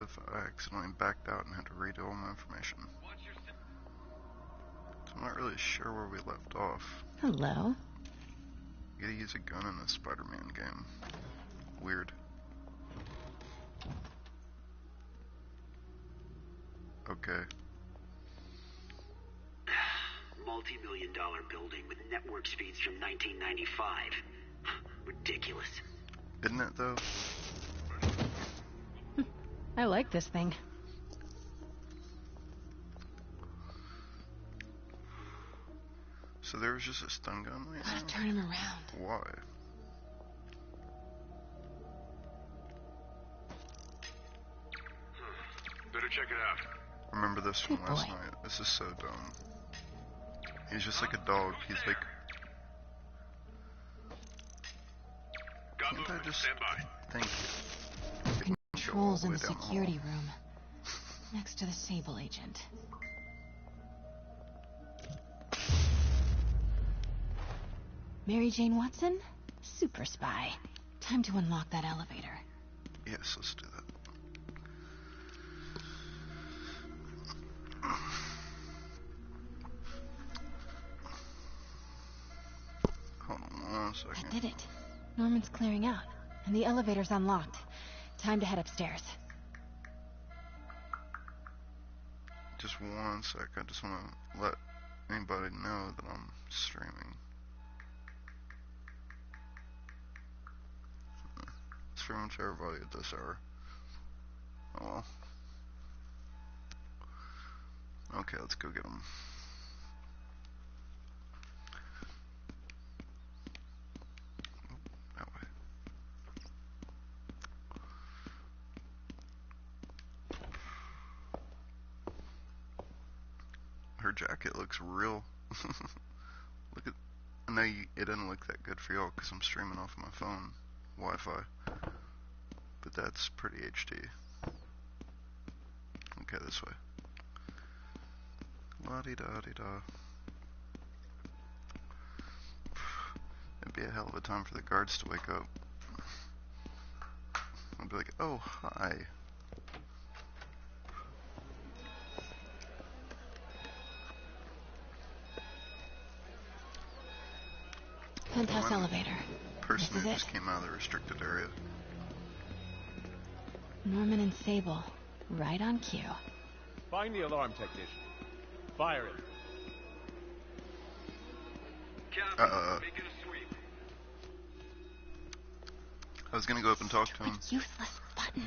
if I accidentally backed out and had to read all my information. So I'm not really sure where we left off. Hello. You gotta use a gun in a Spider-Man game. Weird. Okay. Multi-million-dollar building with network speeds from 1995. Ridiculous. Isn't it, though? I like this thing. So there was just a stun gun right now? Gotta turn him around. Why? Better check it out. Remember this from Good last boy. night. This is so dumb. He's just like a dog. He's like... Got Can't I movement. just... Stand by. Thank you. Controls in Way the down security room. Next to the Sable agent. Mary Jane Watson? Super spy. Time to unlock that elevator. Yes, let's do that. Hold on 1 second. I did it. Norman's clearing out, and the elevator's unlocked. Time to head upstairs. Just 1 sec. I just want to let anybody know that I'm streaming. It's pretty much everybody at this hour. Oh well. Okay, let's go get them. That way. Her jacket looks real. Look at. I know it doesn't look that good for y'all because I'm streaming off my phone, Wi-Fi. But that's pretty HD. Okay, this way. La-di-da-di-da. It'd be a hell of a time for the guards to wake up. I'd be like, oh, hi. Penthouse elevator. Person This is who it. just came out of the restricted area. Norman and Sable. Right on cue. Find the alarm technician. Fire it. Making a sweep. I was gonna go up and talk to him. Useless button.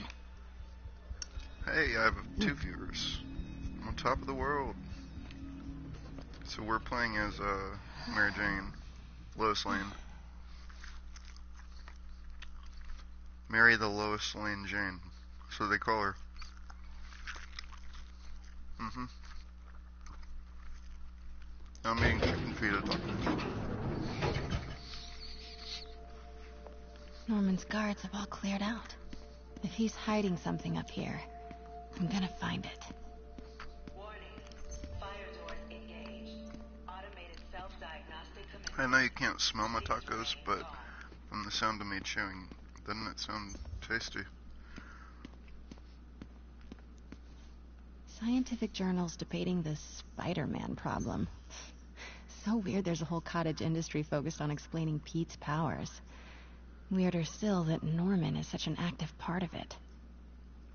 Hey, I have 2 viewers. I'm on top of the world. So we're playing as Mary Jane, Lois Lane. Mary the Lois Lane Jane. So they call her. I'm eating chicken feta. Norman's guards have all cleared out. If he's hiding something up here, I'm gonna find it. Warning. Fire doors engaged. Automated self-diagnostic command. I know you can't smell my tacos, but from the sound of me chewing, doesn't it sound tasty? Scientific journals debating the Spiderman problem. So weird there's a whole cottage industry focused on explaining Pete's powers. Weirder still that Norman is such an active part of it.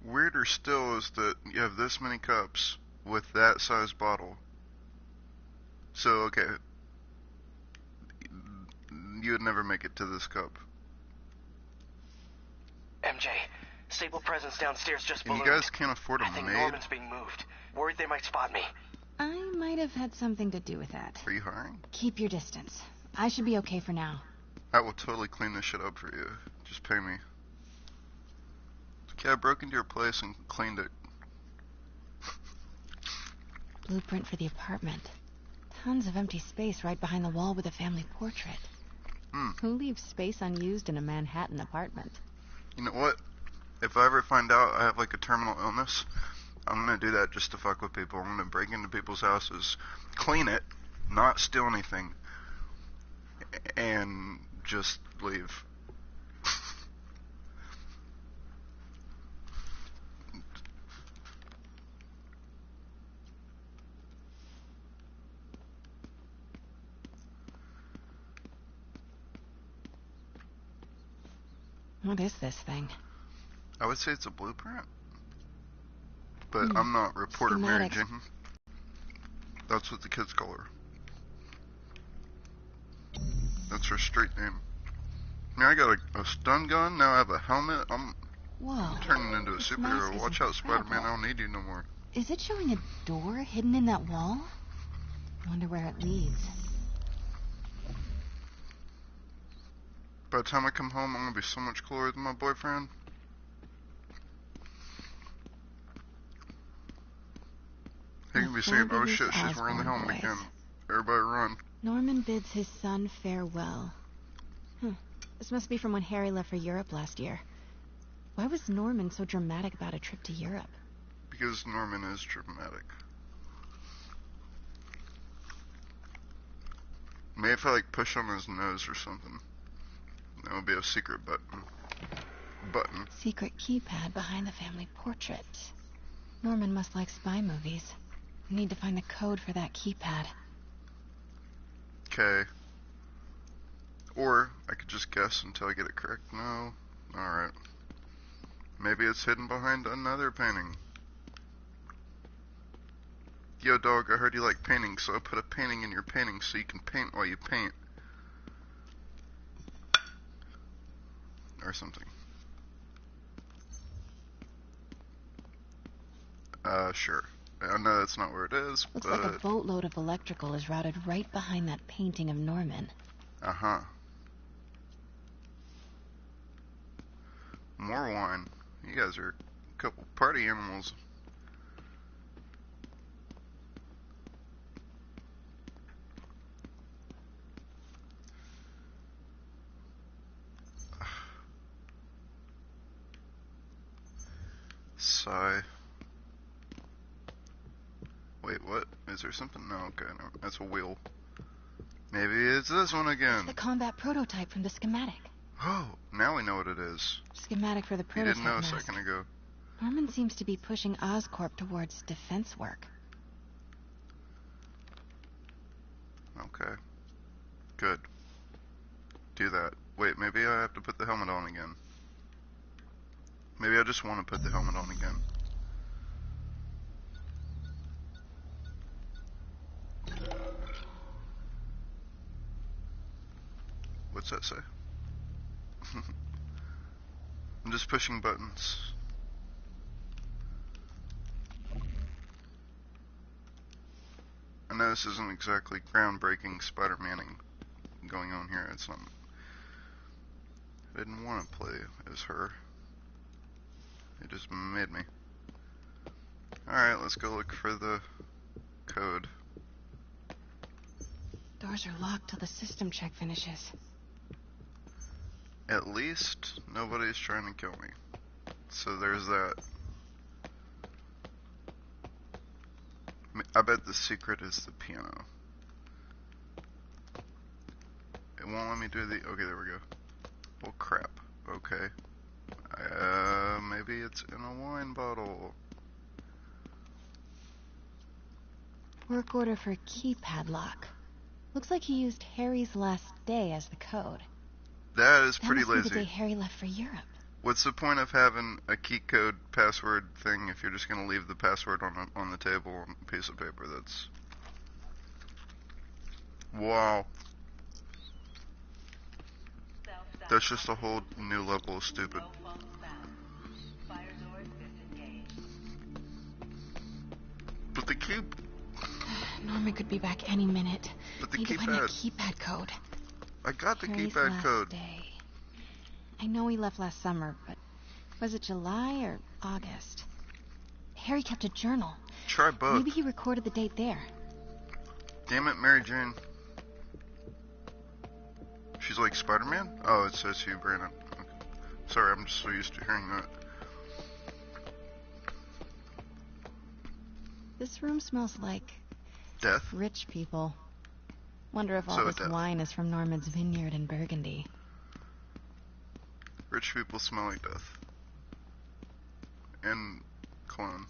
Weirder still is that you have this many cups with that size bottle. So, okay. You would never make it to this cup. MJ, Sable presence downstairs just And you ballooned. guys can't afford a I think maid? Norman's being moved. Worried they might spot me. I might have had something to do with that. Are you hiring? Keep your distance. I should be okay for now. I will totally clean this shit up for you. Just pay me. Okay, I broke into your place and cleaned it. Blueprint for the apartment. Tons of empty space right behind the wall with a family portrait. Who leaves space unused in a Manhattan apartment? You know what? If I ever find out I have like a terminal illness, I'm gonna do that just to fuck with people. I'm gonna break into people's houses, clean it, not steal anything, and just leave. What is this thing? I would say it's a blueprint. But Hmm. I'm not reporter Mary Schematics. Jane. That's what the kids call her. That's her street name. Now I got a stun gun, now I have a helmet. I'm Whoa. turning into a This superhero. mask is Watch out, Spider-Man, incredible. I don't need you no more. Is it showing a door hidden in that wall? Wonder where it leads. By the time I come home, I'm gonna be so much cooler than my boyfriend. He can be saying, oh shit, she's wearing the helmet again. Everybody run. Norman bids his son farewell. This must be from when Harry left for Europe last year. Why was Norman so dramatic about a trip to Europe? Because Norman is dramatic. Maybe if I like push on his nose or something. That would be a secret button. Secret keypad behind the family portrait. Norman must like spy movies. I need to find the code for that keypad. Okay. Or I could just guess until I get it correct. No. Alright. Maybe it's hidden behind another painting. Yo dog, I heard you like painting, so I put a painting in your painting so you can paint while you paint. Or something. Sure. I know that's not where it is, Looks but... like a boatload of electrical is routed right behind that painting of Norman. Uh-huh. More wine. You guys are a couple party animals. Sigh. Wait, what? Is there something? No, okay, no. That's a wheel. Maybe it's this one again. It's the combat prototype from the schematic. Oh, now we know what it is. Schematic for the You prototype didn't know a mask. second ago. Norman seems to be pushing Oscorp towards defense work. Okay. Good. Do that. Wait, maybe I have to put the helmet on again. Maybe I just want to put the helmet on again. What's that say? I'm just pushing buttons. I know this isn't exactly groundbreaking Spider-Maning going on here. It's not. I didn't want to play as her. It just made me. Alright, let's go look for the code. Doors are locked till the system check finishes. At least nobody's trying to kill me. So there's that. I bet the secret is the piano. It won't let me do the... Okay, there we go. Well, crap. Okay. Maybe it's in a wine bottle. Work order for keypad lock. Looks like he used Harry's last day as the code. That is That pretty must be the day lazy. Harry left for Europe. What's the point of having a key code password thing if you're just going to leave the password on the table on a piece of paper? That's... Wow. That's just a whole new level of stupid. But the key... Norman could be back any minute. But the Need to find that keypad... keypad code. I got the Harry's keypad last code. day. I know he left last summer, but was it July or August? Harry kept a journal. Try both. Maybe he recorded the date there. Damn it, Mary Jane. She's like Spider-Man? Oh, it says you, Brandon. Okay. Sorry, I'm just so used to hearing that. This room smells like Death? rich people. Wonder if all So this death. wine is from Norman's vineyard in Burgundy. Rich people smell like death. And cologne.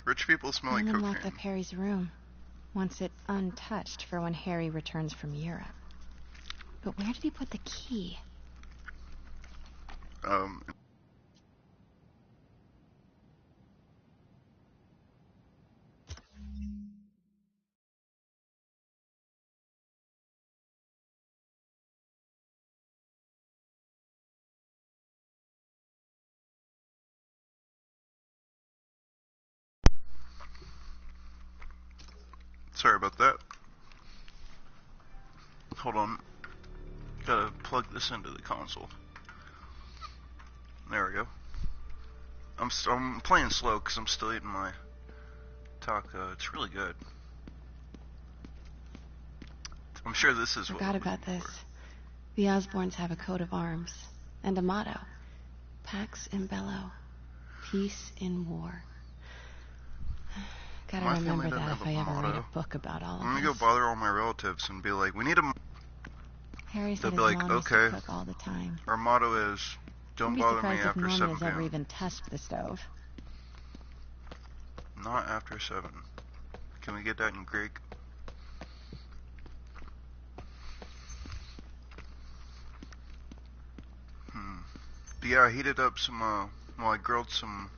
Rich people smell like Norman locked cocaine. up Harry's room. Wants it untouched for when Harry returns from Europe. But where did he put the key? Sorry about that. Hold on. Gotta plug this into the console. There we go. I'm playing slow because I'm still eating my taco. It's really good. I'm sure this is Forgot about this. The Osborns have a coat of arms and a motto: Pax in Bello, peace in war. Gotta My remember family doesn't that have if a I ever motto. read a book about all of I'm gonna this. go bother all my relatives and be like, we need a... Harry said They'll his be like, mom used okay. to cook all the time. Our motto is, don't I'd be bother me surprised if after Norman 7 has ever p.m. even touched the stove. Not after 7. Can we get that in Greek? But yeah, I heated up some, I grilled some,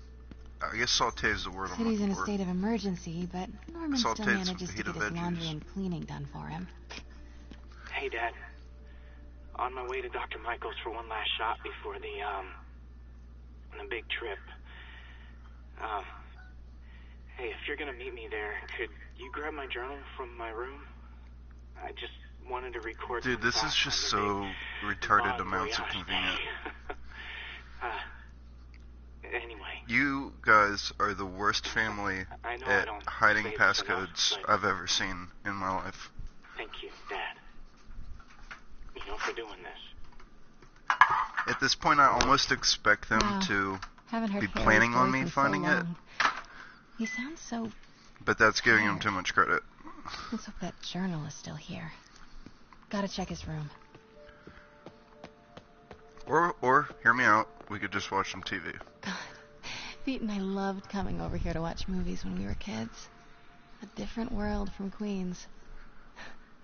I guess saute is the word I'm Said he's looking in a for. state of emergency, but Norman still Sauteed some manages to fajita get his laundry veggies. and cleaning done for him. Hey, Dad. On my way to Dr. Michael's for one last shot before the big trip. Hey, if you're gonna meet me there, could you grab my journal from my room? I just wanted to record. Dude, this is just so retarded amounts of convenient. Anyway. You guys are the worst family at hiding passcodes I've ever seen in my life. Thank you, Dad. For doing this. At this point, I almost expect them Wow. to Haven't heard be Harry's planning on voice me in so finding it, long. He sounds so... but that's giving him too much credit. Let's hope that journal is still here. Gotta check his room. Or, hear me out, we could just watch some TV. Pete and I loved coming over here to watch movies when we were kids. A different world from Queens.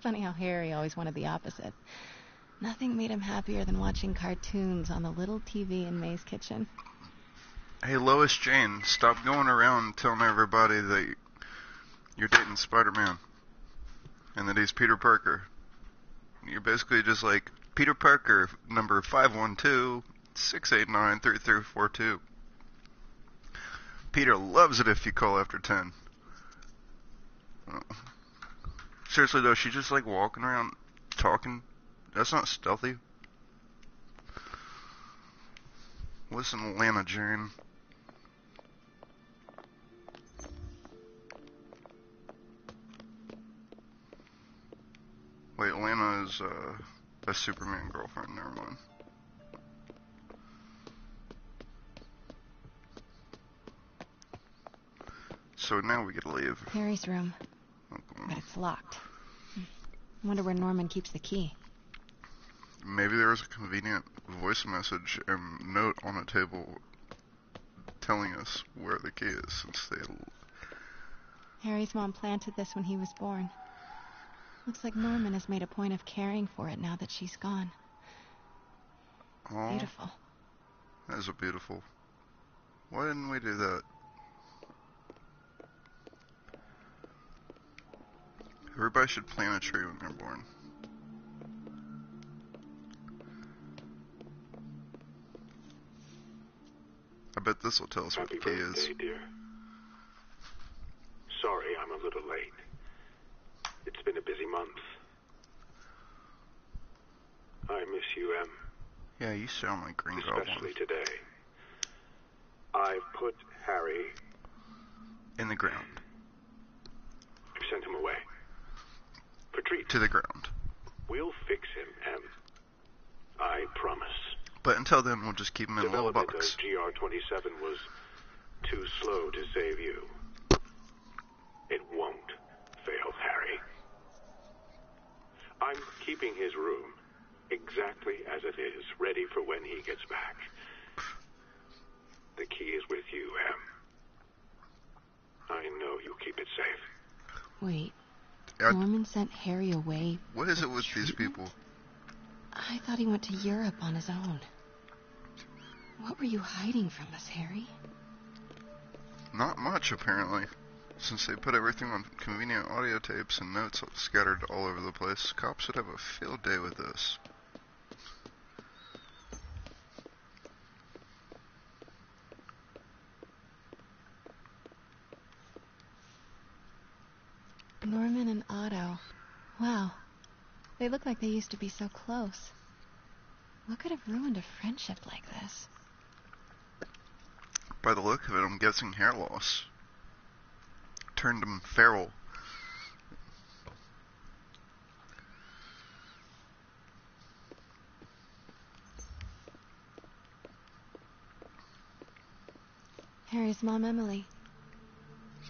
Funny how Harry always wanted the opposite. Nothing made him happier than watching cartoons on the little TV in May's kitchen. Hey, Lois Jane, stop going around telling everybody that you're dating Spider-Man and that he's Peter Parker. You're basically just like, Peter Parker, number 512-689-3342. Peter loves it if you call after 10. Seriously though, she's just like walking around talking. That's not stealthy. Listen, Lana Jane. Wait, Lana is a Superman girlfriend. Never mind. So now we get to leave. Harry's room. But it's locked. Wonder where Norman keeps the key. Maybe there was a convenient voice message and note on a table telling us where the key is, since they... Harry's mom planted this when he was born. Looks like Norman has made a point of caring for it now that she's gone. Oh, Beautiful. that is a beautiful... Why didn't we do that? Everybody should plant a tree when they're born. I bet this will tell us where the key is. Happy birthday, dear. Sorry I'm a little late. It's been a busy month. I miss you, Em. Yeah, you sound like Green Goblin. Especially today. I've put Harry... In the ground. I've sent him away. For treatment. To the ground. We'll fix him, Em. I promise. But until then, we'll just keep him in a little Development box. of GR-27 was too slow to save you. It won't fail, Harry. I'm keeping his room exactly as it is, ready for when he gets back. The key is with you, Em. I know you'll keep it safe. Wait, God. Norman sent Harry away. What is it with these people? I thought he went to Europe on his own. What were you hiding from us, Harry? Not much, apparently. Since they put everything on convenient audio tapes and notes scattered all over the place, cops would have a field day with this. Norman and Otto. Wow. They look like they used to be so close. What could have ruined a friendship like this? By the look of it, I'm guessing hair loss. Turned him feral. Harry's mom, Emily.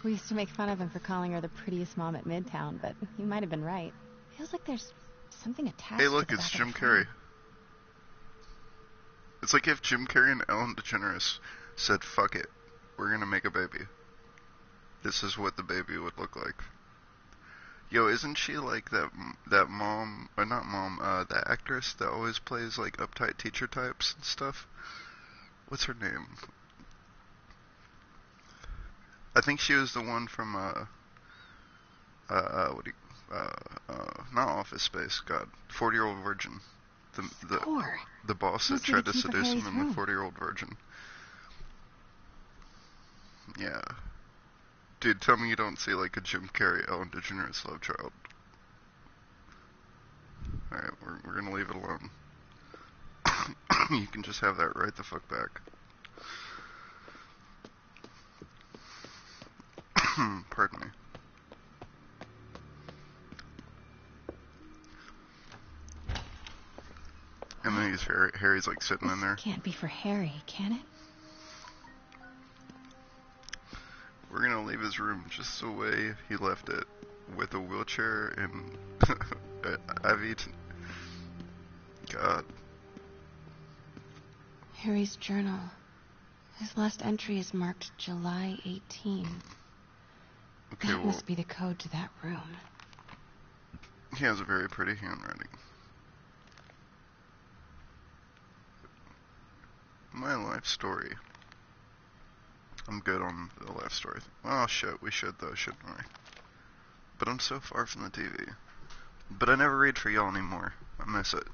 We used to make fun of him for calling her the prettiest mom at Midtown, but he might have been right. Feels like there's something attached Hey, to look, the it's back of Jim the frame. Carrey. It's like if Jim Carrey and Ellen DeGeneres said, fuck it, we're gonna make a baby. This is what the baby would look like. Yo, isn't she like that mom, or not mom, that actress that always plays like uptight teacher types and stuff? What's her name? I think she was the one from, not Office Space, God, 40-Year-Old Virgin. The boss that Must be tried the to key for seduce him Harry's in the room. 40-Year-Old Virgin. Yeah. Dude, tell me you don't see like a Jim Carrey, Ellen DeGeneres love child. Alright, we're gonna leave it alone. You can just have that right the fuck back. Pardon me. And then Harry's like sitting in there. This can't be for Harry, can it? We're gonna leave his room just the way he left it, with a wheelchair and Ivy. God. Harry's journal. His last entry is marked July 18. Okay, That well, must be the code to that room. he has a very pretty handwriting. My life story. I'm good on the life story. Oh shit, we should though, shouldn't we? But I'm so far from the TV. But I never read for y'all anymore. I miss it.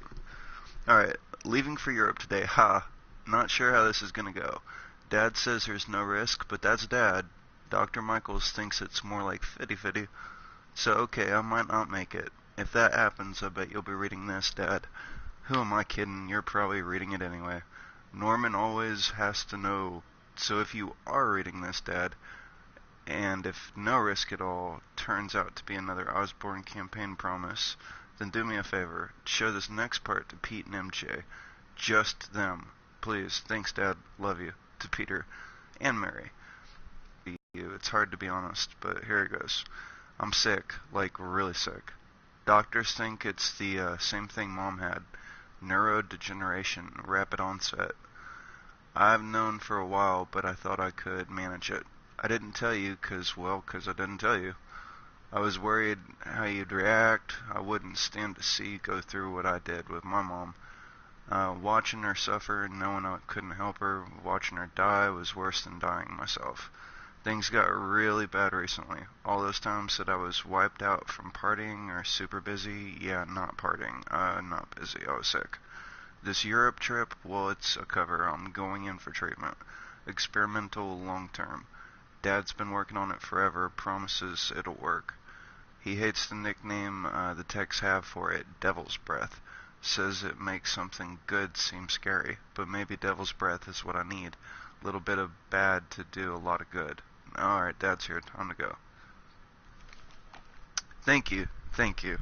Alright, leaving for Europe today. Ha! Not sure how this is gonna go. Dad says there's no risk, but that's Dad. Dr. Michaels thinks it's more like 50-50. So okay, I might not make it. If that happens, I bet you'll be reading this, Dad. Who am I kidding? You're probably reading it anyway. Norman always has to know. So if you are reading this, Dad, and if no risk at all turns out to be another Osborne campaign promise, then do me a favor. Show this next part to Pete and MJ. Just them. Please. Thanks, Dad. Love you. To Peter and Mary. It's hard to be honest, but here it goes. I'm sick. Like, really sick. Doctors think it's the same thing Mom had. Neurodegeneration. Rapid onset. I've known for a while, but I thought I could manage it. I didn't tell you, 'cause I didn't tell you. I was worried how you'd react. I wouldn't stand to see you go through what I did with my mom. Watching her suffer and knowing I couldn't help her, watching her die was worse than dying myself. Things got really bad recently. All those times that I was wiped out from partying or super busy, yeah, not partying, not busy, I was sick. This Europe trip, well, it's a cover. I'm going in for treatment. Experimental long term. Dad's been working on it forever, promises it'll work. He hates the nickname the techs have for it, Devil's Breath. Says it makes something good seem scary, but maybe Devil's Breath is what I need. A little bit of bad to do a lot of good. Alright, Dad's here, time to go. Thank you, thank you.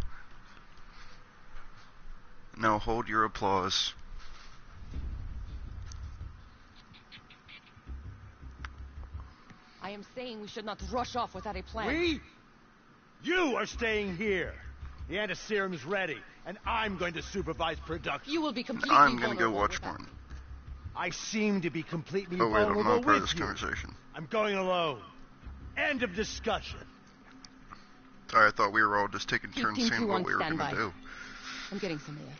Now hold your applause. I am saying we should not rush off without a plan. We? You are staying here. The antiserum's ready, and I'm going to supervise production. You will be completely I'm gonna go vulnerable watch without- porn. I seem to be completely Oh wait, I'm vulnerable not part of with this you. conversation. I'm going alone. End of discussion. Sorry, I thought we were all just taking Keep turns Team saying 2 what on we were gonna standby. do. I'm getting some air.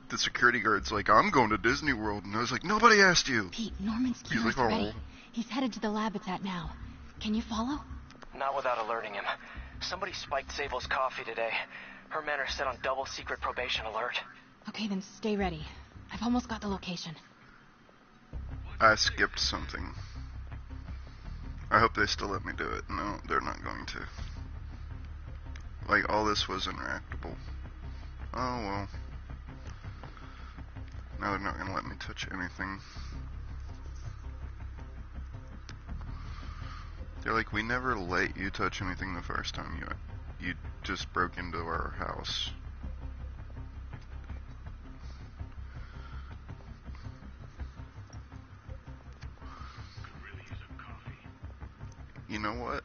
The security guard's like, I'm going to Disney World, and I was like, nobody asked you. Pete, Norman's He's cure like, is oh. ready. He's headed to the lab it's at now. Can you follow? Not without alerting him. Somebody spiked Sable's coffee today. Her men are set on double secret probation alert. Okay, then stay ready. I've almost got the location. I skipped something. I hope they still let me do it. No, they're not going to. Like, all this was interactable. Oh, well. Now they're not going to let me touch anything. They're like, we never let you touch anything the first time you just broke into our house. You know what?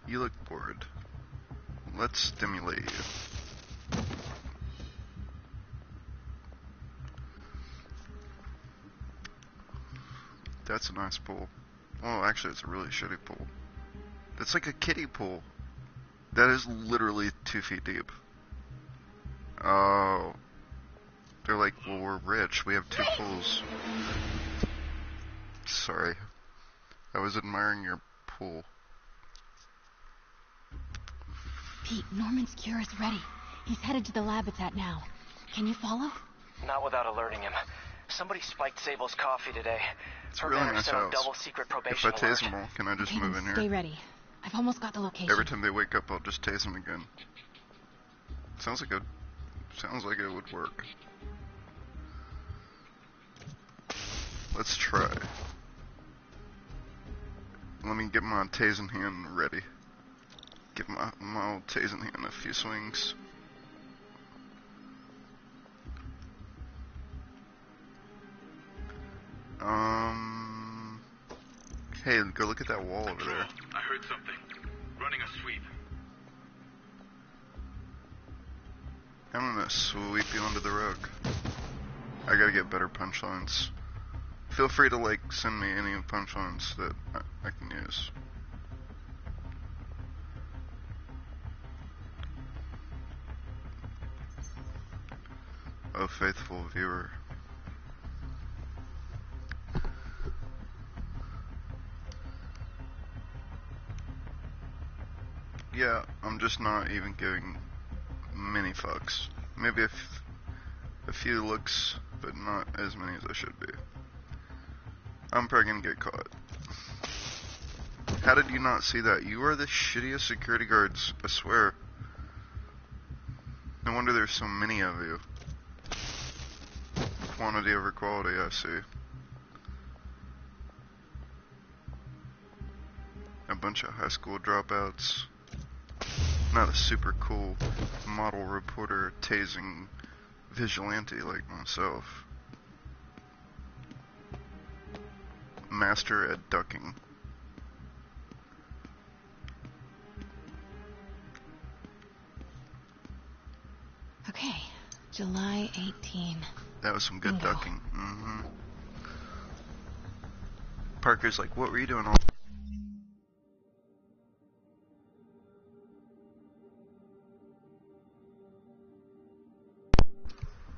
You look bored. Let's stimulate you. That's a nice pool. Oh, actually, it's a really shitty pool. It's like a kiddie pool. That is literally 2 feet deep. Oh. They're like, well, we're rich. We have 2 pools. Sorry. I was admiring your pool. Pete, Norman's cure is ready. He's headed to the lab it's at now. Can you follow? Not without alerting him. Somebody spiked Sable's coffee today. It's Her really men are nice set on house. double secret If I probation alert. tase them all, can I just Okay, move then in stay here? ready. I've almost got the location. Every time they wake up, I'll just tase them again. Sounds like it would work. Let's try. Let me get my tasing hand ready. Give my old tasing hand a few swings. Hey, go look at that wall over there. I heard something. Running a sweep. I'm gonna sweep you onto the rug. I gotta get better punchlines. Feel free to, like, send me any punchlines that I can use. Oh, faithful viewer. Yeah, I'm just not even giving many fucks. Maybe a few looks, but not as many as I should be. I'm probably gonna get caught. How did you not see that? You are the shittiest security guards, I swear. No wonder there's so many of you. Quantity over quality, I see. A bunch of high school dropouts. Not a super cool model reporter tasing vigilante like myself. Master at ducking. Okay, July 18. That was some good Bingo. ducking. Parker's like, what were you doing all...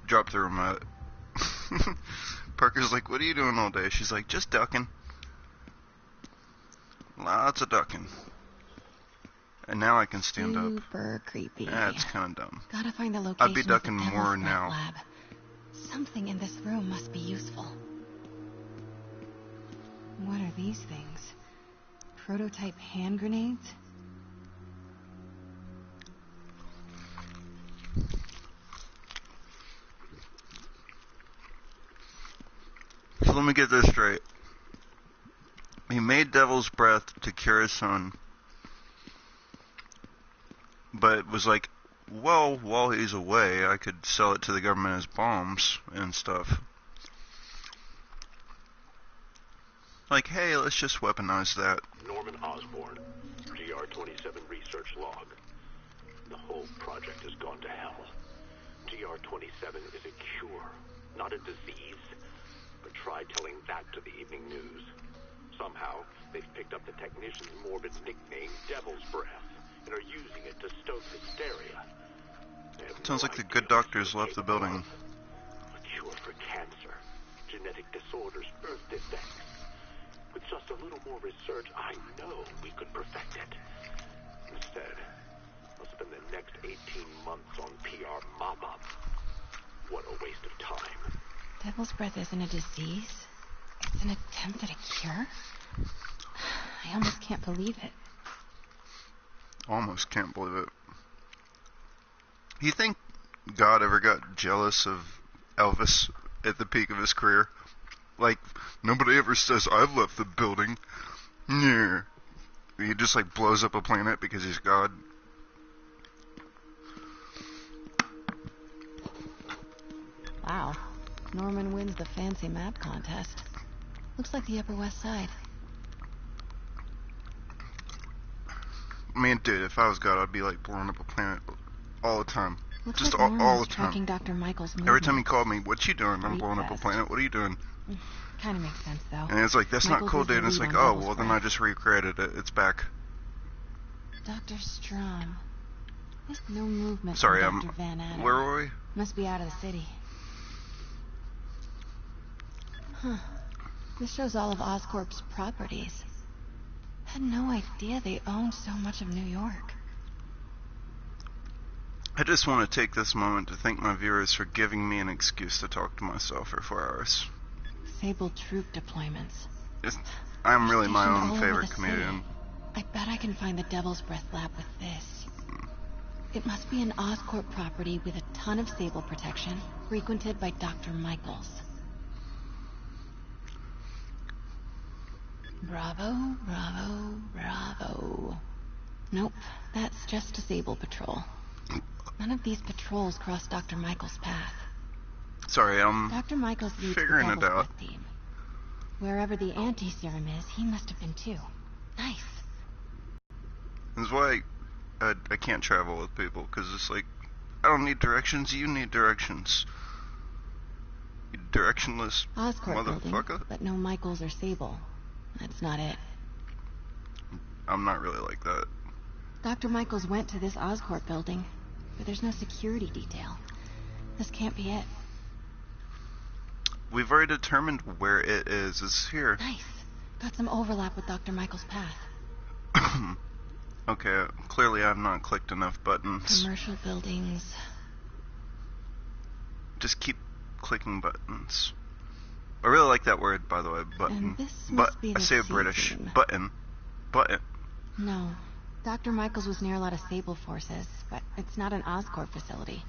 Drop the remote. Parker's like, what are you doing all day? She's like, just ducking. Lots of ducking. And now I can stand up. Super creepy. That's kind of dumb. Gotta find the location I'd be of ducking the more devil's now. lab. Something in this room must be useful. What are these things? Prototype hand grenades? So let me get this straight. He made Devil's Breath to cure his son, but was like, well, while he's away, I could sell it to the government as bombs and stuff. Like, hey, let's just weaponize that. Norman Osborn, GR-27 research log. The whole project has gone to hell. GR-27 is a cure, not a disease. But try telling that to the evening news. Somehow, they've picked up the technician's morbid nickname, Devil's Breath. and are using it to stoke hysteria. They have Sounds no like the idea good what doctors you're left the capable building. of. A cure for cancer, genetic disorders, birth defects. With just a little more research, I know we could perfect it. Instead, I'll spend the next 18 months on PR mop-up. What a waste of time. Devil's breath isn't a disease. It's an attempt at a cure? I almost can't believe it. Almost can't believe it. You think God ever got jealous of Elvis at the peak of his career? Like, nobody ever says, I've left the building. Yeah. He just, like, blows up a planet because he's God. Wow. Norman wins the fancy map contest. Looks like the Upper West Side. I mean, dude, if I was God, I'd be, like, blowing up a planet all the time. Looks Just like all Norman's the tracking time. Dr. Michael's movements. Every time he called me, what you doing? I'm Street blowing up a fest. planet. What are you doing? Kind of makes sense, though. And it's like, that's not Michaels cool, is the dude. And it's lead like, on oh, Devil's well, then Breath. I just recreated it. It's back. Dr. Strom. There's no movement Sorry, from Dr. Van Adder. where were we? Must be out of the city. Huh. This shows all of Oscorp's properties. Had no idea they owned so much of New York. I just want to take this moment to thank my viewers for giving me an excuse to talk to myself for 4 hours. Sable troop deployments. I'm really my Stationed all own over favorite the comedian. city. I bet I can find the Devil's Breath lab with this. It must be an Oscorp property with a ton of Sable protection, frequented by Dr. Michaels. Bravo, bravo, bravo. Nope, that's just a Sable patrol. None of these patrols cross Dr. Michaels' path. Sorry, Dr. Michaels leads the figuring it Devil's out. Breath team. Wherever the anti-serum is, he must have been too. Nice. That's why I can't travel with people, because it's like, I don't need directions, you need directions. You directionless Oscorp building, motherfucker. but no Michaels or Sable. That's not it. I'm not really like that. Dr. Michaels went to this Oscorp building, but there's no security detail. This can't be it. We've already determined where it is. It's here. Nice. Got some overlap with Dr. Michaels' path. Okay, clearly I've not clicked enough buttons. Commercial buildings. Just keep clicking buttons. I really like that word, by the way, button. And this But must be I the say it C British. team. Button. Button. No. Dr. Michaels was near a lot of Sable forces, but it's not an Oscorp facility.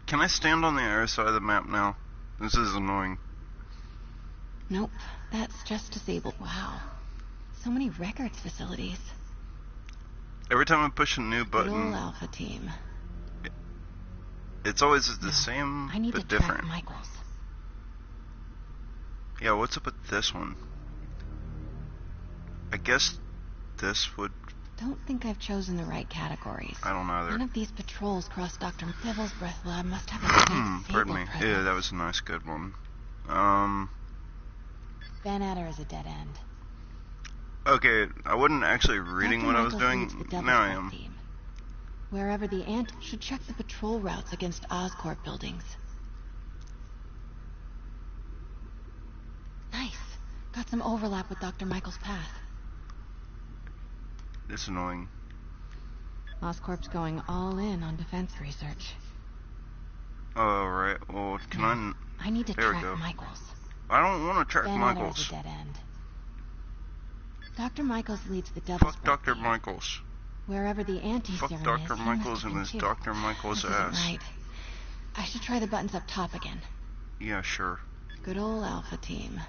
Can I stand on the other side of the map now? This is annoying. Nope, that's just disabled. Wow. So many records facilities. Every time I push a new Good old button, Alpha team. it's always the No, same, I need but to different. track Michaels. Yeah, what's up with this one? I guess this would... Don't think I've chosen the right categories. I don't know either. None of these patrols cross Dr. Devil's Breath Lab must have a tight Pardon Sable me. presence. Yeah, that was a nice, good one. Van Adder is a dead end. Okay, I wasn't actually reading Dr. what I was Michaels doing. leads the Devil's Now I Breath am. team. Wherever the ant should check the patrol routes against Oscorp buildings. Nice. Got some overlap with Dr. Michaels' path. It's annoying. Oscorp's going all in on defense research. Alright, well, can I need to There we track go. Michaels. I don't want to track Van Adder is Michaels. a dead end. Dr. Michaels leads the Devil's Fuck Breath Dr. team. Michaels. Wherever the anti-serum Fuck is, Dr. he Michaels must have and been his too. Dr. Michaels This isn't ass. right. I should try the buttons up top again. Yeah, sure. Good old Alpha team.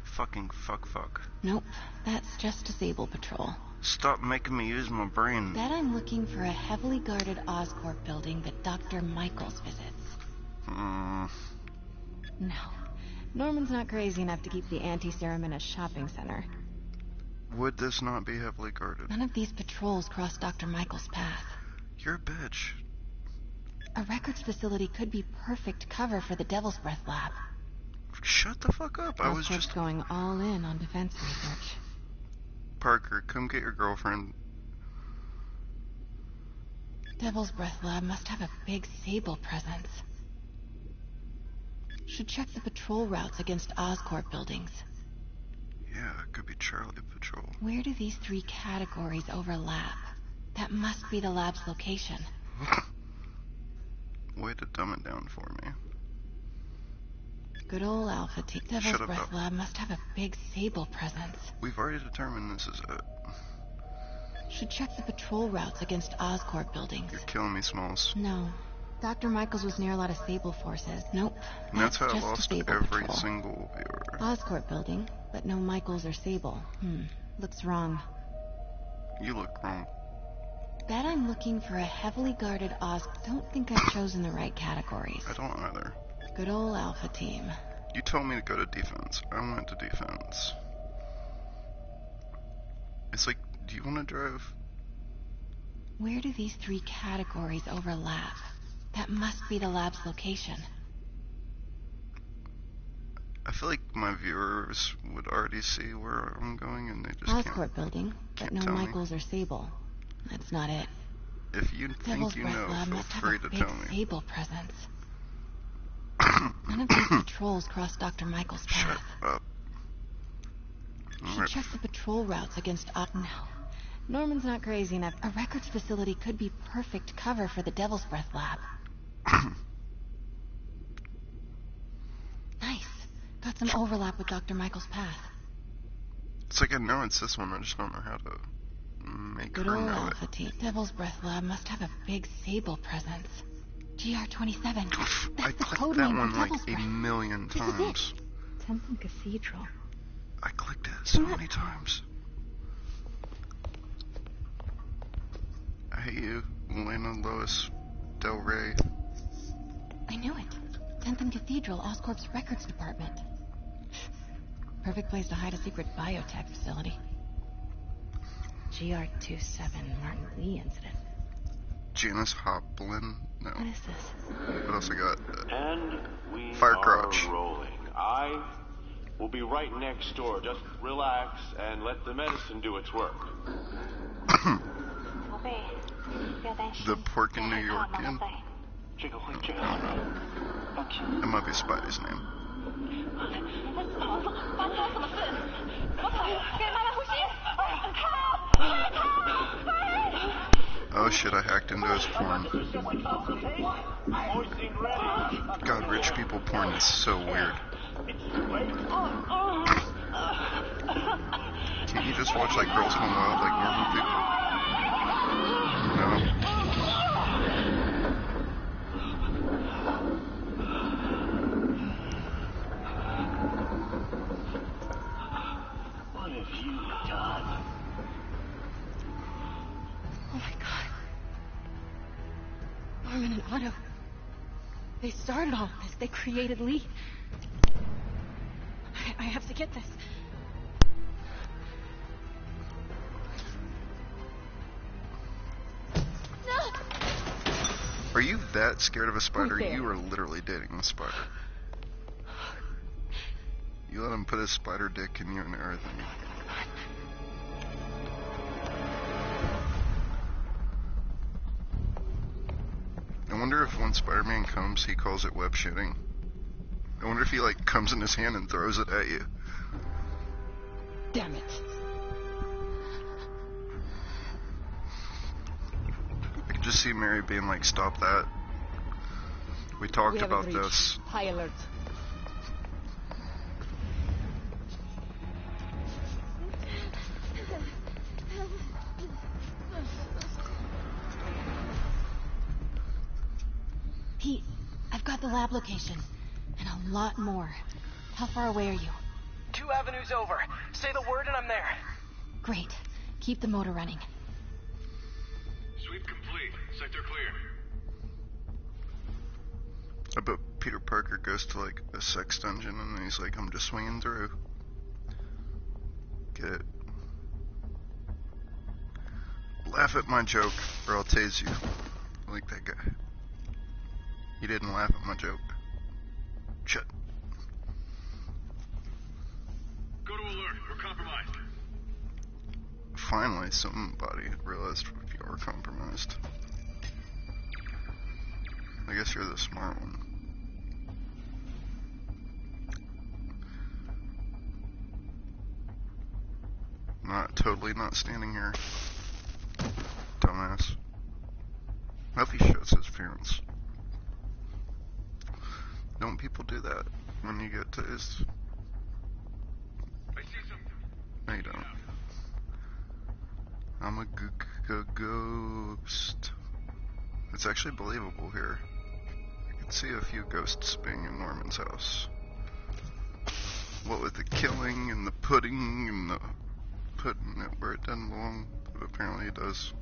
Fucking fuck. Nope, that's just a Sable patrol. Stop making me use my brain. Bet I'm looking for a heavily guarded Oscorp building that Dr. Michaels visits. Hmm. No. Norman's not crazy enough to keep the anti-serum in a shopping center. Would this not be heavily guarded? None of these patrols cross Dr. Michaels' path. You're a bitch. A records facility could be perfect cover for the Devil's Breath lab. Shut the fuck up. I was Oscorp's just... going all in on defense research. Parker, come get your girlfriend. Devil's Breath Lab must have a big Sable presence. Should check the patrol routes against Oscorp buildings. Yeah, it could be Charlie Patrol. Where do these three categories overlap? That must be the lab's location. Way to dumb it down for me. Good old Alpha Team. Devil's Shut up, Breath Alpha. Lab must have a big Sable presence. We've already determined this is it. Should check the patrol routes against Oscorp buildings. You're killing me, Smalls. No. Dr. Michaels was near a lot of Sable forces. Nope. And that's how I just lost Sable every patrol. single viewer. Oscorp building, but no Michaels or Sable. Looks wrong. You look wrong. Bet I'm looking for a heavily guarded Don't think I've chosen the right categories. I don't either. Good old Alpha Team. You told me to go to defense. I went to defense. It's like, do you want to drive? Where do these three categories overlap? That must be the lab's location. I feel like my viewers would already see where I'm going and they just Oscorp can't. building, but can't no tell me. Michaels or Sable. That's not it. If you Devil's think you Breath know, Lab feel must have free a to big tell me. Sable presence. None of these patrols cross Dr. Michaels' Shut path. up. Should check the patrol routes against No. Norman's not crazy enough. A records facility could be perfect cover for the Devil's Breath Lab. Nice. Got some overlap with Dr. Michaels' path. It's like I know it's this one, I just don't know how to make Good her old know Alpha Team. Devil's Breath Lab must have a big Sable presence. GR27. it. I That's the clicked code that name for one like Devil's a Breath. million This is it. times. Temple Cathedral. I clicked it so many times. I hate you, Elena Lois Del Rey. I knew it. 10th and Cathedral, Oscorp's records department. Perfect place to hide a secret biotech facility. GR27 Martin Lee incident. Janice Hoplin? No. What is this? What else I got? And we Fire are crotch. rolling. I will be right next door. Just relax and let the medicine do its work. The Pork in New Yorkian? That might be Spidey's name. Oh shit, I hacked into his porn. God, rich people porn is so weird. Can't you just watch like Girls Gone Wild like normal people? No. What have you done? Oh my god. Norman and Otto. They started all of this. They created Lee. I have to get this. No! Are you that scared of a spider? Who's there? You are literally dating a spider. You let him put his spider dick in you and everything. I wonder if when Spider-Man comes, he calls it web shooting. I wonder if he like comes in his hand and throws it at you. Damn it. I could just see Mary being like, "Stop that. We talked about this." High alert. Pete, I've got the lab location. And a lot more. How far away are you? 2 avenues over. Say the word and I'm there. Great. Keep the motor running. Sweep complete. Sector clear. I bet Peter Parker goes to like a sex dungeon and he's like, "I'm just swinging through." Get it? Laugh at my joke or I'll tase you. I like that guy. He didn't laugh at my joke. Shut. Go to alert. We're compromised. Finally, somebody realized if you are compromised. I guess you're the smart one. Totally not standing here. Dumbass. I hope he shows his parents. Don't people do that when you get tased? I see something. No, you don't. I'm a ghost. It's actually believable here. I can see a few ghosts being in Norman's house. What with the killing and the putting and the putting it where it doesn't belong, but apparently it does.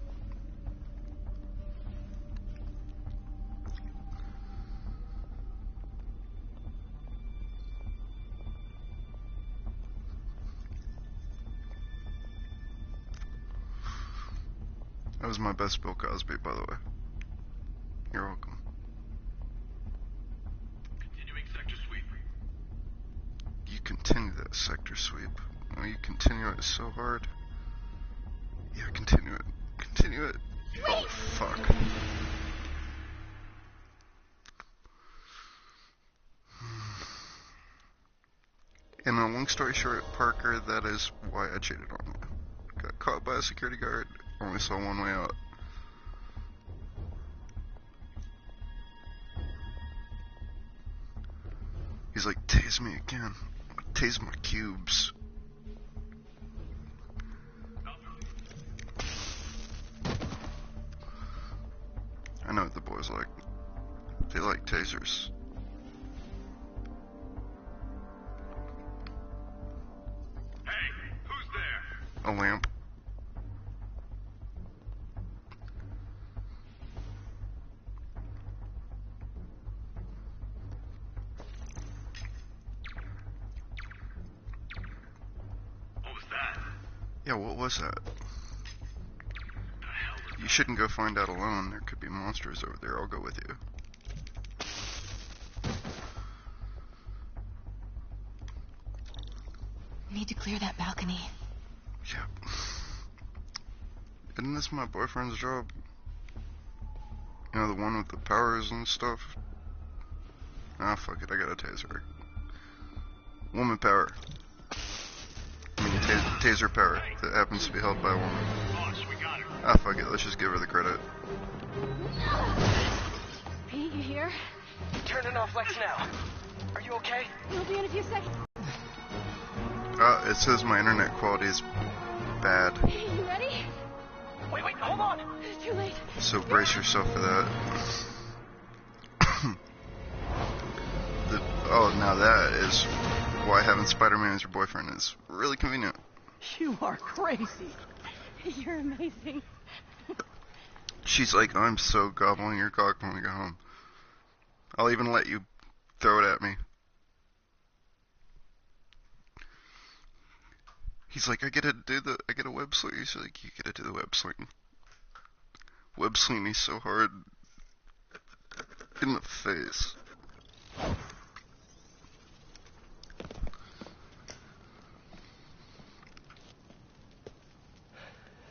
That was my best Bill Cosby, by the way. You're welcome. Continuing sector sweep. You continue that sector sweep. Oh, you continue it so hard. Yeah, continue it. Continue it. Oh, fuck. And a long story short, Parker, that is why I cheated on you. Got caught by a security guard. Only saw one way out. He's like, tase me again. Tase my cubes. I know what the boys like. They like tasers. Hey, who's there? A lamp. What was that? Yeah, what was that? You shouldn't go find out alone. There could be monsters over there. I'll go with you. Need to clear that balcony. Yeah. Isn't this my boyfriend's job? You know, the one with the powers and stuff? Ah, fuck it. I got a taser. Woman power. I mean, taser power that happens to be held by a woman. Boss, we got her. Ah, fuck it. Let's just give her the credit. Pete, you here? Turning off lights now. Are you okay? We'll be in a few seconds. It says my internet quality is bad. You ready? Wait, hold on! Too late. So brace yourself for that. Oh, now that is why having Spider-Man as your boyfriend is really convenient. You are crazy. You're amazing. She's like, I'm so gobbling your cock when we go home. I'll even let you throw it at me. He's like, I get a web sling. He's like, you get to do the web sling. Web sling me so hard in the face.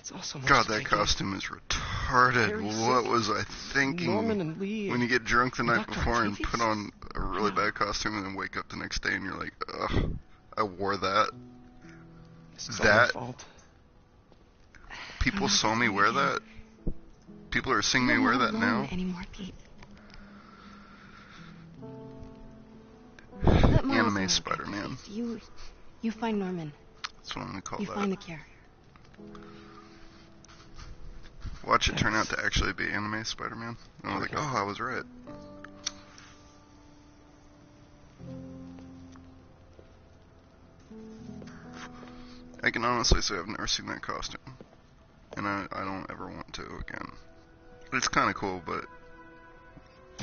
It's also God, that costume is retarded. Very What sick. was I thinking? Norman and Lee When you get drunk the night Dr. before and Octavius? put on a really bad costume and then wake up the next day and you're like, ugh, I wore that. This is all my That fault. people saw me wear that. People are seeing me You're wear not that alone now. anymore, Pete. Anime Spider-Man. You find Norman. That's what I'm gonna call You that. find the cure. Watch it turn out to actually be anime Spider-Man. And I'm like, oh, I was right. I can honestly say I've never seen that costume. And I don't ever want to again. It's kind of cool, but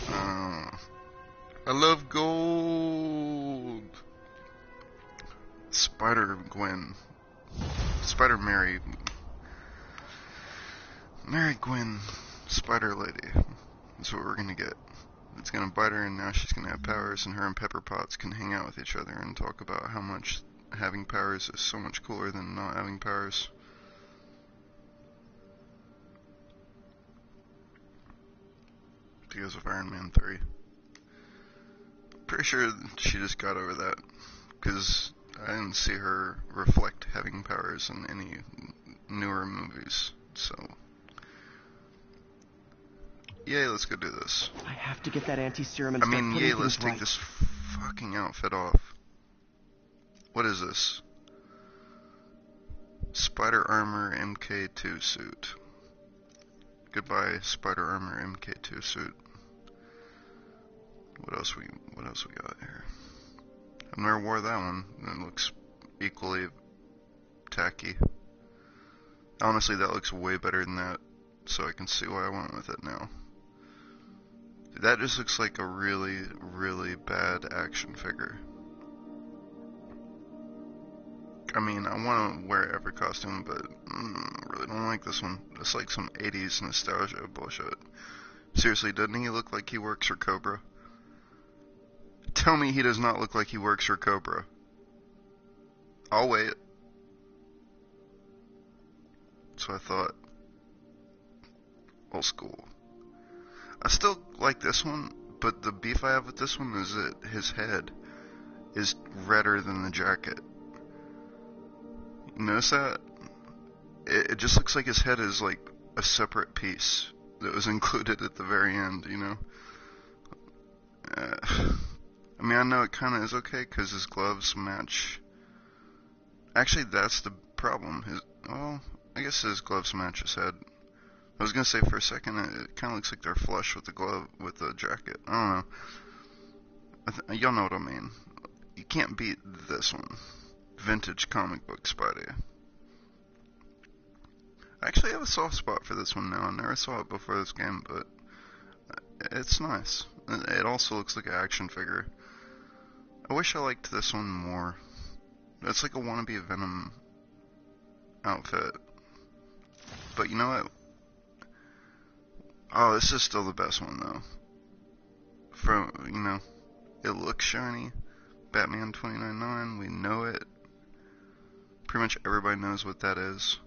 I love gold. Spider-Gwen. Spider-Mary. Mary Gwen. Spider-Lady. That's what we're gonna get. It's gonna bite her and now she's gonna have powers and her and Pepper Potts can hang out with each other and talk about how much having powers is so much cooler than not having powers. because of Iron Man 3. Pretty sure she just got over that, because I didn't see her reflect having powers in any newer movies, so... Yay, let's go do this. I have to get that anti-serum and I start mean, putting yay, let's things take right. this fucking outfit off. What is this? Spider Armor MK2 suit. Goodbye, Spider Armor MK2 suit. What else we got here? I've never wore that one. It looks equally tacky. Honestly, that looks way better than that, so I can see why I went with it now. That just looks like a really, really bad action figure. I mean, I want to wear every costume, but I really don't like this one. It's like some 80s nostalgia bullshit. Seriously, doesn't he look like he works for Cobra? Tell me he does not look like he works for Cobra. I'll wait. So I thought. Old school. I still like this one, but the beef I have with this one is that his head is redder than the jacket. You notice that? It just looks like his head is like a separate piece that was included at the very end, you know? I mean, I know it kind of is okay because his gloves match. Actually, that's the problem. I guess his gloves match his head. I was gonna say for a second, it kind of looks like they're flush with the glove, with the jacket. I don't know. Y'all know what I mean. You can't beat this one. Vintage comic book Spidey. I actually have a soft spot for this one now. I never saw it before this game, but it's nice. It also looks like an action figure. I wish I liked this one more. It's like a wannabe Venom outfit. But you know what? Oh, this is still the best one, though. It looks shiny. Batman 2099, we know it. Pretty much everybody knows what that is.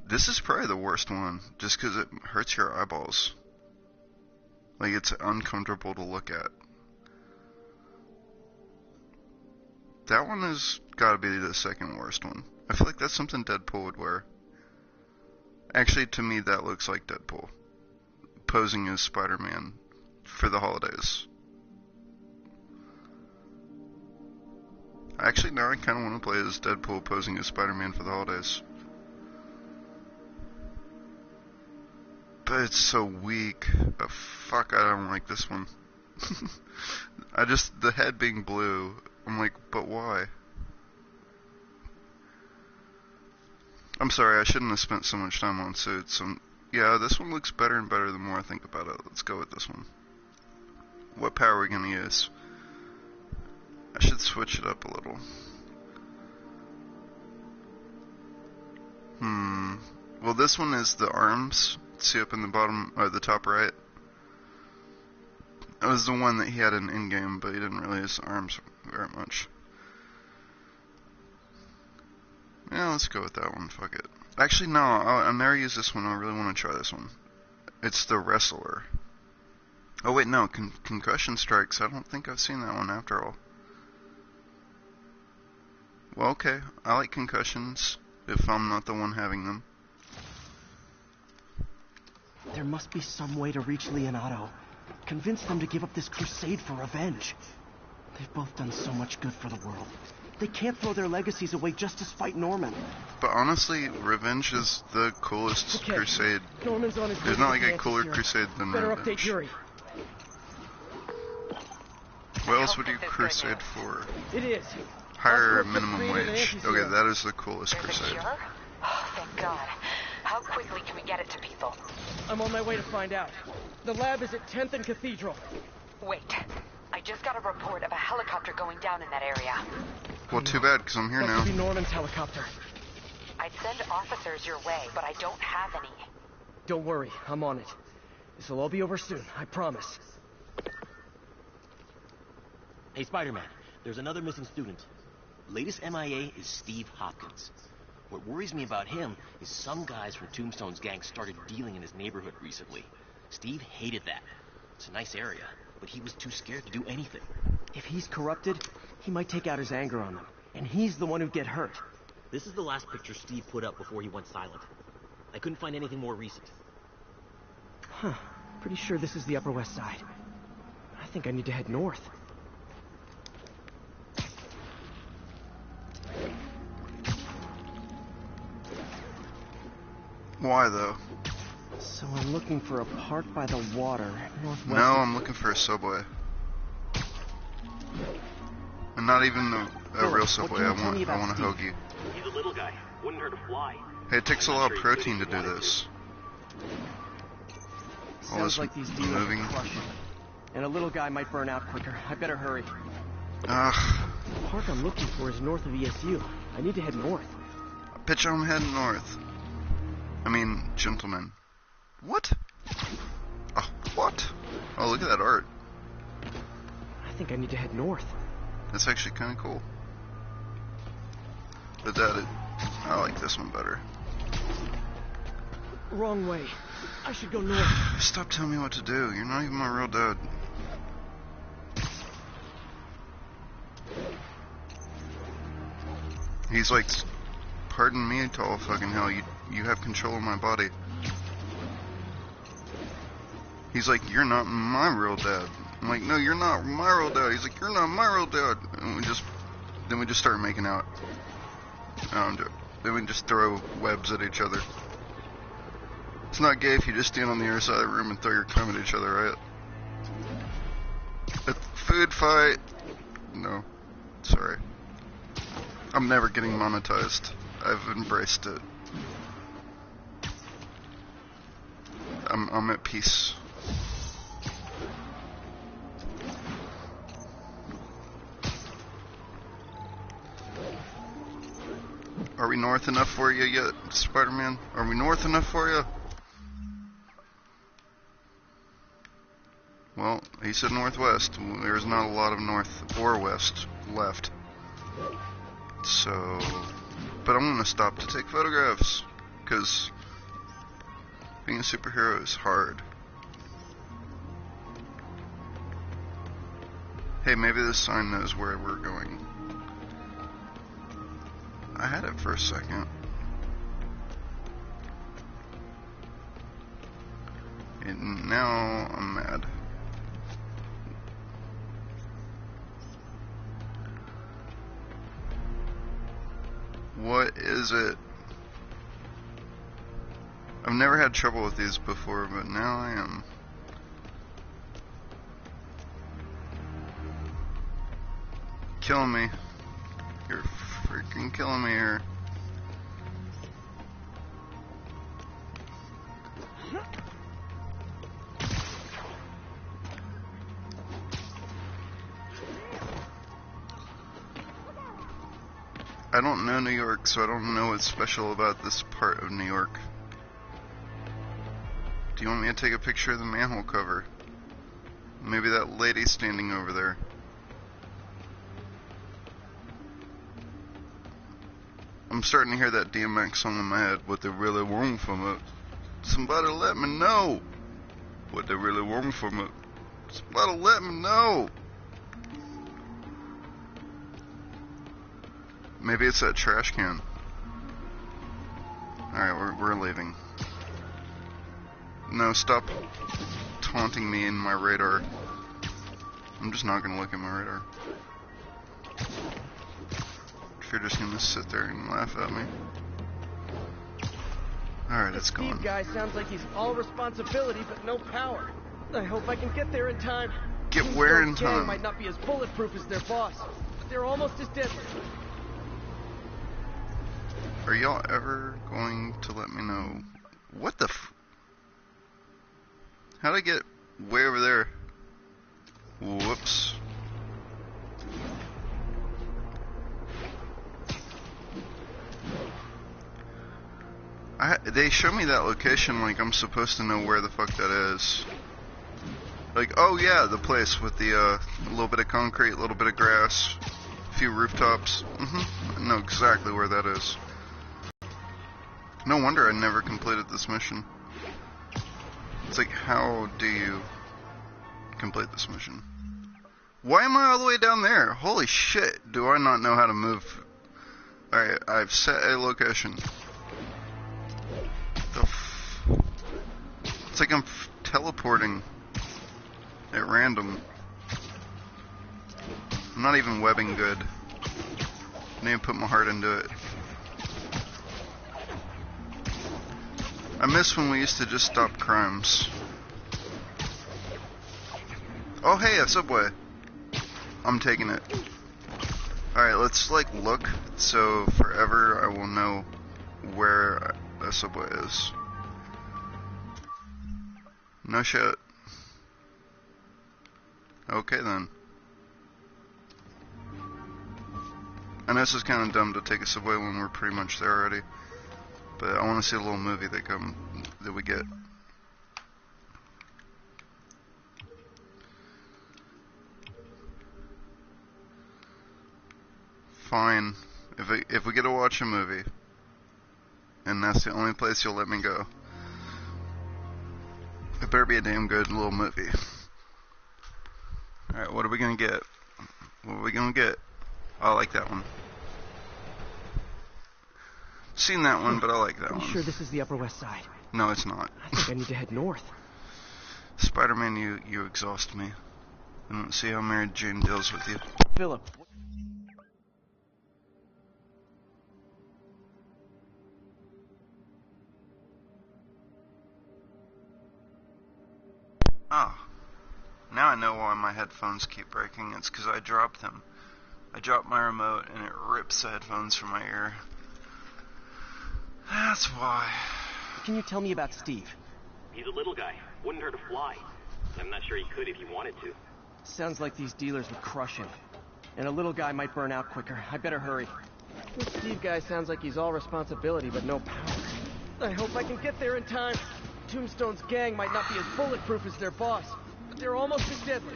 This is probably the worst one, just because it hurts your eyeballs. Like, it's uncomfortable to look at. That one has got to be the second worst one. I feel like that's something Deadpool would wear. Actually, to me, that looks like Deadpool posing as Spider-Man for the holidays. Actually, now I kind of want to play as Deadpool posing as Spider-Man for the holidays. But it's so weak. Oh, fuck, I don't like this one. The head being blue, I'm like, but why? I'm sorry, I shouldn't have spent so much time on suits. Yeah, this one looks better and better the more I think about it. Let's go with this one. What power are we going to use? I should switch it up a little. Well, this one is the arms. See up in the bottom, or the top right? That was the one that he had in in-game, but he didn't really use the arms very much. Yeah, let's go with that one, fuck it. Actually, no, I never used this one, I really want to try this one. It's the Wrestler. Oh wait, no, Concussion Strikes, I don't think I've seen that one after all. Well, okay, I like concussions, if I'm not the one having them. There must be some way to reach Leonardo. Convince them to give up this crusade for revenge. They've both done so much good for the world. They can't throw their legacies away just to fight Norman. But honestly, revenge is the coolest crusade. Norman's on his way. There's not like a cooler crusade than Better revenge. update Yuri. What else would you crusade for? It is. Higher minimum wage. Okay, that is the coolest crusade. Oh, thank God. How quickly can we get it to people? I'm on my way to find out. The lab is at 10th and Cathedral. Wait. I just got a report of a helicopter going down in that area. Well, too bad, because I'm here now. That could be Norman's helicopter. I'd send officers your way, but I don't have any. Don't worry, I'm on it. This'll all be over soon, I promise. Hey, Spider-Man, there's another missing student. Latest MIA is Steve Hopkins. What worries me about him is some guys from Tombstone's gang started dealing in his neighborhood recently. Steve hated that. It's a nice area, but he was too scared to do anything. If he's corrupted, he might take out his anger on them, and he's the one who'd get hurt. This is the last picture Steve put up before he went silent. I couldn't find anything more recent. Huh. Pretty sure this is the Upper West Side. I think I need to head north. Why, though? So I'm looking for a park by the water, northwest. No, I'm looking for a subway. And not even a real subway. I want a hoagie. He's a little guy. Wouldn't hurt to fly. Hey, it takes a lot of protein to do this. All Sounds this like these dealers moving. are crushing. And a little guy might burn out quicker. I better hurry. Ugh. The park I'm looking for is north of ESU. I need to head north. Bitch, I'm heading north. I mean, gentlemen. What? Oh, what? Oh, look at that art. I think I need to head north. That's actually kind of cool. But I like this one better. Wrong way. I should go north. Stop telling me what to do. You're not even my real dad. He's like, pardon me, tall fucking hell. You have control of my body. He's like, you're not my real dad. I'm like, no, you're not my real dad. He's like, you're not my real dad. And we just start making out. Then we just throw webs at each other. It's not gay if you just stand on the other side of the room and throw your cum at each other, right? A food fight? No. Sorry. I'm never getting monetized. I've embraced it. I'm at peace. Are we north enough for you yet, Spider-Man? Are we north enough for you? Well, he said northwest. There's not a lot of north or west left. So, but I'm gonna stop to take photographs, because being a superhero is hard. Hey, maybe this sign knows where we're going. I had it for a second. And now I'm mad. What is it? I've never had trouble with these before, but now I am. Killing me. You're freaking killing me here. I don't know New York, so I don't know what's special about this part of New York. Do you want me to take a picture of the manhole cover? Maybe that lady standing over there. I'm starting to hear that DMX song in my head. What they really want from it. Somebody let me know. What they really want from it. Somebody let me know. Maybe it's that trash can. Alright, we're leaving. No, stop taunting me in my radar. I'm just not gonna look at my radar. If you're just gonna sit there and laugh at me. Alright, it's gone. Steve guy sounds like he's all responsibility but no power. I hope I can get there in time. Get where in time? Might not be as bulletproof as their boss, but they're almost as deadly. Are y'all ever going to let me know what the how'd I get way over there? Whoops. They show me that location like I'm supposed to know where the fuck that is. Like, oh yeah, the place with the little bit of concrete, a little bit of grass, a few rooftops. I know exactly where that is. No wonder I never completed this mission. It's like, how do you complete this mission? Why am I all the way down there? Holy shit, do I not know how to move? Alright, I've set a location. It's like I'm teleporting at random. I'm not even webbing good. I need to put my heart into it. I miss when we used to just stop crimes. Oh hey, a subway. I'm taking it. Alright, let's like look so forever I will know where a subway is. No shit. Okay then. I know this is kind of dumb to take a subway when we're pretty much there already, but I want to see a little movie that we get. Fine. If we get to watch a movie, and that's the only place you'll let me go, it better be a damn good little movie. Alright, what are we gonna get? What are we gonna get? Oh, I like that one. Seen that one, but I like that one. Are you sure this is the Upper West Side? No, it's not. I think I need to head north. Spider-Man, you exhaust me. I don't see how Mary Jane deals with you. Philip. Oh. Now I know why my headphones keep breaking. It's because I dropped them. I dropped my remote and it rips the headphones from my ear. That's why. Can you tell me about Steve? He's a little guy. Wouldn't hurt a fly. I'm not sure he could if he wanted to. Sounds like these dealers would crush him. And a little guy might burn out quicker. I better hurry. This Steve guy sounds like he's all responsibility but no power. I hope I can get there in time. Tombstone's gang might not be as bulletproof as their boss, but they're almost as deadly.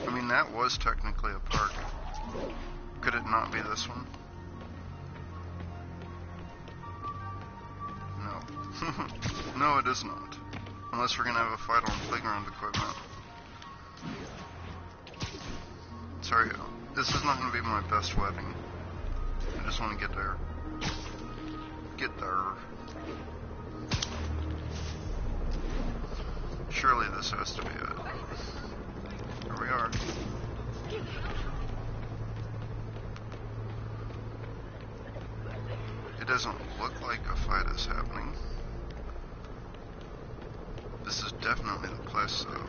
I mean, that was technically a park. Could it not be this one? No. No, it is not. Unless we're gonna have a fight on playground equipment. Sorry, this is not gonna be my best webbing. I just want to get there. Get there. Surely this has to be it. Here we are. It doesn't look like a fight is happening. This is definitely the place, though.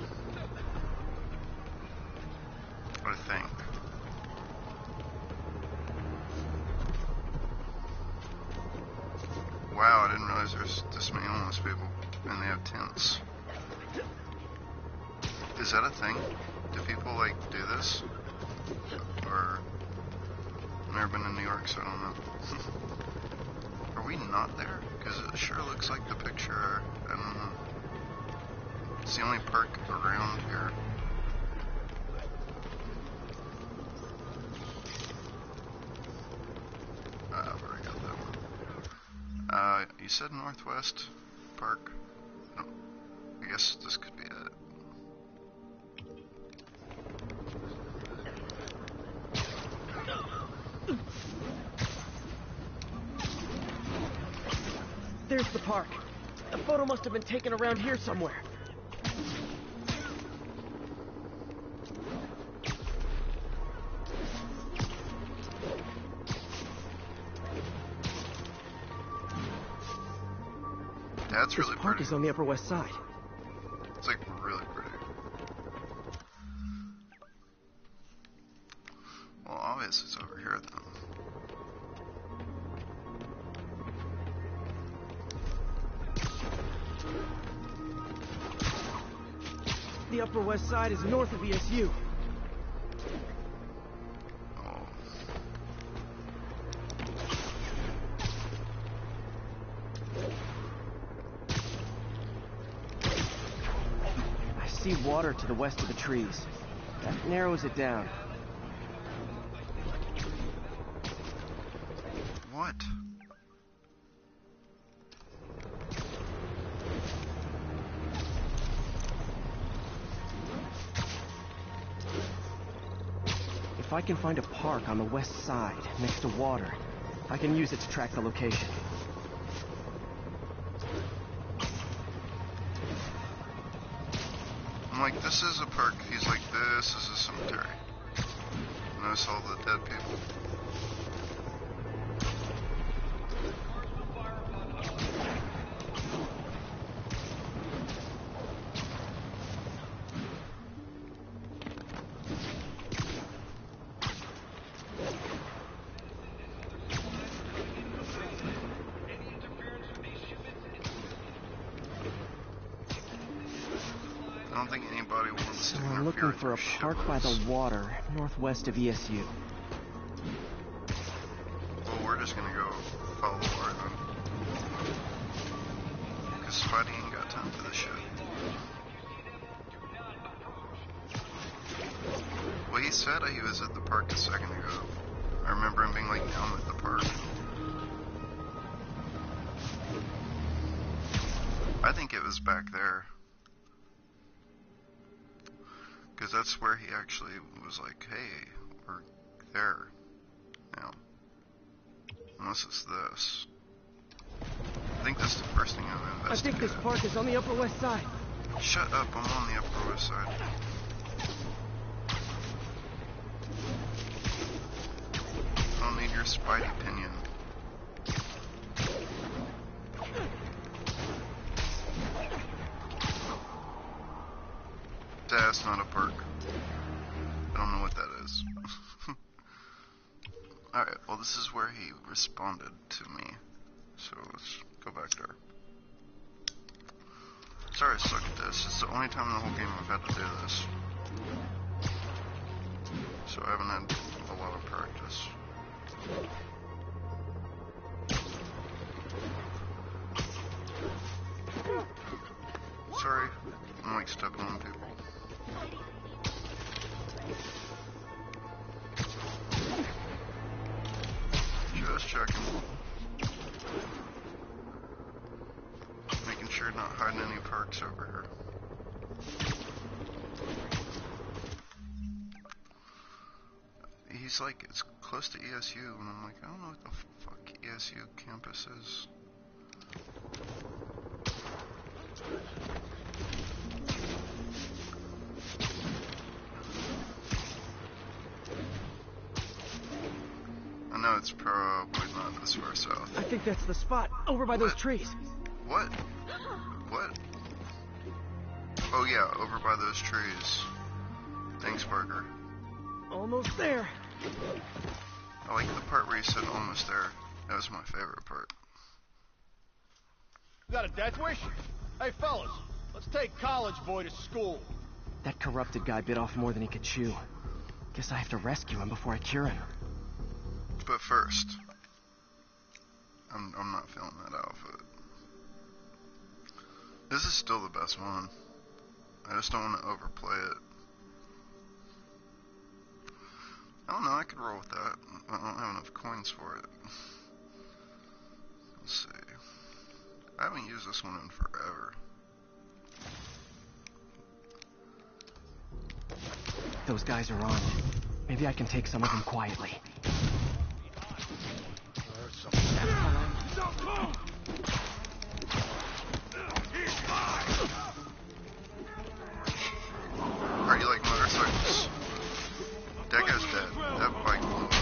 I think. Wow, I didn't realize there's this many homeless people, and they have tents. Is that a thing? Do people, like, do this? Or... I've never been to New York, so I don't know. Are we not there? Because it sure looks like the picture. I don't know. It's the only park around here. I've already got that one. You said Northwest Park? No. I guess this could be it. There's the park. The photo must have been taken around here somewhere. That's really This park pretty. is on the Upper West Side. It's like really pretty. Well, obviously it's over here then. The Upper West Side is north of ESU. Oh. I see water to the west of the trees. That narrows it down. What? If I can find a park on the west side, next to water, I can use it to track the location. I'm like, this is a park. He's like, this is a cemetery. Notice all the dead people. I don't think anybody wants to So interfere I'm looking with for a your park by the shipments. water, northwest of ESU. Well, we're just gonna go follow the water then. Because Spidey ain't got time for this shit. Well, he said he was at the park a second ago. I remember him being like, now I'm at the park. I think it was back there. Because that's where he actually was like, hey, we're there now. Unless it's this. I think that's the first thing I'm I think investigating. this park is on the Upper West Side. Shut up, I'm on the Upper West Side. I don't need your Spidey opinion. That's not a park. I don't know what that is. Alright, well this is where he responded to me. So let's go back there. Sorry I suck at this. It's the only time in the whole game I've had to do this. So I haven't had a lot of practice. Sorry, I'm like stepping on people. Just checking. Making sure not hiding any perks over here. He's like, it's close to ESU, and I'm like, I don't know what the fuck ESU campus is. I know it's probably not this far south. I think that's the spot, over by those trees. What? What? Oh yeah, over by those trees. Thanks, Parker. Almost there. I like the part where you said almost there. That was my favorite part. You got a death wish? Hey, fellas, let's take college boy to school. That corrupted guy bit off more than he could chew. Guess I have to rescue him before I cure him. But first, I'm not feeling that outfit. This is still the best one. I just don't want to overplay it. I don't know, I could roll with that. I don't have enough coins for it. Let's see. I haven't used this one in forever. Those guys are on. Maybe I can take some of them quietly. Are you like motorcycles? That guy's dead. That bike blew up.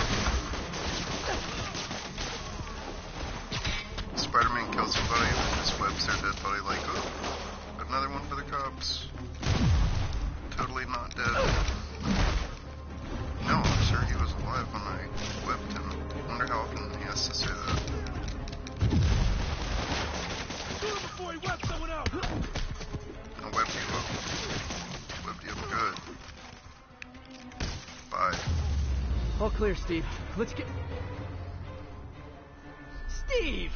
Spider-Man kills somebody and then just webs their dead body like, oh, another one for the cops. Totally not dead. No, I'm sure he was alive when I webbed him. Wonder how often he has to say that. Shoot him before he webs someone else! I webbed you up. Webbed you up good. Bye. All clear, Steve. Let's get... Steve!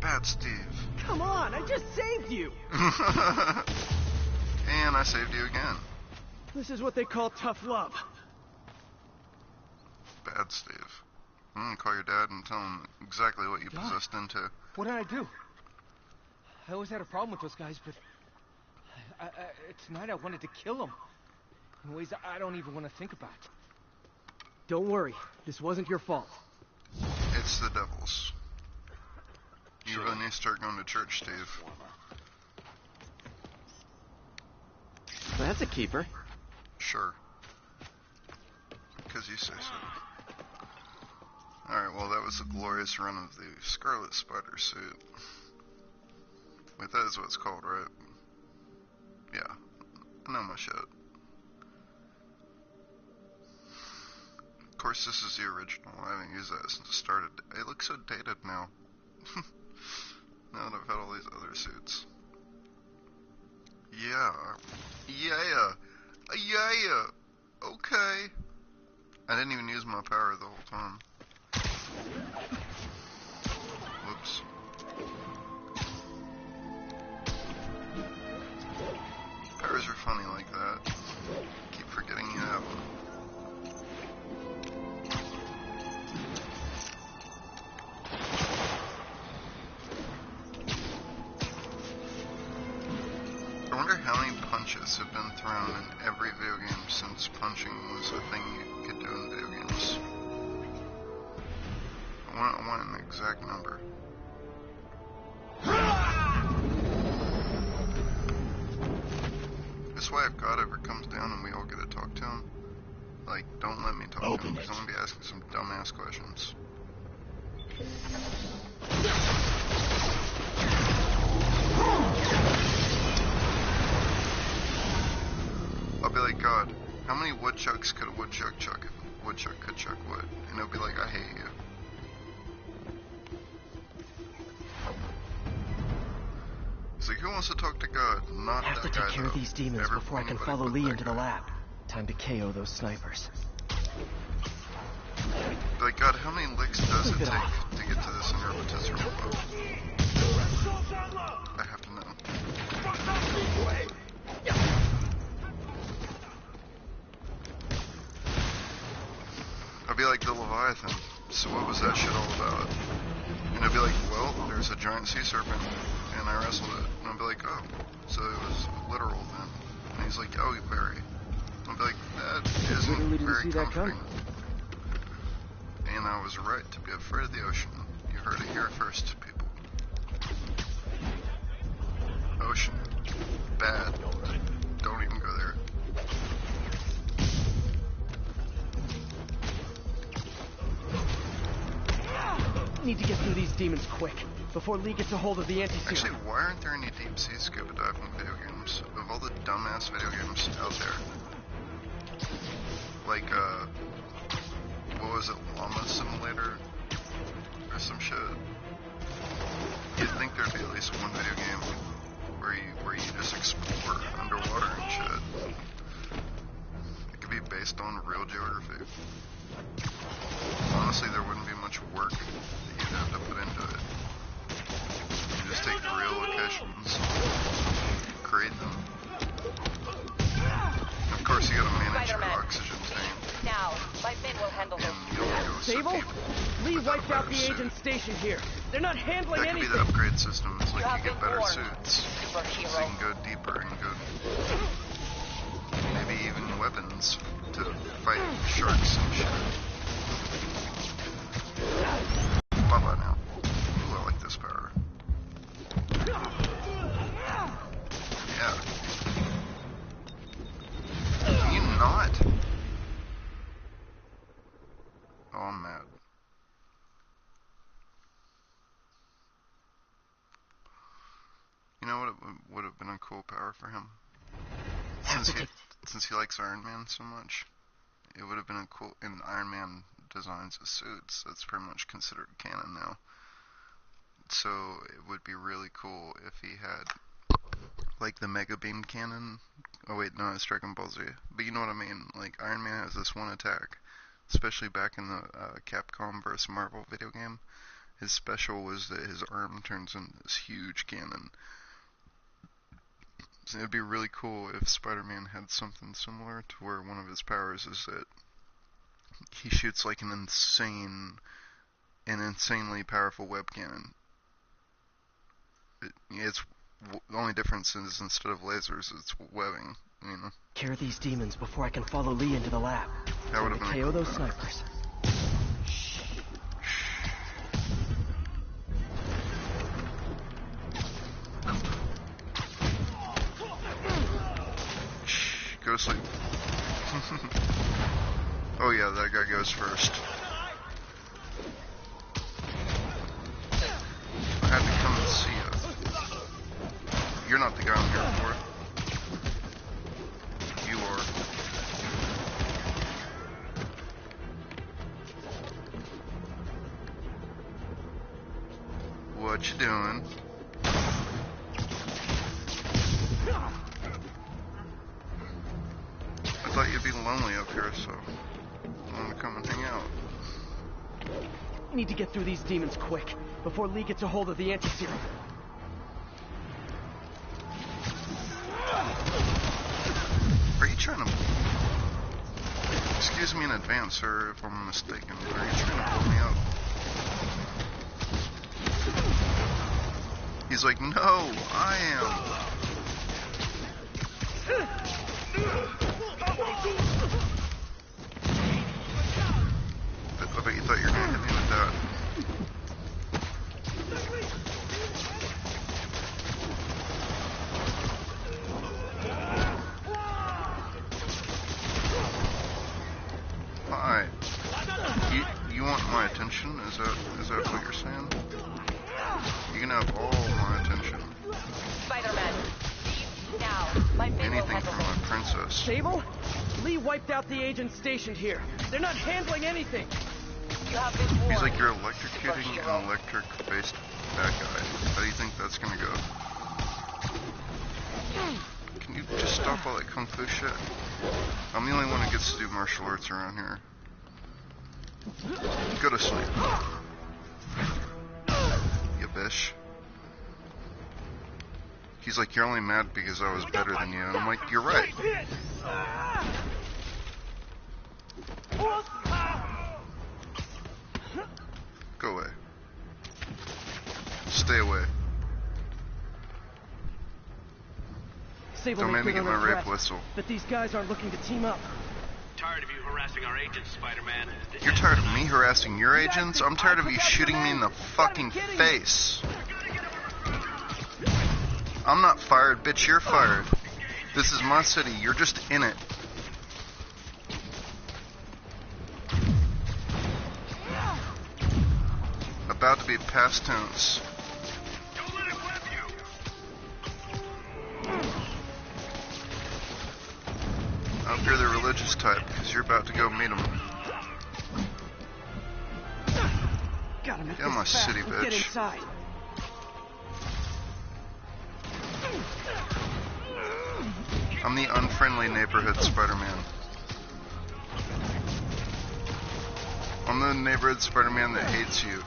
Bad Steve. Come on, I just saved you! And I saved you again. This is what they call tough love. Bad Steve. I'm gonna call your dad and tell him exactly what you possessed into. What did I do? I always had a problem with those guys, but... tonight I wanted to kill them. in ways I don't even want to think about. Don't worry, this wasn't your fault. It's the devil's. You really need to start going to church, Steve. That's a keeper. Sure. Because you say so. Alright, well that was a glorious run of the Scarlet Spider suit. Wait, that is what it's called, right? Yeah. I know my shit. Of course, this is the original. I haven't used that since it started. It looks so dated now. Now that I've had all these other suits. Yeah. Yeah. Yeah. Okay. I didn't even use my power the whole time. Whoops. Powers are funny like that. Keep forgetting you have them. I wonder how many punches have been thrown in every video game since punching was a thing you could do in video games. I want an exact number. That's why if God ever comes down and we all get to talk to him, like, don't let me talk to him because I'm going to be asking some dumbass questions. I'll be like, God, how many woodchucks could a woodchuck chuck if a woodchuck could chuck wood? And he'll be like, I hate you. It's like, who wants to talk to God? Not I have to that take guy, care of though. these demons Never before I can anybody follow but Lee that into the guy. lab. Time to KO those snipers. Like, God, how many licks does it take to get to this inherbitus room? I have to know. I'll be like the Leviathan. So what was that shit all about? And I'll be like, well, there's a giant sea serpent, and I wrestled it. And I'll be like, oh, so it was literal then. And he's like, oh, very. I'll be like, that isn't very comforting. And I was right to be afraid of the ocean. You heard it here first, people. Ocean. Bad. Don't even go there. Need to get through these demons quick, before Lee gets a hold of the anti-serum. Actually, why aren't there any deep sea scuba diving video games? Of all the dumbass video games out there. Like, what was it, Llama Simulator? Or some shit. You'd think there'd be at least one video game where you just explore underwater and shit. It could be based on real geography. Honestly, there wouldn't be much work that you'd have to put into it. You just take real locations, create them. Of course, you gotta manage your oxygen tank. Now, my men will handle And you'll go so Sable? deep Lee without a wiped out better the suit. agent station here. They're not handling That could be anything. the upgrade system. It's like You have you get been better warned, suits, so you superhero. can go deeper and go maybe even weapons to fight sharks and shit. Bye-bye now. Ooh, I like this power. Yeah. Can you not? Oh, I'm mad. You know what would have been a cool power for him? Since he likes Iron Man so much, it would have been a cool. And Iron Man designs his suits. That's pretty much considered canon now. So it would be really cool if he had like the Mega Beam cannon. Oh wait, no, it's Dragon Ball Z. But you know what I mean. Like Iron Man has this one attack, especially back in the Capcom vs Marvel video game. His special was that his arm turns into this huge cannon. So it'd be really cool if Spider-Man had something similar to where one of his powers is that he shoots like an insanely powerful web cannon. The only difference is instead of lasers, it's webbing. you know. Cure these demons before I can follow Lee into the lab. That would have been KO those snipers. Shh, go to sleep. Oh yeah, that guy goes first. I had to come and see you. You're not the guy I'm here for. You are. What you doing? I thought you'd be lonely up here, so I wanted to come and hang out. Need to get through these demons quick, before Lee gets a hold of the anti-serum. Are you trying to... Excuse me in advance, sir, if I'm mistaken. Are you trying to blow me up? He's like, no, I am. I bet you thought you were going to hit me with that. Hi. You want my attention? Is that what you're saying? You can have all my attention. Spider-Man, now. My Anything from my princess. Sable? Lee wiped out the agents stationed here. They're not handling anything. You have been warned. He's like, you're electrocuting an electric-based bad guy. How do you think that's gonna go? Can you just stop all that kung fu shit? I'm the only one who gets to do martial arts around here. Go to sleep. You bitch. He's like, you're only mad because I was better than you. And I'm like, you're right. Go away. Stay away. Sable Don't make me get my rape threat, whistle. but these guys aren't looking to team up. Tired of you harassing our agents, Spider-Man. You're tired of me harassing your agents? I'm tired of you shooting me in the fucking face. I'm not fired, bitch, you're fired. This is my city, you're just in it. About to be past tense. Don't let it whip you. I hope you're the religious type, because you're about to go meet him. Gotta make Get in my this fast. city, Let's get bitch. inside. I'm the unfriendly neighborhood Spider-Man. I'm the neighborhood Spider-Man that hates you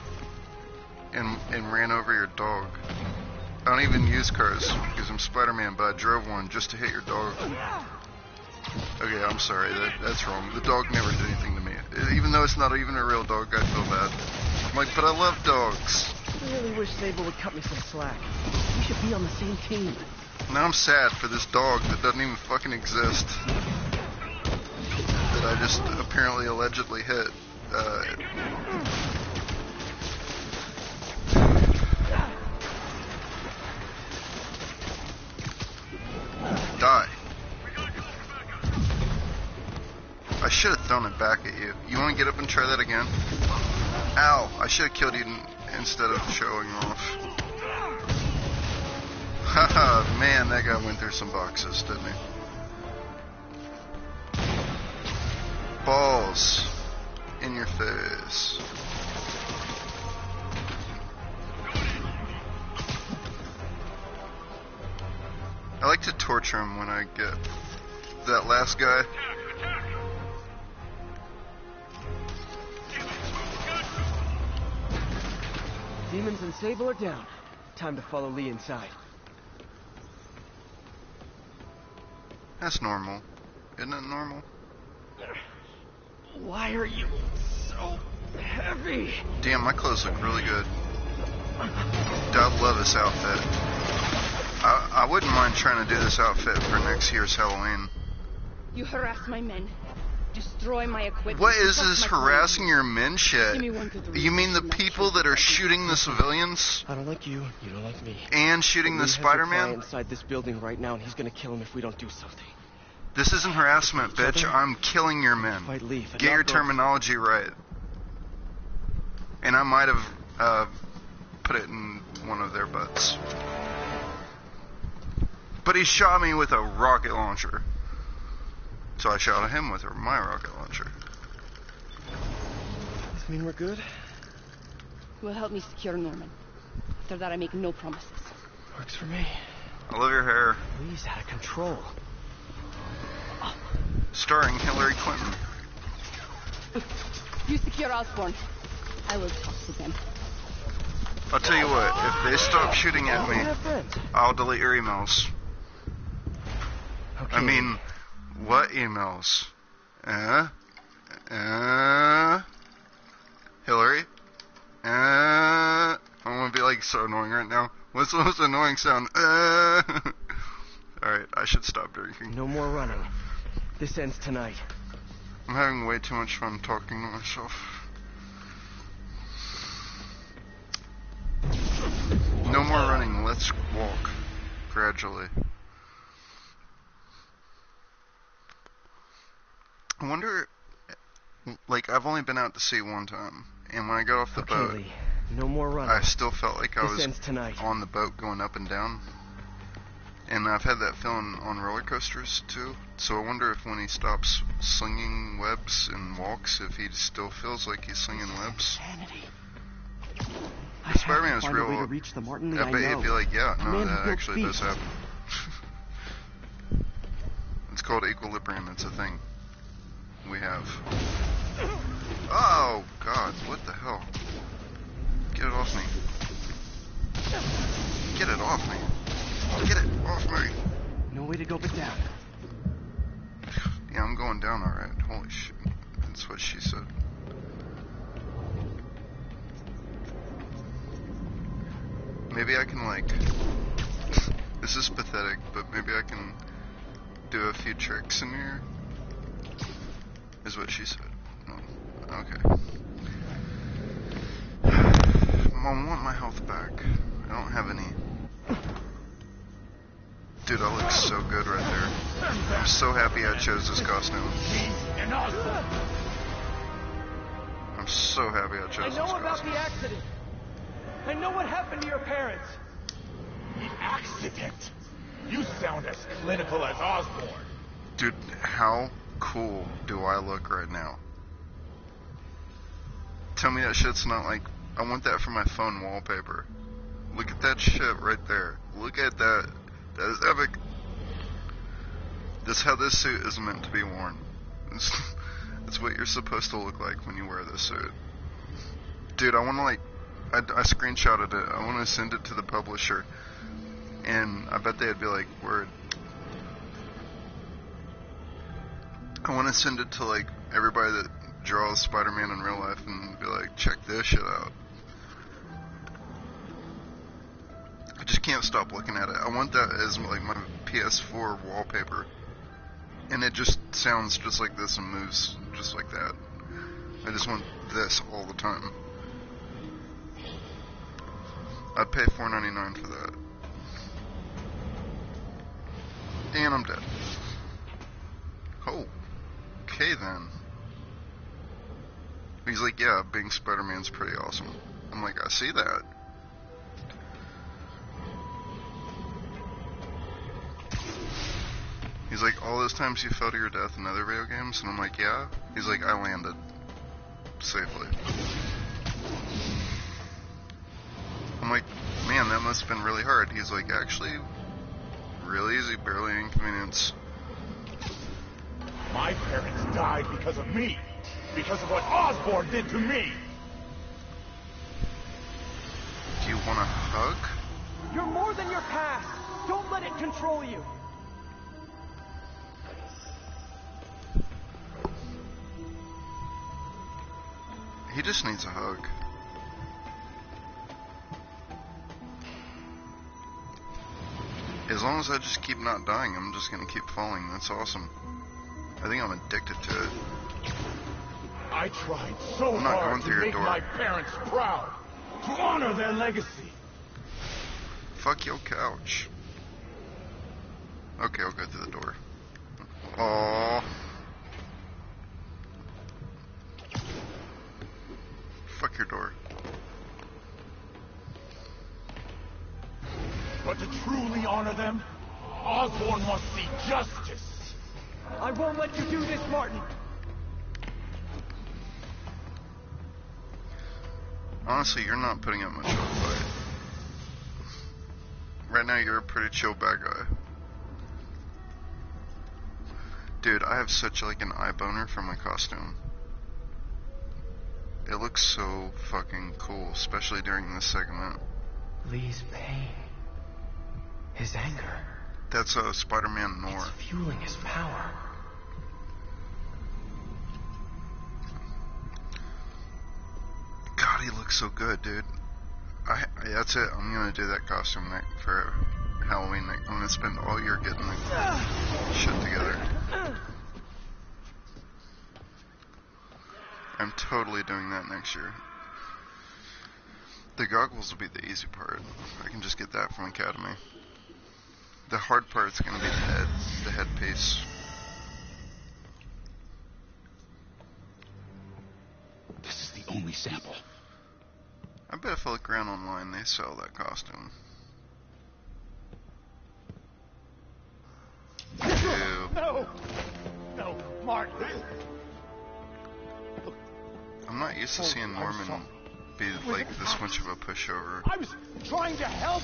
and ran over your dog. I don't even use cars because I'm Spider-Man, but I drove one just to hit your dog. Okay, I'm sorry, that's wrong. The dog never did anything to me. Even though it's not even a real dog, I feel bad. I'm like, but I love dogs. I really wish Sable would cut me some slack. We should be on the same team. Now I'm sad for this dog that doesn't even fucking exist. That I just apparently allegedly hit. Die. I should have thrown it back at you. You want to get up and try that again? Ow! I should have killed you instead of showing off. Haha, man, that guy went through some boxes, didn't he? Balls in your face. I like to torture him when I get that last guy. Demons and Sable are down. Time to follow Lee inside. That's normal. Isn't it normal? Why are you so heavy? Damn, my clothes look really good. I love this outfit. I wouldn't mind trying to do this outfit for next year's Halloween. You harass my men. Destroy my equipment. What is this harassing your men shit? Give me one good reason You mean the to not people that are shooting the civilians? I don't like you. You don't like me. And shooting the Lee has a Spider-Man? client inside this building right now, and he's gonna kill him if we don't do something. This isn't harassment, bitch. I'm killing your men. Fight Lee. Get your terminology right. And I might have put it in one of their butts. But he shot me with a rocket launcher. So I shot at him with my rocket launcher. Does this mean we're good? You will help me secure Norman. After that, I make no promises. Works for me. I love your hair. Lee's out of control. Starring Hillary Clinton. You secure Osborn. I will talk to them. I'll tell you what, if they stop shooting at me, I'll delete your emails. Okay. I mean, what emails? Hillary? I'm gonna be like so annoying right now. What's the most annoying sound? Alright, I should stop drinking. No more running. This ends tonight. I'm having way too much fun talking to myself. No more running, let's walk. Gradually. I wonder, like, I've only been out to sea one time, and when I got off the boat, Lee. No more running. I still felt like I This was ends tonight. on the boat going up and down. And I've had that feeling on roller coasters, too. So I wonder if when he stops slinging webs and walks, if he still feels like he's slinging webs. If Spider-Man is real, to reach the Martin Lee I bet he'd be like, yeah, no, that actually does happen. It's called equilibrium, it's a thing we have. Oh, God, what the hell? Get it off me. Get it off me. Get it off me. No way to go but down. Yeah, I'm going down alright. Holy shit. That's what she said. Maybe I can, like... This is pathetic, but maybe I can do a few tricks in here. Is what she said. Oh, okay. I want my health back. I don't have any. Dude, I look so good right there. I'm so happy I chose this costume. I'm so happy I chose this costume. I know about the accident. I know what happened to your parents. The accident? You sound as clinical as Osborn. Dude, how cool do I look right now? Tell me that shit's not like... I want that for my phone wallpaper. Look at that shit right there. Look at that. That is epic. That's how this suit is meant to be worn. That's what you're supposed to look like when you wear this suit. Dude, I want to like... I screenshotted it. I want to send it to the publisher. And I bet they'd be like, word. I want to send it to like everybody that draws Spider-Man in real life and be like, check this shit out. I just can't stop looking at it. I want that as like my Ps4 wallpaper. And it just sounds just like this and moves just like that. I just want this all the time. I'd pay $4.99 for that. And I'm dead. Oh. Okay then. He's like, yeah, being Spider-Man's pretty awesome. I'm like, I see that. He's like, all those times you fell to your death in other video games? And I'm like, yeah. He's like, I landed. Safely. I'm like, man, that must have been really hard. He's like, actually, really easy, barely an inconvenience. My parents died because of me. Because of what Osborn did to me. Do you want a hug? You're more than your past. Don't let it control you. He just needs a hug. As long as I just keep not dying, I'm just gonna keep falling. That's awesome. I think I'm addicted to it. I tried so I'm not hard going to through your make door. my parents proud, to honor their legacy. Fuck your couch. Okay, I'll go through the door. Aww. Fuck your door. But to truly honor them, Osborn must see justice. I won't let you do this, Martin. Honestly, you're not putting up much of a fight. Right now, you're a pretty chill bad guy. Dude, I have such like an eye boner for my costume. It looks so fucking cool, especially during this segment. Lee's pain. His anger. That's Spider-Man Noir. It's fueling his power. God, he looks so good, dude. That's it. I'm gonna do that costume night for Halloween night. I'm gonna spend all year getting the shit together. I'm totally doing that next year. The goggles will be the easy part. I can just get that from Academy. The hard part's gonna be the headpiece. This is the only sample. I bet if I look around online, they sell that costume. Ew. No! No, Martin! I'm not used to seeing Norman be like this much of a pushover. I was trying to help!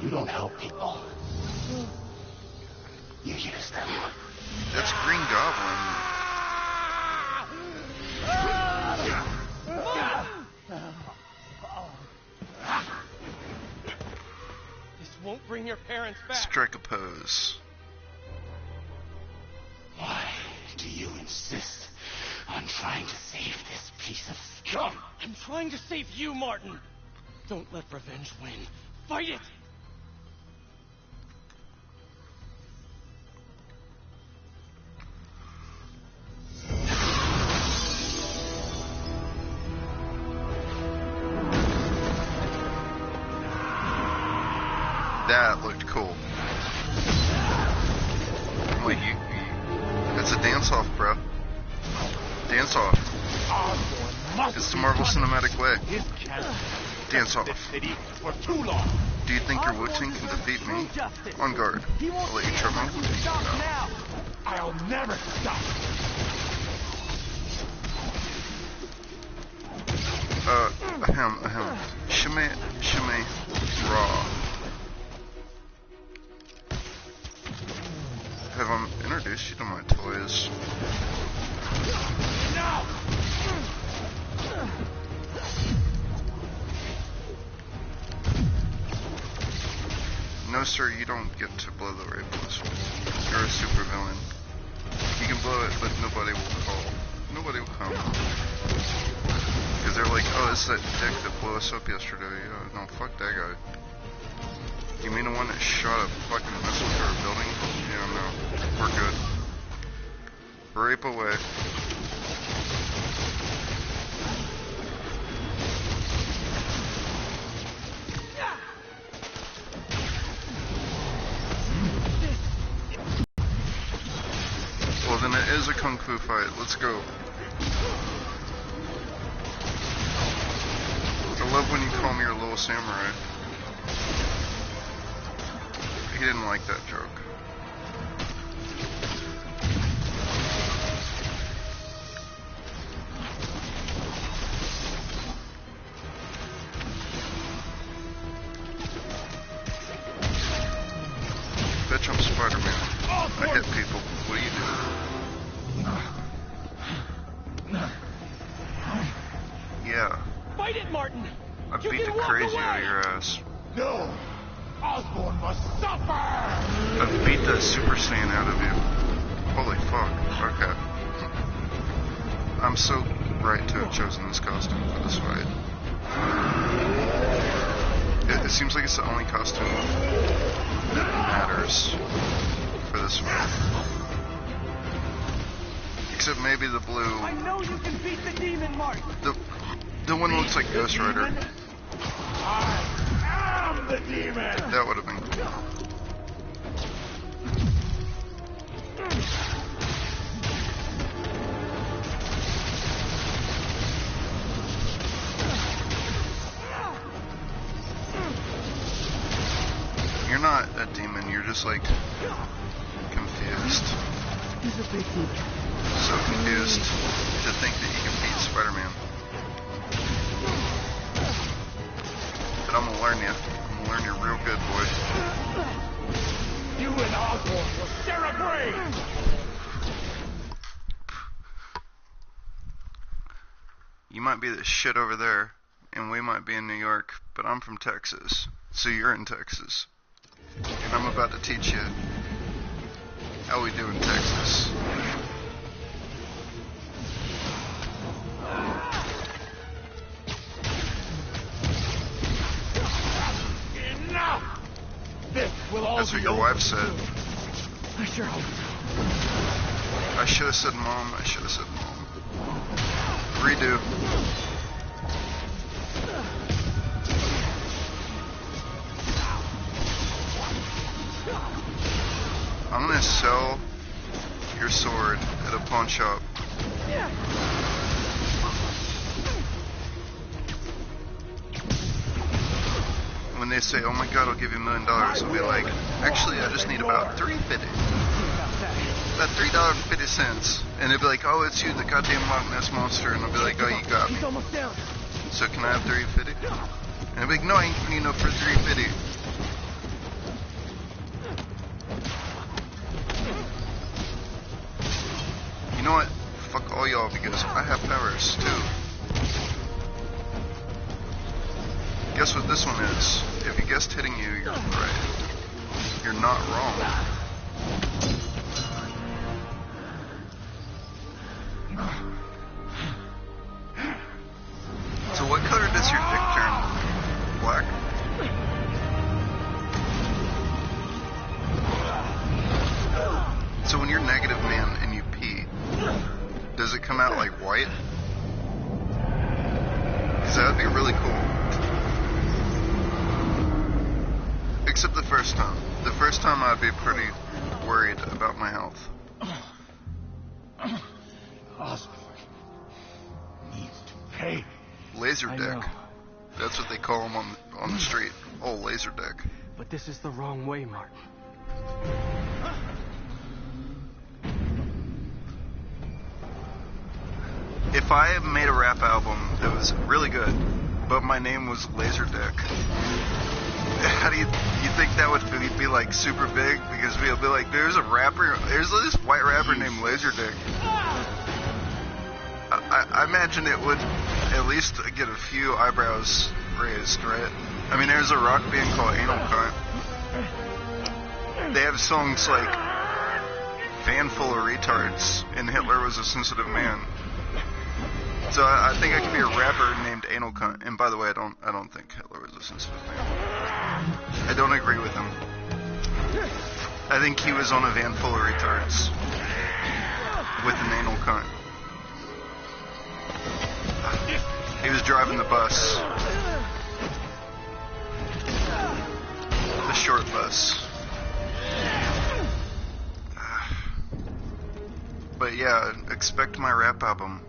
You don't help people. You use them. That's Green Goblin. This won't bring your parents back. Strike a pose. Why do you insist on trying to save this piece of scum? I'm trying to save you, Martin. Don't let revenge win. Fight it! That looked cool. Like it's a dance-off, bro. Dance-off. It's the Marvel Cinematic way. Dance-off. Do you think your Wu-Tang can defeat me? On guard. I'll let you trip me. No. I'll never stop. Ahem. Shimmy, raw. Have I introduced you to my toys? No! No, sir, you don't get to blow the rainbows. You're a super villain. You can blow it, but nobody will call. Nobody will come. Because they're like, oh, it's that dick that blew us up yesterday. No, fuck that guy. You mean the one that shot a fucking missile through a building? Yeah, no. We're good. Rape away. Well, then it is a kung fu fight. Let's go. I love when you call me your little samurai. He didn't like that joke. Bitch, I'm Spider-Man. I hit people. What do you do? Yeah. Fight it, Martin! I beat the crazy out of your ass. No! Osborn must suffer! I beat the Super Saiyan out of you. Holy fuck. Okay. I'm so right to have chosen this costume for this fight. It seems like it's the only costume that matters for this one. Except maybe the blue. I know you can beat the demon, Mark. The one that looks like Ghost Rider. I am the demon. That would have been cool. You're not a demon, you're just like confused. He's a big demon. So confused to think that you can beat Spider-Man. But I'm gonna learn you. I'm gonna learn you real good, boy. You and Osborn will share a grave. You might be the shit over there, and we might be in New York, but I'm from Texas, so you're in Texas. And I'm about to teach you how we do in Texas. Enough! This will all That's what be your over. wife said. I sure hope so. I should have said mom. I should have said mom. Redo. I'm gonna sell your sword at a pawn shop. When they say, "Oh my God, I'll give you $1 million," I'll be like, "Actually, I just need about $3.50, about $3.50." And they'll be like, "Oh, it's you, the goddamn Loch Ness monster," and I'll be like, "Oh, you got me. He's almost down. So can I have $3.50?" And they'll be like, "No, I ain't giving you no for $3.50." You know what? Fuck all y'all because I have powers too. Guess what this one is? If you guessed hitting you, you're right. You're not wrong. So what color does your dick turn? Black? So when you're negative, man, and you pee, does it come out like white? Because that would be really cool. Except the first time. The first time I'd be pretty worried about my health. Osborn needs to pay. Laser dick. That's what they call him on the street. Oh, laser dick. But this is the wrong way, Martin. If I had made a rap album that was really good, but my name was Laser Dick, how do you think that would be like super big? Because we'll be like, there's this white rapper named Laser Dick. I imagine it would at least get a few eyebrows raised, right? I mean, there's a rock band called Anal Cunt. They have songs like "Fan Full of Retards" and "Hitler Was a Sensitive Man." So I think I could be a rapper named Anal Cunt. And by the way, I don't think Hitler was a sensitive man. I don't agree with him. I think he was on a van full of retards with an anal cunt. He was driving the bus. The short bus. But yeah, expect my rap album.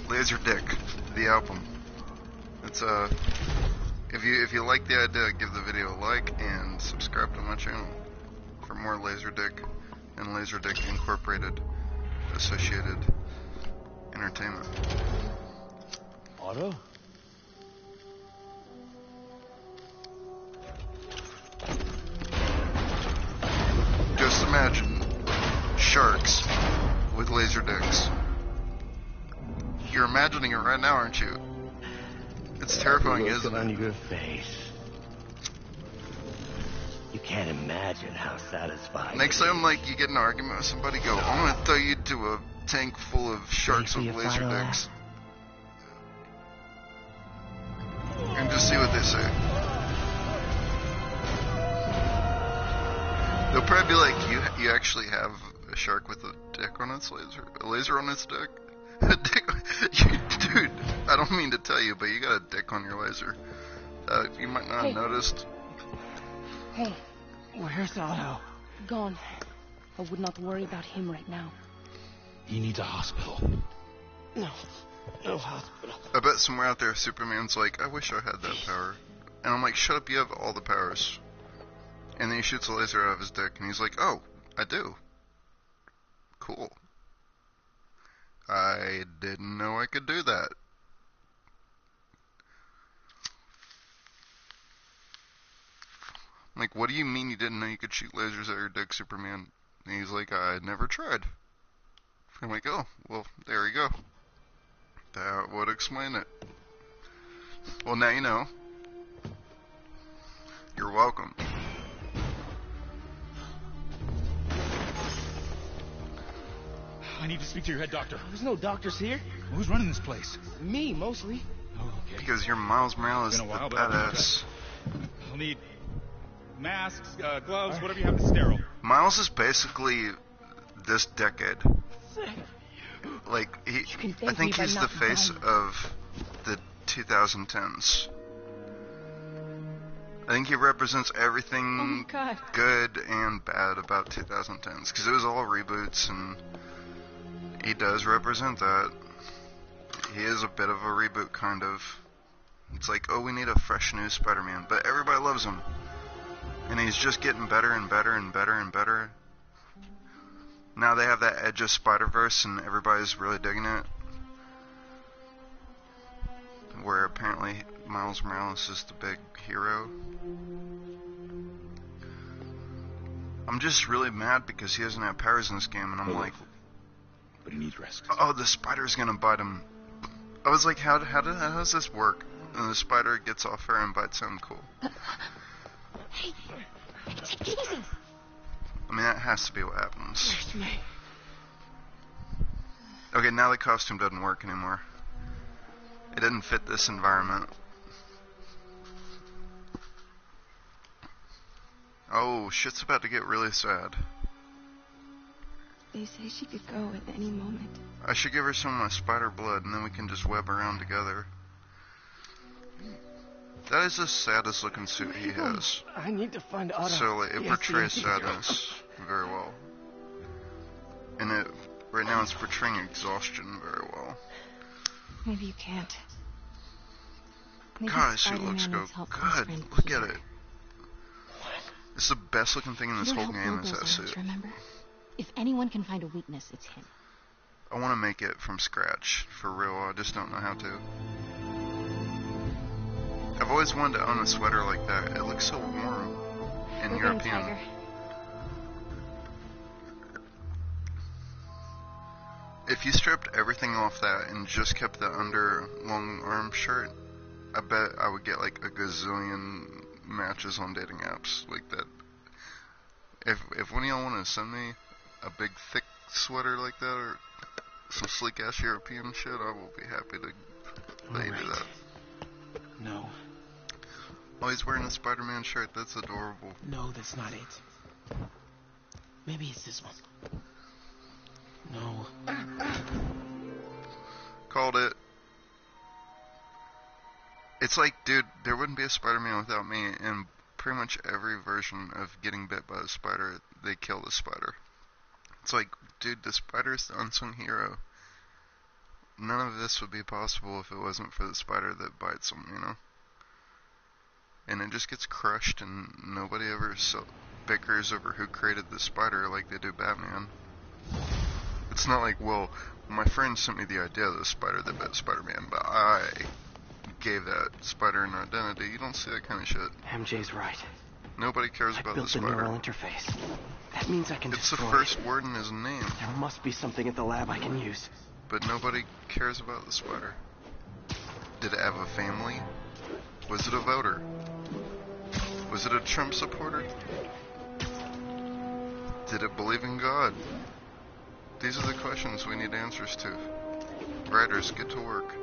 Laser Dick, the album. It's if you like the idea, give the video a like and subscribe to my channel for more Laser Dick and Laser Dick Incorporated associated entertainment. Otto? Just imagine sharks with laser dicks. You're imagining it right now, aren't you? It's terrifying, isn't it? On your face. You can't imagine how satisfying. Next time, like, you get in an argument with somebody, go, "I'm gonna throw you to a tank full of sharks with laser dicks." And just see what they say. They'll probably be like, you actually have a shark with a dick on its laser? A laser on its dick? A dick? Dude, I don't mean to tell you, but you got a dick on your laser. You might not have noticed. Hey. Where's Otto? Gone. I would not worry about him right now. He needs a hospital. No hospital. I bet somewhere out there Superman's like, I wish I had that power. And I'm like, shut up, you have all the powers. And then he shoots a laser out of his dick, and he's like, oh, I do. Cool. I didn't know I could do that. I'm like, what do you mean you didn't know you could shoot lasers at your dick, Superman? And he's like, I never tried. I'm like, oh, well, there you go. That would explain it. Well, now you know. You're welcome. I need to speak to your head doctor. There's no doctors here. Who's running this place? Me, mostly. Oh, okay. Because you're Miles Morales, the badass. I'll need masks, gloves, whatever you have to sterile. Miles is basically this decade. Like, I think he's the face of the 2010s. I think he represents everything good and bad about 2010s. Because it was all reboots, and he does represent that. He is a bit of a reboot, kind of. It's like, oh, we need a fresh new Spider-Man. But everybody loves him. And he's just getting better and better and better and better. Now they have that Edge of Spider-Verse, and everybody's really digging it. Where apparently Miles Morales is the big hero. I'm just really mad because he doesn't have powers in this game, and I'm like, but he needs rest. Oh, the spider's gonna bite him. I was like, how does this work? And the spider gets off her and bites him. Cool. Hey, take it easy. I mean, that has to be what happens. Where's me? Okay, now the costume doesn't work anymore. It didn't fit this environment. Oh, shit's about to get really sad. They say she could go at any moment. I should give her some of my spider blood, and then we can just web around together. That is the saddest looking suit he has. I need to find Otto. So it portrays sadness very well. And right now it's portraying exhaustion very well. Maybe you can't. Maybe God, this suit Spider-Man looks needs so help from his good. friend Look Peter. at it. It's the best looking thing in this whole game is that suit. Remember? If anyone can find a weakness, it's him. I want to make it from scratch, for real. I just don't know how to. I've always wanted to own a sweater like that. It looks so warm and European. If you stripped everything off that and just kept the under long arm shirt, I bet I would get like a gazillion matches on dating apps like that. If one of y'all want to send me a big thick sweater like that or some sleek ass European shit, I will be happy to let you do that. No. Oh, he's wearing a Spider-Man shirt. That's adorable. No, that's not it. Maybe it's this one. No. Called it. It's like, dude, there wouldn't be a Spider-Man without me. In pretty much every version of getting bit by a spider, they kill the spider. It's like, dude, the spider is the unsung hero. None of this would be possible if it wasn't for the spider that bites him, you know? And it just gets crushed, and nobody ever bickers over who created the spider like they do Batman. It's not like, well, my friend sent me the idea of the spider that bit Spider-Man, but I gave that spider an identity. You don't see that kind of shit. MJ's right. Nobody cares about the spider. I built the neural interface. That means I can destroy it. It's the first word in his name. There must be something at the lab I can use. But nobody cares about the spider. Did it have a family? Was it a voter? Was it a Trump supporter? Did it believe in God? These are the questions we need answers to. Writers, get to work.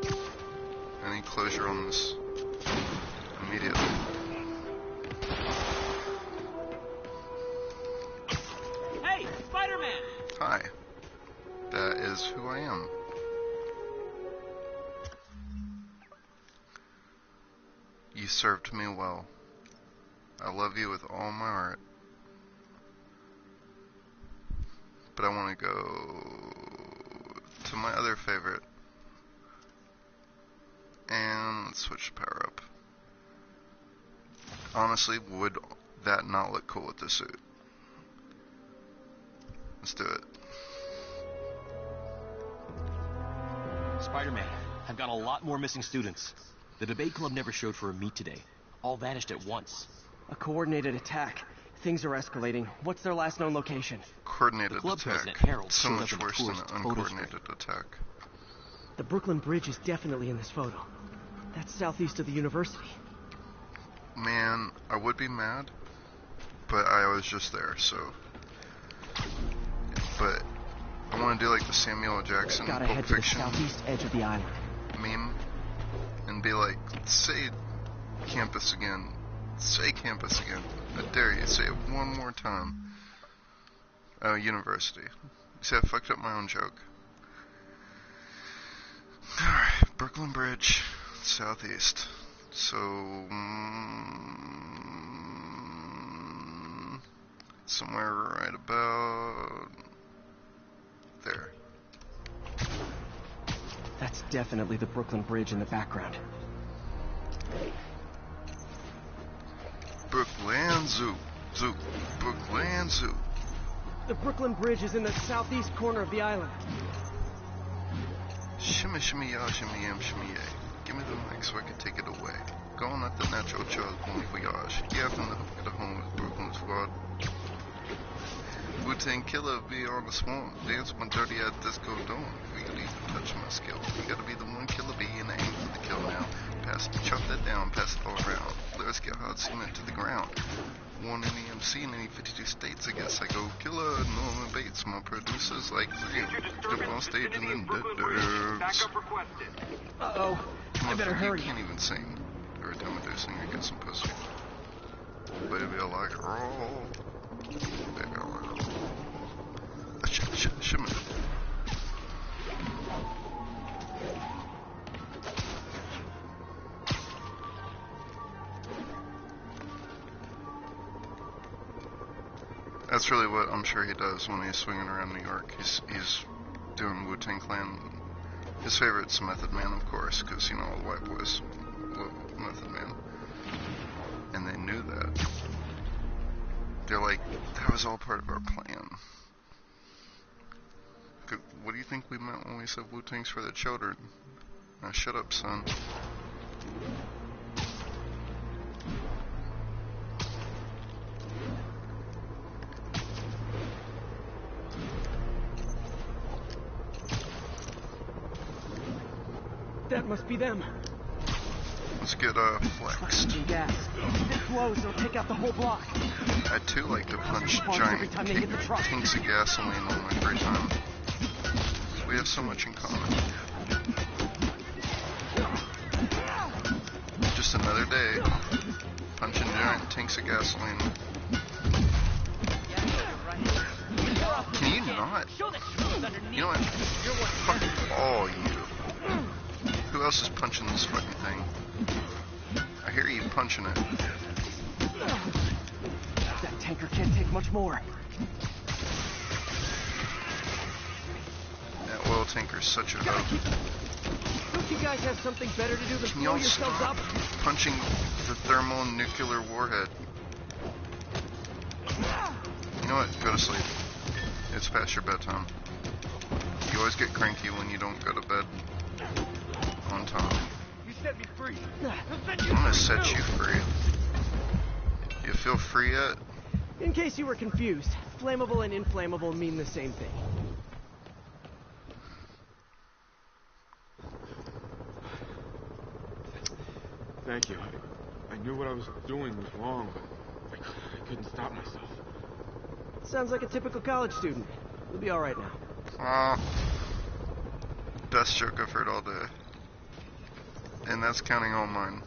I need closure on this immediately. Hi. That is who I am. You served me well. I love you with all my heart. But I want to go to my other favorite. And let's switch the power up. Honestly, would that not look cool with the suit? Let's do it. Spider-Man, I've got a lot more missing students. The debate club never showed for a meet today. All vanished at once. A coordinated attack. Things are escalating. What's their last known location? Coordinated The club attack. president, Harold, So showed much up in a worse than an tourist photo uncoordinated attack. The Brooklyn Bridge is definitely in this photo. That's southeast of the university. Man, I would be mad, but I was just there, so. But I want to do like the Samuel L. Jackson Gotta Pulp head to the Fiction southeast edge of the island. meme and be like, say campus again. Say campus again. I dare you. Say it one more time. Oh, university. See, I fucked up my own joke. Alright, Brooklyn Bridge, southeast. So, somewhere right about there. That's definitely the Brooklyn Bridge in the background. Brooklyn Zoo. Brooklyn Zoo. The Brooklyn Bridge is in the southeast corner of the island. Shimmy, shimmy, y'all, shimmy, yam, shimmy, yay. Give me the mic so I can take it away. Going at the natural child, bon voyage. Yeah, from the hook of the home with Brooklyn's Squad. Wu-Tang Killer be on the swarm. Dance my dirty ass disco dawn. We could even touch my skill. You gotta be the one killer bee and aim for the kill now. Pass, chop that down, pass it all around. Let's get hard cement to the ground. One in the MC in any 52 states, I guess I go killer. Norman Bates, my producers like real. Jump on stage and then dead dogs. Uh-oh. I better hurry. You can't even sing. Every time I do sing, I get some pussy. Baby, I like it raw. Baby, I like it raw. Shimmy. That's really what I'm sure he does when he's swinging around New York. He's doing Wu-Tang Clan. His favorite's Method Man, of course, because, you know, all the white boys love Method Man. And they knew that. They're like, that was all part of our plan. What do you think we meant when we said Wu-Tang's for the children? Now shut up, son. That must be them. Let's get flexed. Gas. If it flows, it'll take out the whole block. I too like to punch giant tanks of gasoline on my free time. We have so much in common. Just another day punching giant tanks of gasoline. Can you not? You know what? Fuck all you. Who else is punching this fucking thing? I hear you punching it. That tanker can't take much more. That oil tanker's such a hoe. Don't you guys have something better to do than blow yourselves up? Punching the thermonuclear warhead. You know what? Go to sleep. It's past your bedtime. You always get cranky when you don't go to bed on time. You set me free. I'm gonna set you free. You feel free yet? In case you were confused, flammable and inflammable mean the same thing. Thank you. I knew what I was doing was wrong, but I couldn't stop myself. Sounds like a typical college student. You'll be alright now. Best joke I've heard all day. And that's counting all mine.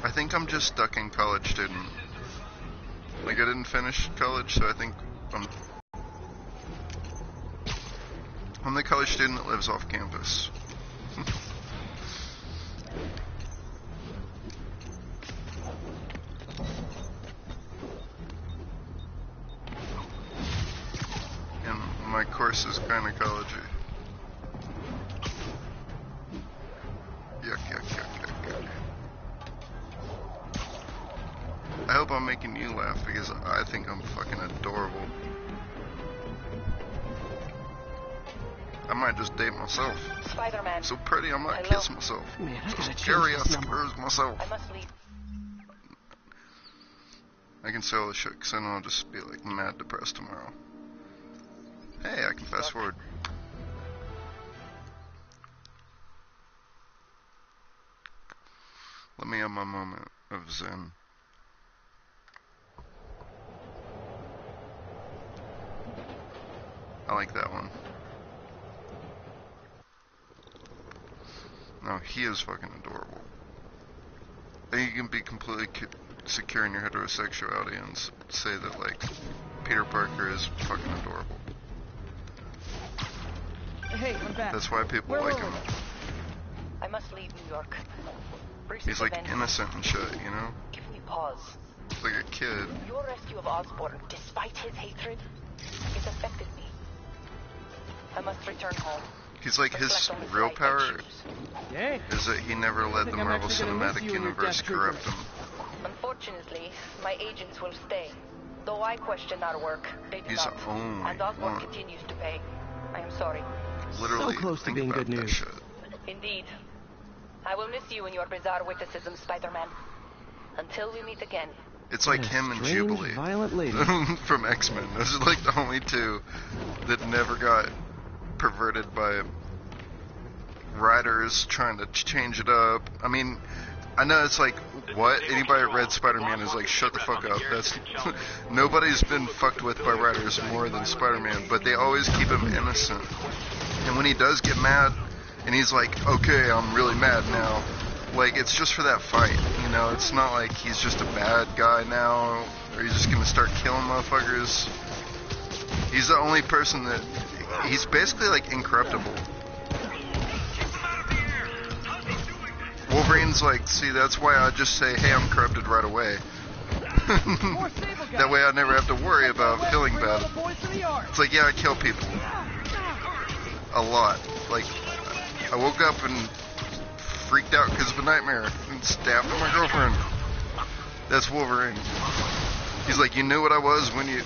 I think I'm just stuck in college student. Like, I didn't finish college, so I think I'm the college student that lives off campus. And my course is gynecology. Yuck, yuck, yuck, yuck, yuck. I hope I'm making you laugh because I think I'm fucking adorable. I might just date myself. Spider-Man. So pretty, I might kiss myself. Man, I So gotta scary, I change this number. screws myself. I must leave. I can say all this shit because I know I'll just be like mad depressed tomorrow. Hey, I can fast forward. Let me have my moment of zen. I like that one. No, he is fucking adorable. And you can be completely secure in your heterosexuality and say that, like, Peter Parker is fucking adorable. Hey, I'm back. That's why people like him. I must leave New York. He's like innocent and shit, you know? Give me pause. Like a kid. Your rescue of Osborn, despite his hatred, it affected me. I must return home. He's like, his real power is that he never let the Marvel Cinematic Universe corrupt him. Unfortunately, my agents will stay. Though I question our work, they do He's not. only And Osborn one. continues to pay. I am sorry. Literally, So close to think being about good that news. shit. Indeed. I will miss you and your bizarre witticism, Spider-Man. Until we meet again. It's like What a him and strange, Jubilee violent lady. from X-Men. Those are like the only two that never got perverted by writers trying to change it up. I mean, I know it's like, what? Anybody that read Spider-Man is like, shut the fuck up. That's nobody's been fucked with by writers more than Spider-Man, but they always keep him innocent. And when he does get mad, and he's like, okay, I'm really mad now, like, it's just for that fight, you know? It's not like he's just a bad guy now, or he's just gonna start killing motherfuckers. He's the only person that, he's basically like incorruptible. Wolverine's like, see, that's why I just say, hey, I'm corrupted right away. That way I never have to worry about feeling bad. It's like, yeah, I kill people. A lot. Like, I woke up and freaked out because of a nightmare and stabbed my girlfriend. That's Wolverine. He's like, you knew what I was when you...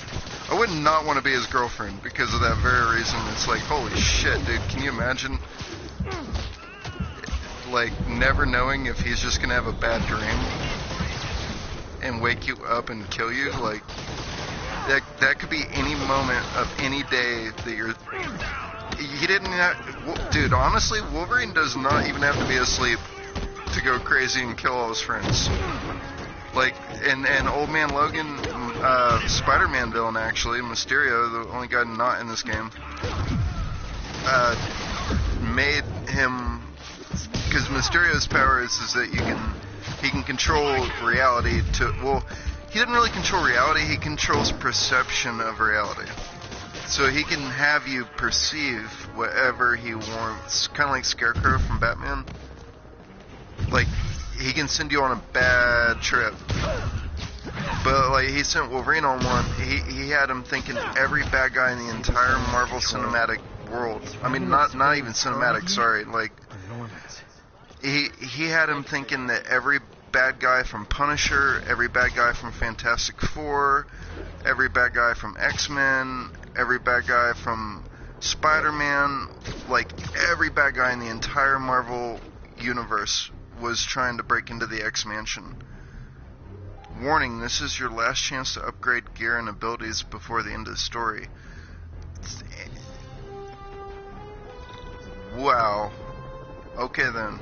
I would not want to be his girlfriend because of that very reason. It's like, holy shit, dude, can you imagine? Like, never knowing if he's just gonna have a bad dream and wake you up and kill you. Like, that could be any moment of any day that you're... He didn't have... Dude, honestly, Wolverine does not even have to be asleep to go crazy and kill all his friends. Like, and Old Man Logan, Spider-Man villain, actually, Mysterio, the only guy not in this game, made him... Because Mysterio's power is that he can control reality to... Well, he doesn't really control reality, he controls perception of reality. So he can have you perceive whatever he wants. Kind of like Scarecrow from Batman. Like, he can send you on a bad trip. But, like, he sent Wolverine on one. He had him thinking every bad guy in the entire Marvel Cinematic world. I mean, not even cinematic, sorry. Like, he had him thinking that every bad guy from Punisher, every bad guy from Fantastic Four, every bad guy from X-Men, every bad guy from Spider-Man, like every bad guy in the entire Marvel universe was trying to break into the X-Mansion. Warning, this is your last chance to upgrade gear and abilities before the end of the story. Wow. Okay then.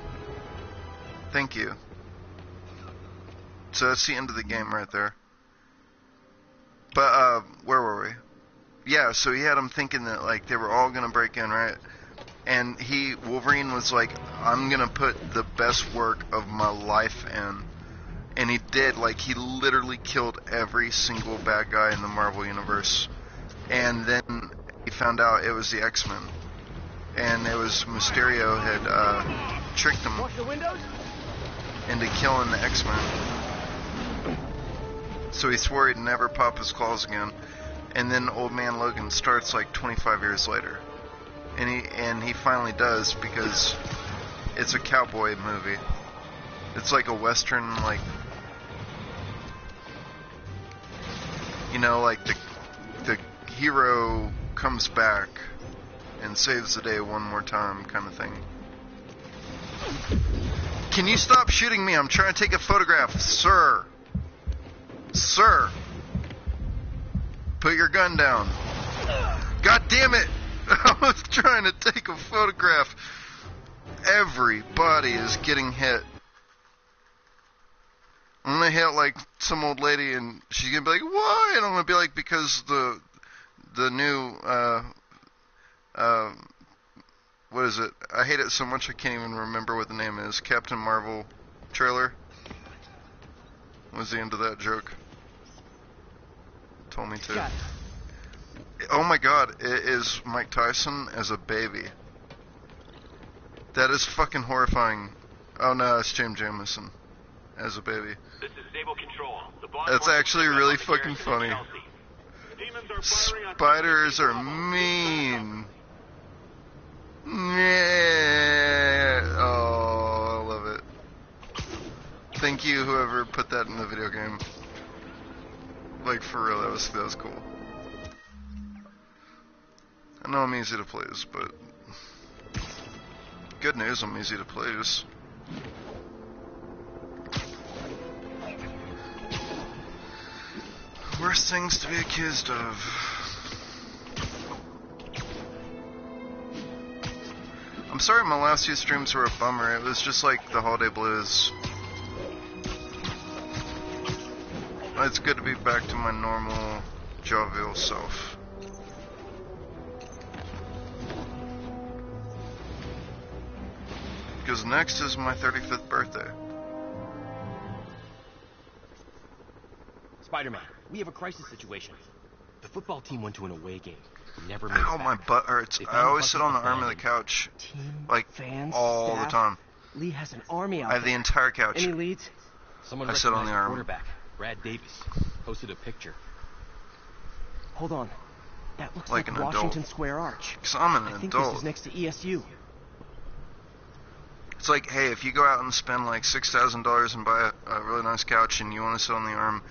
Thank you. So that's the end of the game right there. But, where were we? Yeah, so he had them thinking that, like, they were all gonna break in, right? And Wolverine was like, I'm gonna put the best work of my life in. And he did, like, he literally killed every single bad guy in the Marvel Universe. And then he found out it was the X-Men. And it was Mysterio had tricked him into killing the X-Men. So he swore he'd never pop his claws again. And then Old Man Logan starts like 25 years later. And he finally does, because it's a cowboy movie. It's like a Western, like, you know, like the hero comes back and saves the day one more time kind of thing. Can you stop shooting me? I'm trying to take a photograph, sir. Sir. Put your gun down. God damn it! I was trying to take a photograph. Everybody is getting hit. I'm gonna hit like some old lady and she's gonna be like, why? And I'm gonna be like, because the new what is it? I hate it so much I can't even remember what the name is. Captain Marvel trailer. What was the end of that joke? Told me to. Oh my god, it is Mike Tyson as a baby. That is fucking horrifying. Oh no, it's James Jameson as a baby. This is Stable Control. That's actually really fucking funny. Spiders are mean. Yeah. Oh, I love it. Thank you, whoever put that in the video game. Like, for real, that was cool. I know I'm easy to please, but good news, I'm easy to please. Worst things to be accused of. I'm sorry my last few streams were a bummer. It was just like the holiday blues. It's good to be back to my normal, jovial self. Because next is my 35th birthday. Spider-Man, we have a crisis situation. The football team went to an away game. Never made Ow, it back. my butt hurts. I always sit on the arm of the couch. Like, all the time. Lee has an army out I have the entire couch. Any leads? Someone I sit on the arm. Quarterback, Brad Davis, posted a picture. Hold on. That looks like like an Washington adult. Square Arch. Because I'm an I think adult. this is next to ESU. It's like, hey, if you go out and spend like $6,000 and buy a really nice couch and you want to sit on the arm,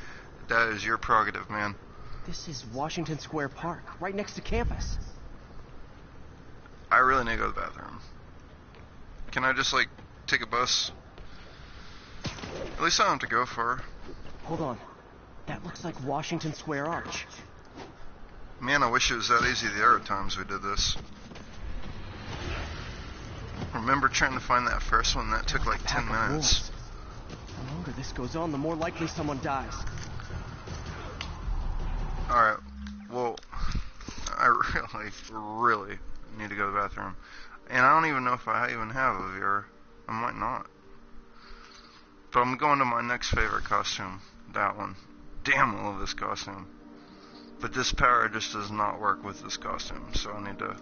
that is your prerogative, man. This is Washington Square Park, right next to campus. I really need to go to the bathroom. Can I just, like, take a bus? At least I don't have to go far. Hold on. That looks like Washington Square Arch. Man, I wish it was that easy the other times we did this. Remember trying to find that first one? That took like 10 minutes. The longer this goes on, the more likely someone dies. Alright, well, I really need to go to the bathroom. And I don't even know if I even have a VR. I might not. But I'm going to my next favorite costume. That one. Damn, I love this costume. But this power just does not work with this costume, so I need to...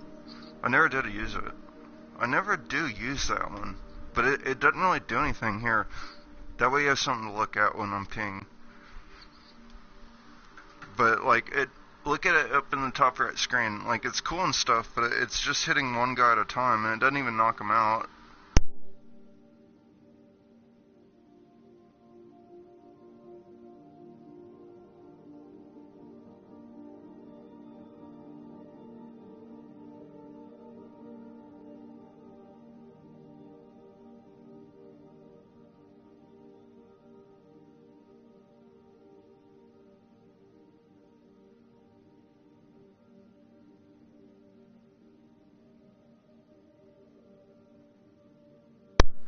I never did use it. I never do use that one. But it doesn't really do anything here. That way you have something to look at when I'm peeing. But, like, look at it up in the top right screen. Like, it's cool and stuff, but it's just hitting one guy at a time, and it doesn't even knock him out.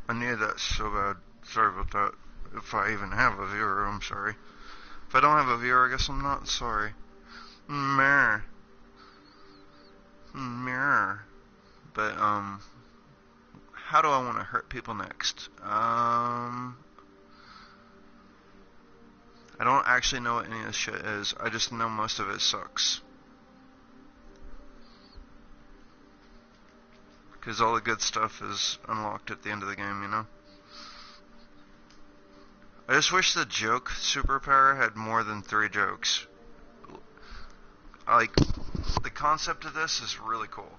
I needed that so bad. Sorry about that. If I even have a viewer, I'm sorry. If I don't have a viewer, I guess I'm not sorry. Meh. But, how do I want to hurt people next? I don't actually know what any of this shit is. I just know most of it sucks. Because all the good stuff is unlocked at the end of the game, you know? I just wish the joke superpower had more than 3 jokes. Like, the concept of this is really cool.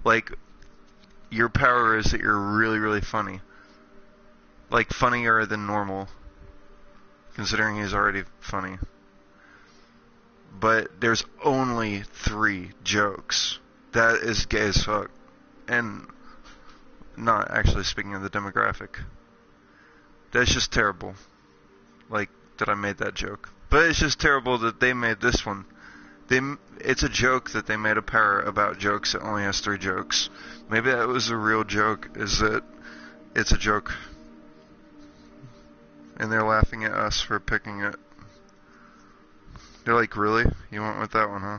Like, your power is that you're really, really funny. Like, funnier than normal. Considering he's already funny. But there's only 3 jokes. That is gay as fuck. And not actually speaking of the demographic. That's just terrible. Like, that I made that joke. But it's just terrible that they made this one. It's a joke that they made a power about jokes that only has 3 jokes. Maybe that was a real joke, is that it's a joke. And they're laughing at us for picking it. They're like, really? You went with that one, huh?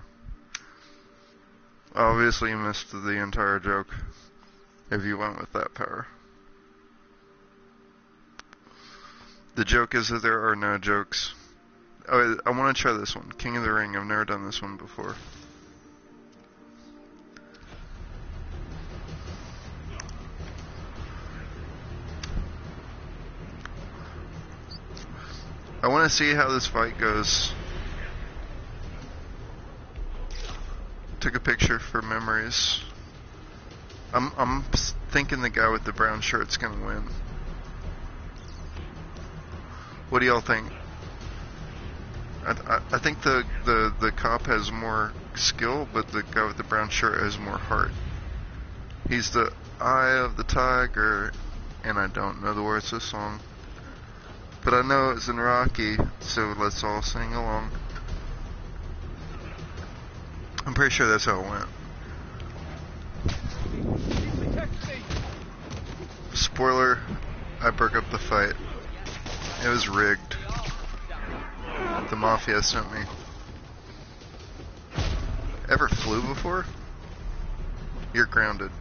Obviously you missed the entire joke if you went with that power. The joke is that there are no jokes. Oh, I want to try this one. King of the Ring. I've never done this one before. I want to see how this fight goes. Took a picture for memories. I'm thinking the guy with the brown shirt's gonna win. What do y'all think? I think the cop has more skill, but the guy with the brown shirt has more heart. He's the eye of the tiger, and I don't know the words of the song. But I know it's in Rocky, so let's all sing along. I'm pretty sure that's how it went. Spoiler, I broke up the fight. It was rigged. The Mafia sent me. Ever flew before? You're grounded.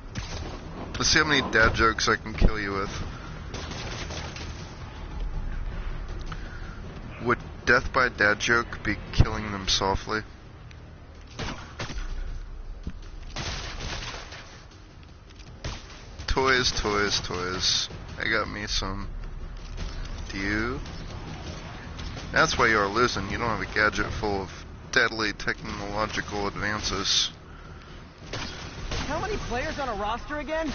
Let's see how many dad jokes I can kill you with. Would death by dad joke be killing them softly? Toys, toys, toys. I got me some. Do you? That's why you are losing. You don't have a gadget full of deadly technological advances. How many players on a roster again?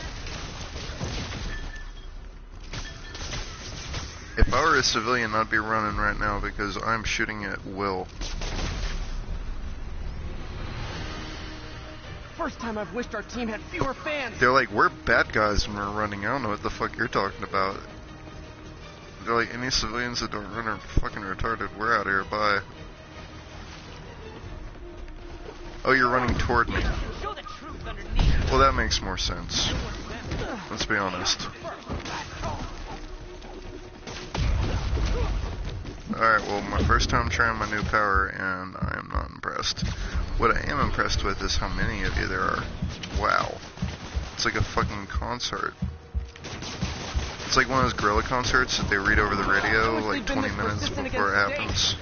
If I were a civilian, I'd be running right now because I'm shooting at will. First time I've wished our team had fewer fans. They're like, we're bad guys when we're running. I don't know what the fuck you're talking about. They're like, any civilians that don't run are fucking retarded. We're out of here, bye. Oh, you're running toward me. Well, that makes more sense. Let's be honest. Alright, well, my first time trying my new power, and I am not impressed. What I am impressed with is how many of you there are. Wow. It's like a fucking concert. It's like one of those gorilla concerts that they read over the radio like 20 minutes before it happens.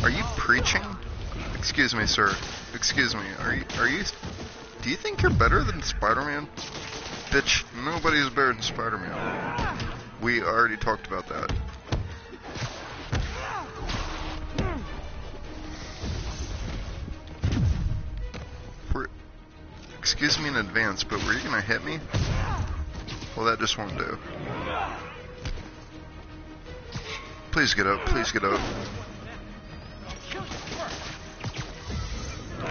Are you preaching? Excuse me, sir. Excuse me. Are you? Do you think you're better than Spider-Man? Bitch, nobody's better than Spider-Man. We already talked about that. Excuse me in advance, but were you gonna hit me? Well, that just won't do. Please get up, please get up.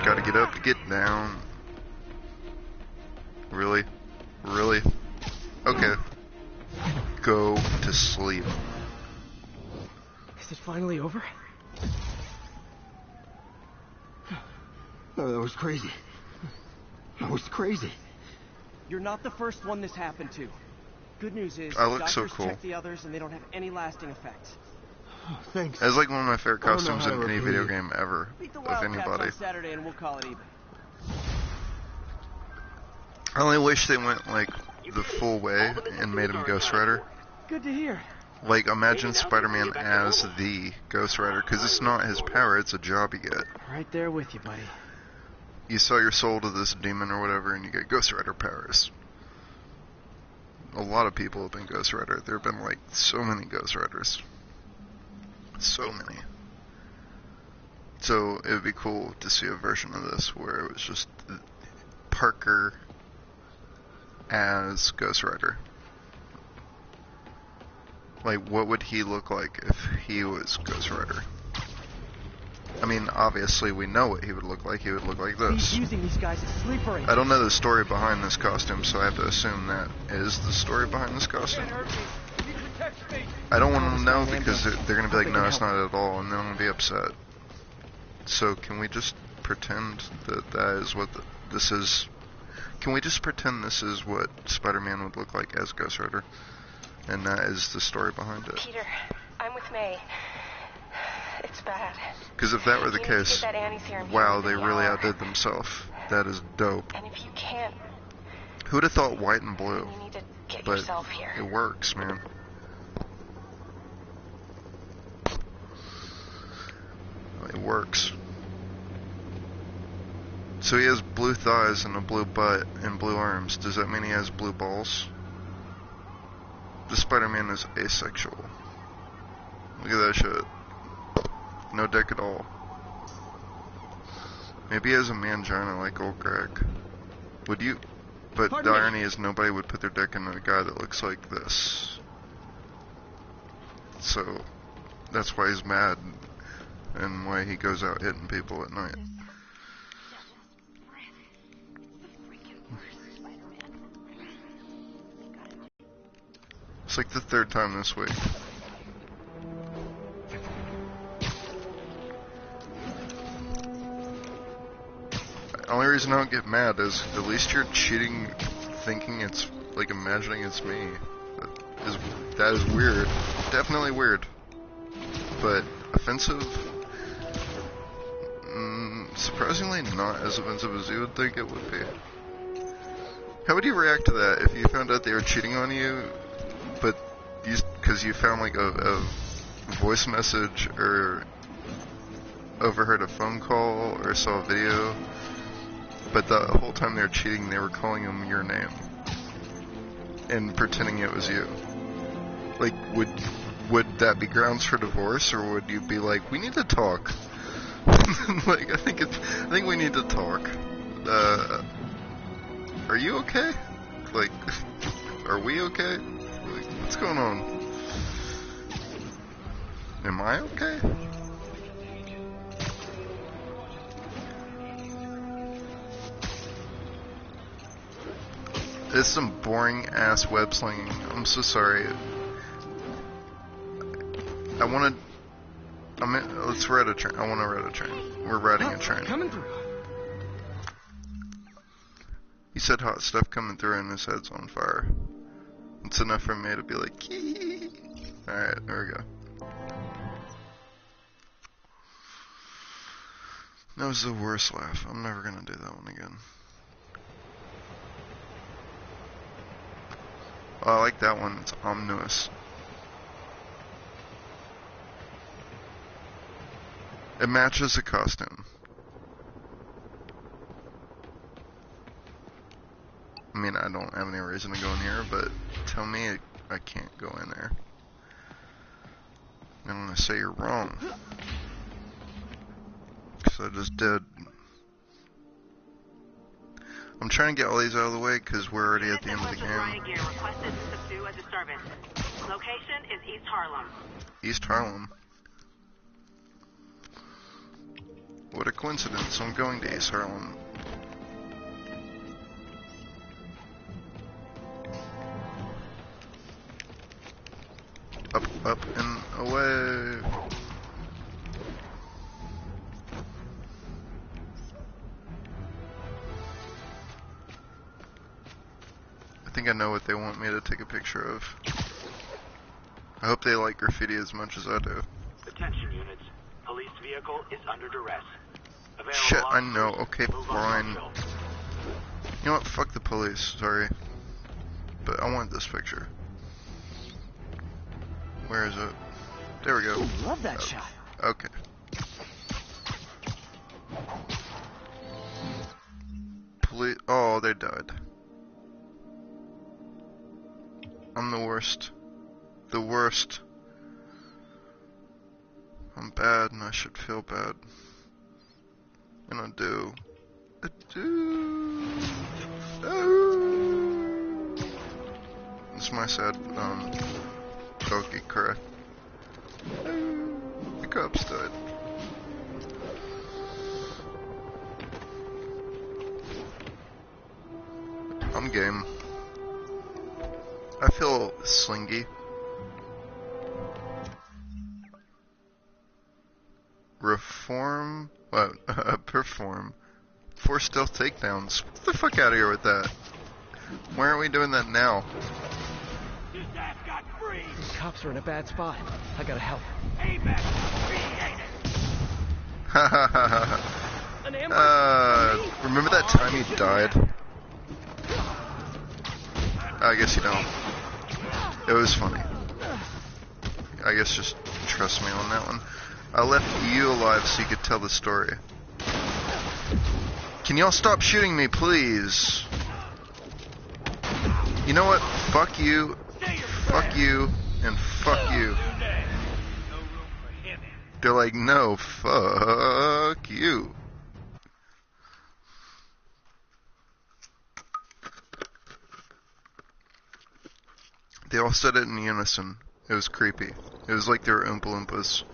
Gotta get up to get down. Really? Really? Okay. Go to sleep. Is it finally over? No, that was crazy. That was crazy. You're not the first one this happened to. Good news is, I look so doctors cool. check the others and they don't have any lasting effects. Oh, thanks. That's like one of my favorite I don't know costumes how in to any repay video you. game ever, Beat the of Wildcats anybody. on Saturday and we'll call it even. I only wish they went like the full way and made him Ghost Rider. Good to hear. Like, imagine Spider-Man as the Ghost Rider, because it's not his power, it's a job you get. Right there with you, buddy. You sell your soul to this demon or whatever, and you get Ghost Rider powers. A lot of people have been Ghost Rider. There have been, like, so many Ghost Riders. So many. So, it would be cool to see a version of this where it was just Parker as Ghost Rider. Like, what would he look like if he was Ghost Rider? I mean, obviously we know what he would look like. He would look like this. He's using these guys as sleeper agents. I don't know the story behind this costume, so I have to assume that is the story behind this costume. I don't want to know because they're going to be like, no, it's not at all, and then I'm going to be upset. So can we just pretend that that is what this is? Can we just pretend this is what Spider-Man would look like as Ghost Rider? And that is the story behind it. Peter, I'm with May. It's bad. Because if that were the case, wow, they really outdid themselves. That is dope. And if you can't, who would have thought white and blue? you need to get But yourself here. it works, man. It works. So he has blue thighs and a blue butt and blue arms. Does that mean he has blue balls? The Spider-Man is asexual. Look at that shit. No dick at all. Maybe he has a mangina like old Greg. Would you? But the irony is nobody would put their dick in a guy that looks like this. So, that's why he's mad. And why he goes out hitting people at night. It's like the third time this week. The only reason I don't get mad is at least you're cheating, thinking it's, like, imagining it's me. That is weird. Definitely weird. But offensive? Surprisingly not as offensive as you would think it would be. How would you react to that if you found out they were cheating on you, but because you found like a voice message or overheard a phone call or saw a video, but the whole time they were cheating they were calling them your name and pretending it was you? Like, would that be grounds for divorce, or would you be like, we need to talk? Like, I think we need to talk. Are you okay? Like, are we okay? Like, what's going on? Am I okay? It's some boring ass web slinging. I'm so sorry. Let's ride a train. I want to ride a train. We're riding a train. Coming through. He said hot stuff coming through and his head's on fire. It's enough for me to be like, kee. Alright, there we go. That was the worst laugh. I'm never gonna do that one again. Oh, I like that one. It's ominous. It matches the costume. I mean, I don't have any reason to go in here, but tell me I can't go in there. I'm gonna say you're wrong. Because I just did. I'm trying to get all these out of the way because we're already at the end of the game. Location is East Harlem. East Harlem? What a coincidence, I'm going to East Harlem. Up, up, and away. I think I know what they want me to take a picture of. I hope they like graffiti as much as I do. Attention units. Police vehicle is under duress. Available Shit, I officers, know. Okay, move on fine. Rockville. You know what? Fuck the police. Sorry. But I want this picture. Where is it? There we go. Ooh, love that shot. Okay. Police. Oh, they died. I'm the worst. The worst. I'm bad and I should feel bad. And I do. I do. Oh. It's my sad, Koki, correct? Oh. The cops died. I'm game. I feel slingy. Reform? What? Perform. 4 stealth takedowns. Get the fuck out of here with that. Why aren't we doing that now? These cops are in a bad spot. I gotta help. Remember that time he died? I guess you don't. It was funny. I guess just trust me on that one. I left you alive so you could tell the story. Can y'all stop shooting me, please? You know what? Fuck you, and fuck you. They're like, no, fuck you. They all said it in unison. It was creepy. It was like they were Oompa Loompas.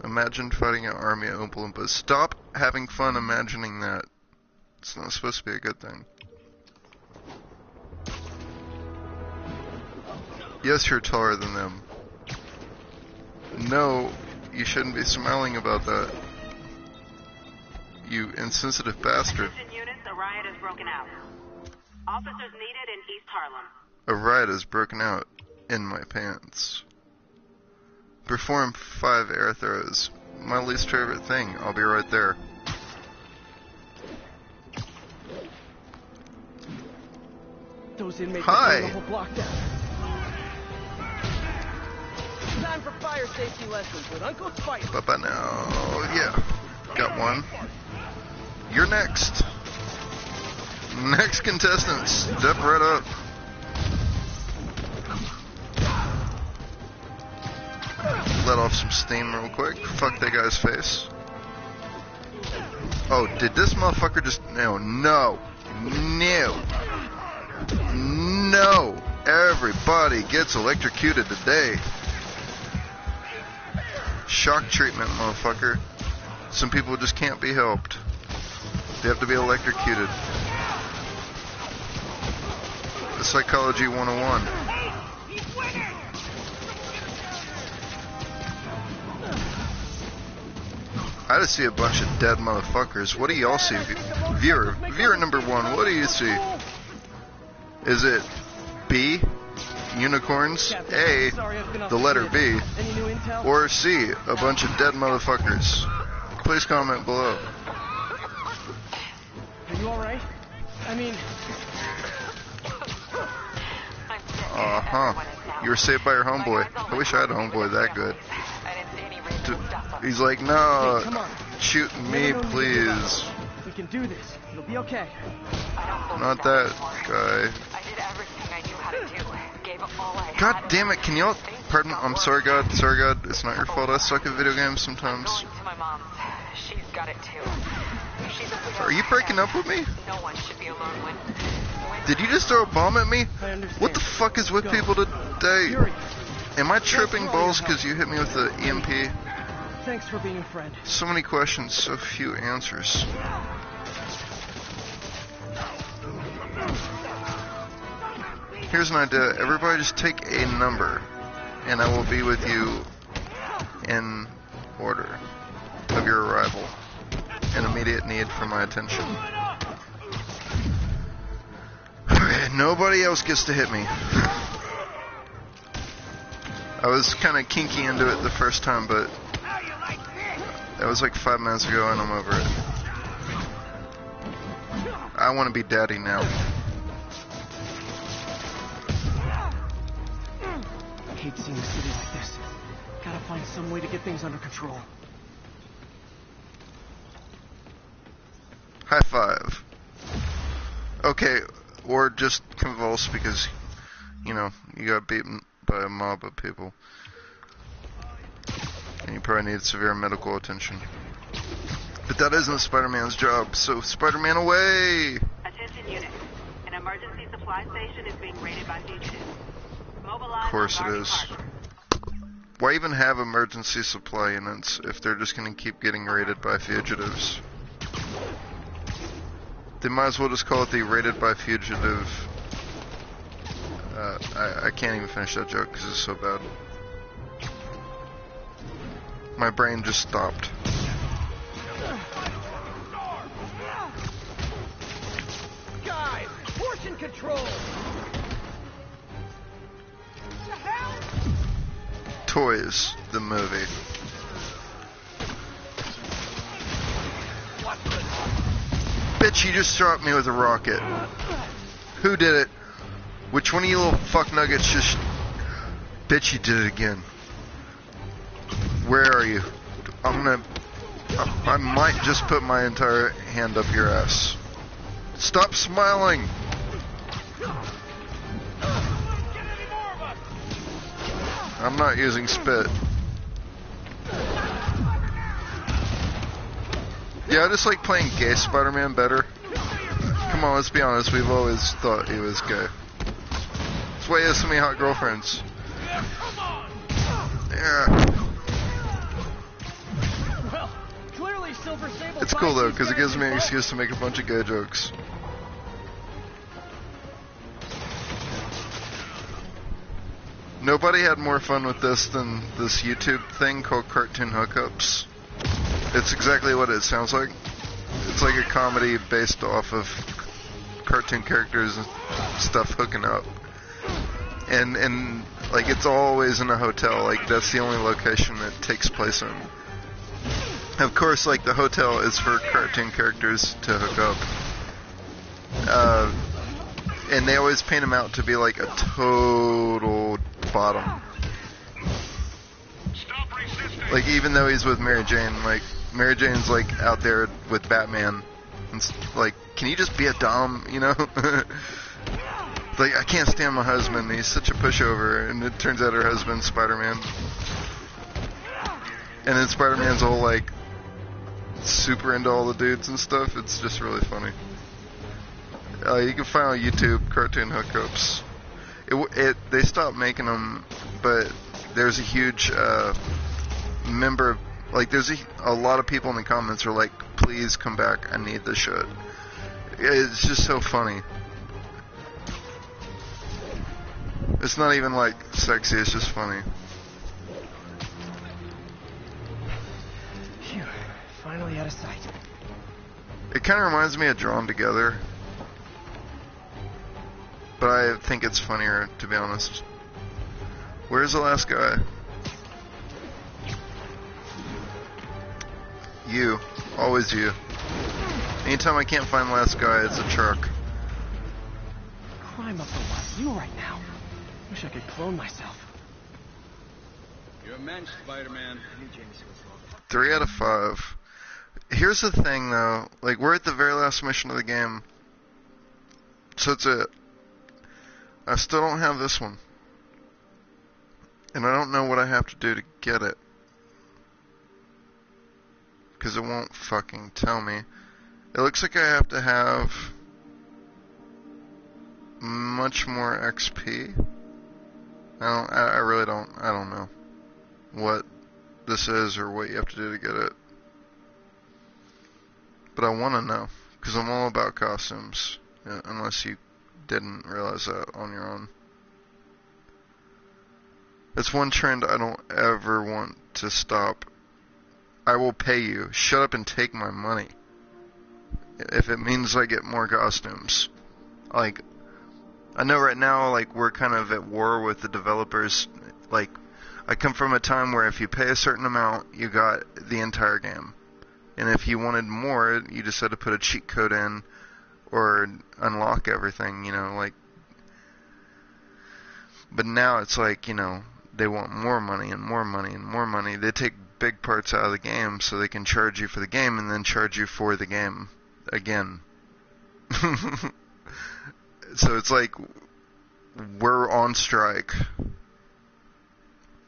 Imagine fighting an army of Oompa Loompas. Stop having fun imagining that. It's not supposed to be a good thing. Yes, you're taller than them. No, you shouldn't be smiling about that. You insensitive bastard. Attention units, a riot has broken out. Officers needed in East Harlem. A riot has broken out in my pants. Perform 5 air throws. My least favorite thing. I'll be right there. Those inmates Hi. are the whole block down. Time for fire safety lessons with Uncle Spider. Bye-bye now. Yeah. Got one. You're next. Next contestant. Step right up. Let off some steam real quick. Fuck that guy's face. Oh, did this motherfucker just... No. Everybody gets electrocuted today. Shock treatment, motherfucker. Some people just can't be helped. They have to be electrocuted. The Psychology 101. I just see a bunch of dead motherfuckers. What do y'all see? Viewer number 1, what do you see? Is it B, unicorns, A, the letter B, or C, a bunch of dead motherfuckers? Please comment below. Are you alright? I mean... You were saved by your homeboy. I wish I had a homeboy that good. He's like, no, shoot me, please. We can do this. It'll be okay. Not that guy. God damn it, can y'all... Pardon, I'm sorry, God. Sorry, God. It's not your fault. I suck at video games sometimes. Are you breaking up with me? Did you just throw a bomb at me? What the fuck is with people today? Am I tripping balls because you hit me with the EMP? Thanks for being a friend. So many questions, so few answers. Here's an idea. Everybody just take a number, and I will be with you in order of your arrival. An immediate need for my attention. Okay, nobody else gets to hit me. I was kind of kinky into it the first time, but that was like 5 minutes ago and I'm over it. I want to be daddy now. I hate seeing a city like this. Gotta find some way to get things under control. High five. Okay, or just convulse because, you know, you got beaten by a mob of people. And you probably need severe medical attention. But that isn't Spider-Man's job, so Spider-Man away! Attention units. An emergency supply station is being raided by fugitives. Mobilize Of course it on is. Garden Why even have emergency supply units if they're just gonna keep getting raided by fugitives? They might as well just call it the raided by fugitive. I can't even finish that joke because it's so bad. My brain just stopped. Guys, portion control. Toys, the movie. Bitch, you just dropped me with a rocket. Who did it? Which one of you little fuck nuggets just... Bitch, you did it again. Where are you? I might just put my entire hand up your ass. Stop smiling! I'm not using spit. Yeah, I just like playing gay Spider-Man better. Come on, let's be honest, we've always thought he was gay. That's why he has so many hot girlfriends. Yeah. Well, clearly Silver Sable. It's cool though, because it gives me an excuse to make a bunch of gay jokes. Nobody had more fun with this than this YouTube thing called Cartoon Hookups. It's exactly what it sounds like. It's like a comedy based off of cartoon characters and stuff hooking up. And like it's always in a hotel. Like that's the only location it takes place in. Of course, like the hotel is for cartoon characters to hook up. And they always paint him out to be like a total bottom. Like even though he's with Mary Jane, like Mary Jane's like out there with Batman, and like, can you just be a dom, you know? Like I can't stand my husband; he's such a pushover, and it turns out her husband's Spider-Man, and then Spider-Man's all like super into all the dudes and stuff. It's just really funny. You can find on YouTube Cartoon Hookups. They stopped making them, but there's a huge member. Like there's a lot of people in the comments are like, please come back, I need this shit. It's just so funny. It's not even like sexy, it's just funny. Phew, finally out of sight. It kind of reminds me of Drawn Together. But I think it's funnier, to be honest. Where's the last guy? You. Always you. Anytime I can't find the last guy, it's a truck. Crime up the wazoo right now. Wish I could clone myself. You're a mensch, Spider-Man. 3 out of 5. Here's the thing, though. Like, we're at the very last mission of the game. So it's it. I still don't have this one. And I don't know what I have to do to get it. Because it won't fucking tell me. It looks like I have to have much more XP. I really don't know what this is or what you have to do to get it. But I want to know, because I'm all about costumes, unless you didn't realize that on your own. It's one trend I don't ever want to stop. I will pay you. Shut up and take my money. If it means I get more costumes. Like, I know right now, like, we're kind of at war with the developers. Like, I come from a time where if you pay a certain amount, you got the entire game. And if you wanted more, you just had to put a cheat code in or unlock everything, you know, like. But now it's like, you know, they want more money and more money and more money. They take big parts out of the game so they can charge you for the game and then charge you for the game again. So it's like we're on strike.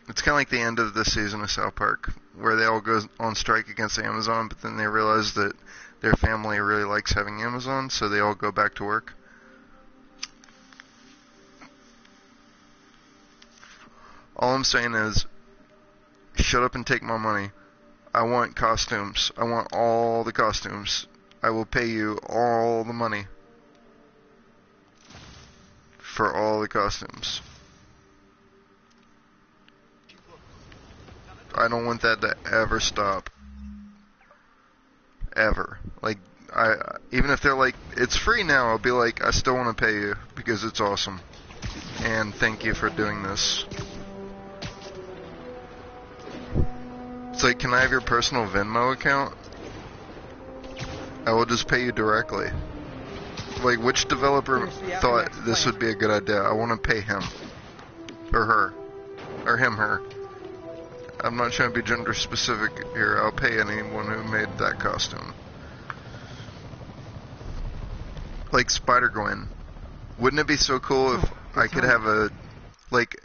It's kind of like the end of the season of South Park, where they all go on strike against Amazon, but then they realize that their family really likes having Amazon, so they all go back to work. All I'm saying is, shut up and take my money. I want costumes. I want all the costumes. I will pay you all the money for all the costumes. I don't want that to ever stop. Ever. Like, even if they're like, it's free now, I'll be like, I still want to pay you because it's awesome. And thank you for doing this. It's like, can I have your personal Venmo account? I will just pay you directly. Like, which developer thought this would be a good idea? I want to pay him. Or her. Or him, her. I'm not trying to be gender specific here. I'll pay anyone who made that costume. Like Spider-Gwen. Wouldn't it be so cool if I could have a... Like,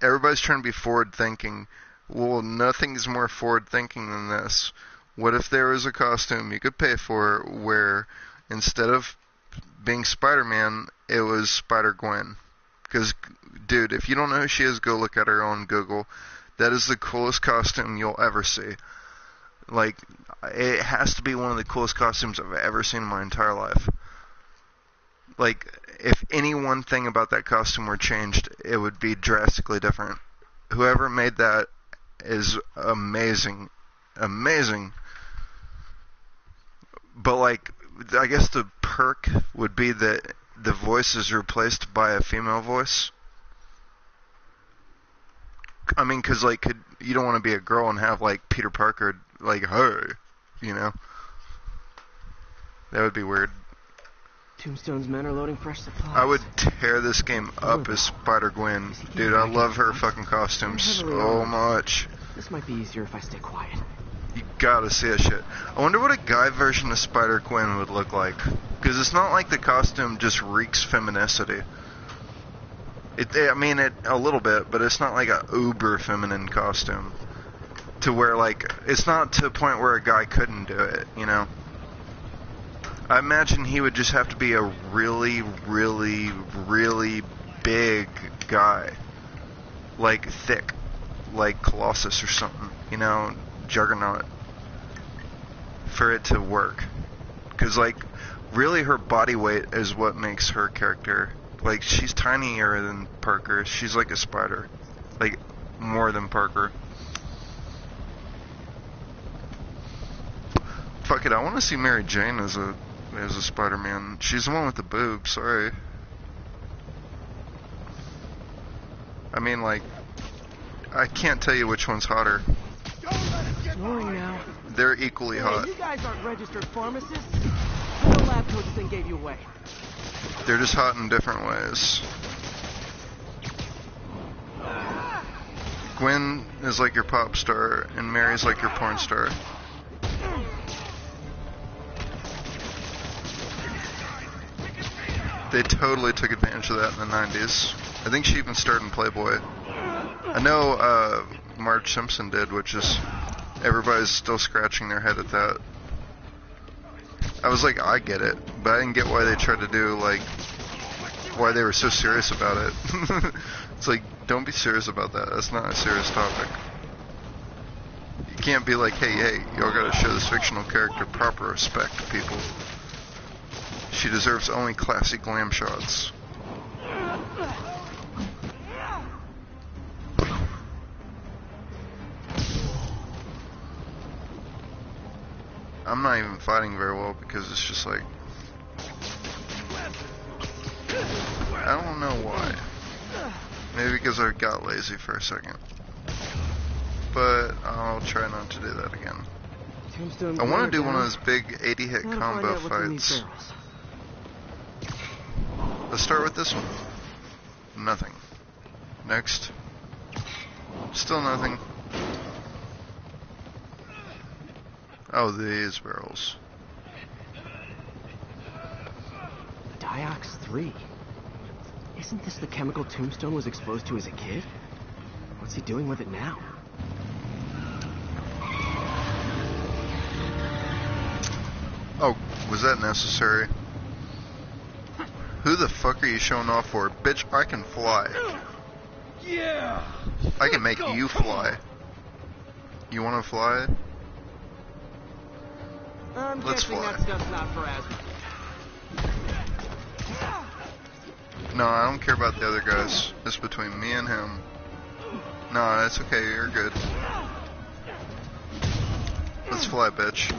everybody's trying to be forward-thinking. Well, nothing's more forward-thinking than this. What if there was a costume you could pay for where instead of being Spider-Man, it was Spider-Gwen? Because, dude, if you don't know who she is, go look at her on Google. That is the coolest costume you'll ever see. Like, it has to be one of the coolest costumes I've ever seen in my entire life. Like, if any one thing about that costume were changed, it would be drastically different. Whoever made that is amazing. Amazing. But, like, I guess the perk would be that the voice is replaced by a female voice. I mean, because, like, you don't want to be a girl and have, like, Peter Parker, like, hey, you know? That would be weird. Tombstone's men are loading fresh supplies. I would tear this game up as Spider-Gwen. Dude, I love her fucking costume so much. This might be easier if I stay quiet. You gotta see that shit. I wonder what a guy version of Spider-Gwen would look like. Because it's not like the costume just reeks femininity. I mean, a little bit, but it's not like a uber feminine costume. To where, like, it's not to a point where a guy couldn't do it, you know? I imagine he would just have to be a really, really, really big guy. Like, thick. Like Colossus or something, you know? Juggernaut. For it to work. Because, like, really her body weight is what makes her character... Like, she's tinier than Parker. She's like a spider. Like, more than Parker. Fuck it, I want to see Mary Jane as a Spider-Man. She's the one with the boobs, sorry. I mean, like, I can't tell you which one's hotter. Snoring now. They're equally hot. You guys aren't registered pharmacists. The lab coat thing gave you away. They're just hot in different ways. Gwen is like your pop star, and Mary's like your porn star. They totally took advantage of that in the 90s. I think she even starred in Playboy. I know Marge Simpson did, which is... Everybody's still scratching their head at that. I was like, I get it, but I didn't get why they tried to do, like, why they were so serious about it. It's like, don't be serious about that. That's not a serious topic. You can't be like, hey, y'all gotta show this fictional character proper respect, people. She deserves only classy glam shots. I'm not even fighting very well because it's just like... I don't know why. Maybe because I got lazy for a second. but I'll try not to do that again. Tombstone I want to do down. one of those big 80-hit Gotta combo find out what's in these fights. barrels. Let's start with this one. Nothing. Next. Still nothing. Oh, these barrels. Diox 3. Isn't this the chemical Tombstone was exposed to as a kid? What's he doing with it now? Oh, was that necessary? Who the fuck are you showing off for? Bitch, I can fly. Yeah! I can make you fly. You wanna fly? I'm Let's guessing fly. that stuff's not for asthma. No, I don't care about the other guys. It's between me and him. No, it's okay, you're good. Let's fly, bitch.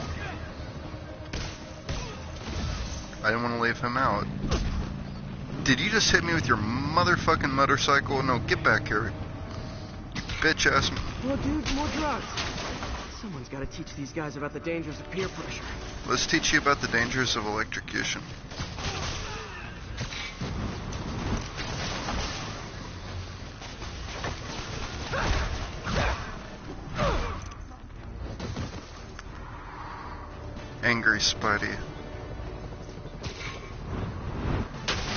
I didn't want to leave him out. Did you just hit me with your motherfucking motorcycle? No, get back here. You bitch ass. More dudes, more drugs. Someone's got to teach these guys about the dangers of peer pressure. Let's teach you about the dangers of electrocution. Angry Spidey.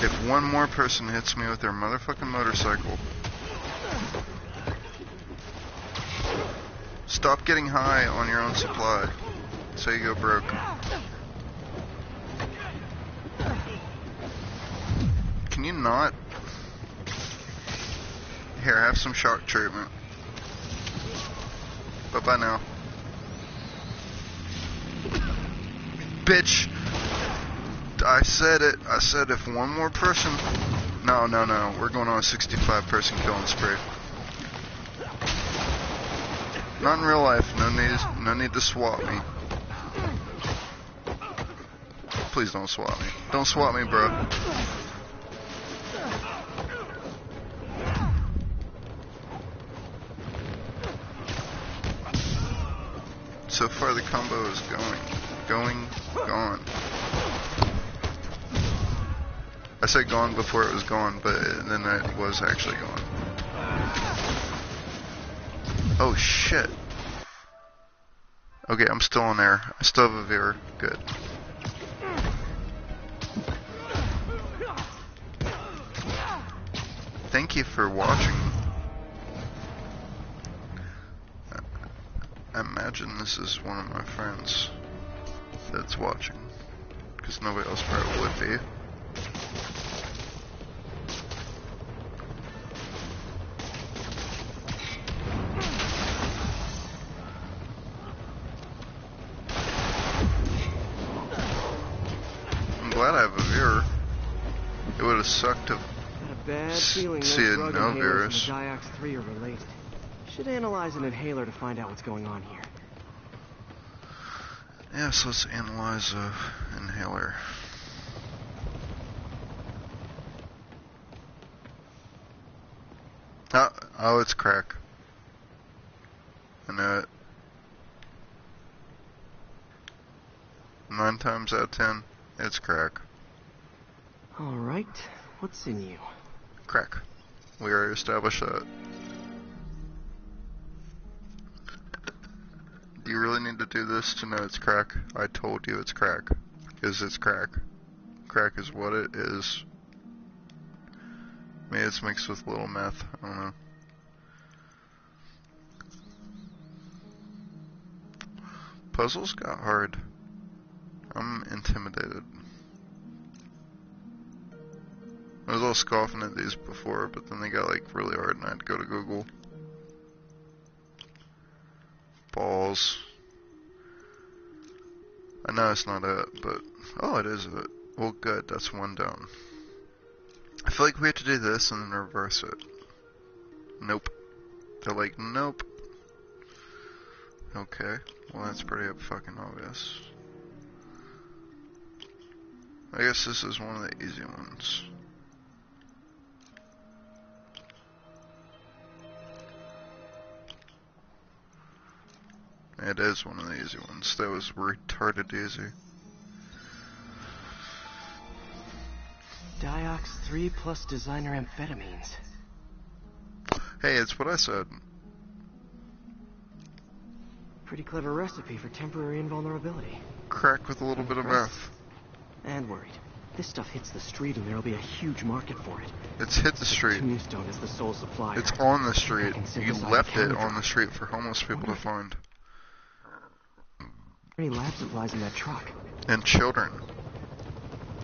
If one more person hits me with their motherfucking motorcycle, stop getting high on your own supply, so you go broke. Can you not? Here, have some shock treatment. Bye-bye now. Bitch! I said it. I said if one more person... No. We're going on a 65-person killing spree. Not in real life. No need to swap me. Please don't swap me. Don't swap me, bro. So far the combo is gone. I said gone before it was gone, but then it was actually gone. Oh shit. Okay, I'm still in there. I still have a veer. Good. Thank you for watching. I imagine this is one of my friends that's watching, because nobody else probably would be. I'm glad I have a veer. It would have sucked to Got a bad feeling see those a drug no inhalers virus. and the Diox 3 are related. Should analyze an inhaler to find out what's going on here. Yeah, so let's analyze a inhaler. Oh, it's crack. I know it. 9 times out of 10, it's crack. Alright, what's in you? Crack. We already established that. Do you really need to do this to know it's crack? I told you it's crack. Because it's crack. Crack is what it is. Maybe it's mixed with a little meth. I don't know. Puzzles got hard. I'm intimidated. I was all scoffing at these before, but then they got like really hard and I had to go to Google. Balls. I know it's not it, but... Oh, it is it. Well, good. That's one down. I feel like we have to do this and then reverse it. Nope. They're like, nope. Okay. Well, that's pretty fucking obvious. I guess this is one of the easy ones. It is one of the easy ones. That was retarded easy. Diox 3 plus designer amphetamines. Hey, it's what I said. Pretty clever recipe for temporary invulnerability. Crack with a little bit of meth. And worried. This stuff hits the street and there'll be a huge market for it. It's hit the street. Tombstone is the sole supplier. It's on the street. You left it on the street for homeless people to find. Any lab supplies in that truck? And children.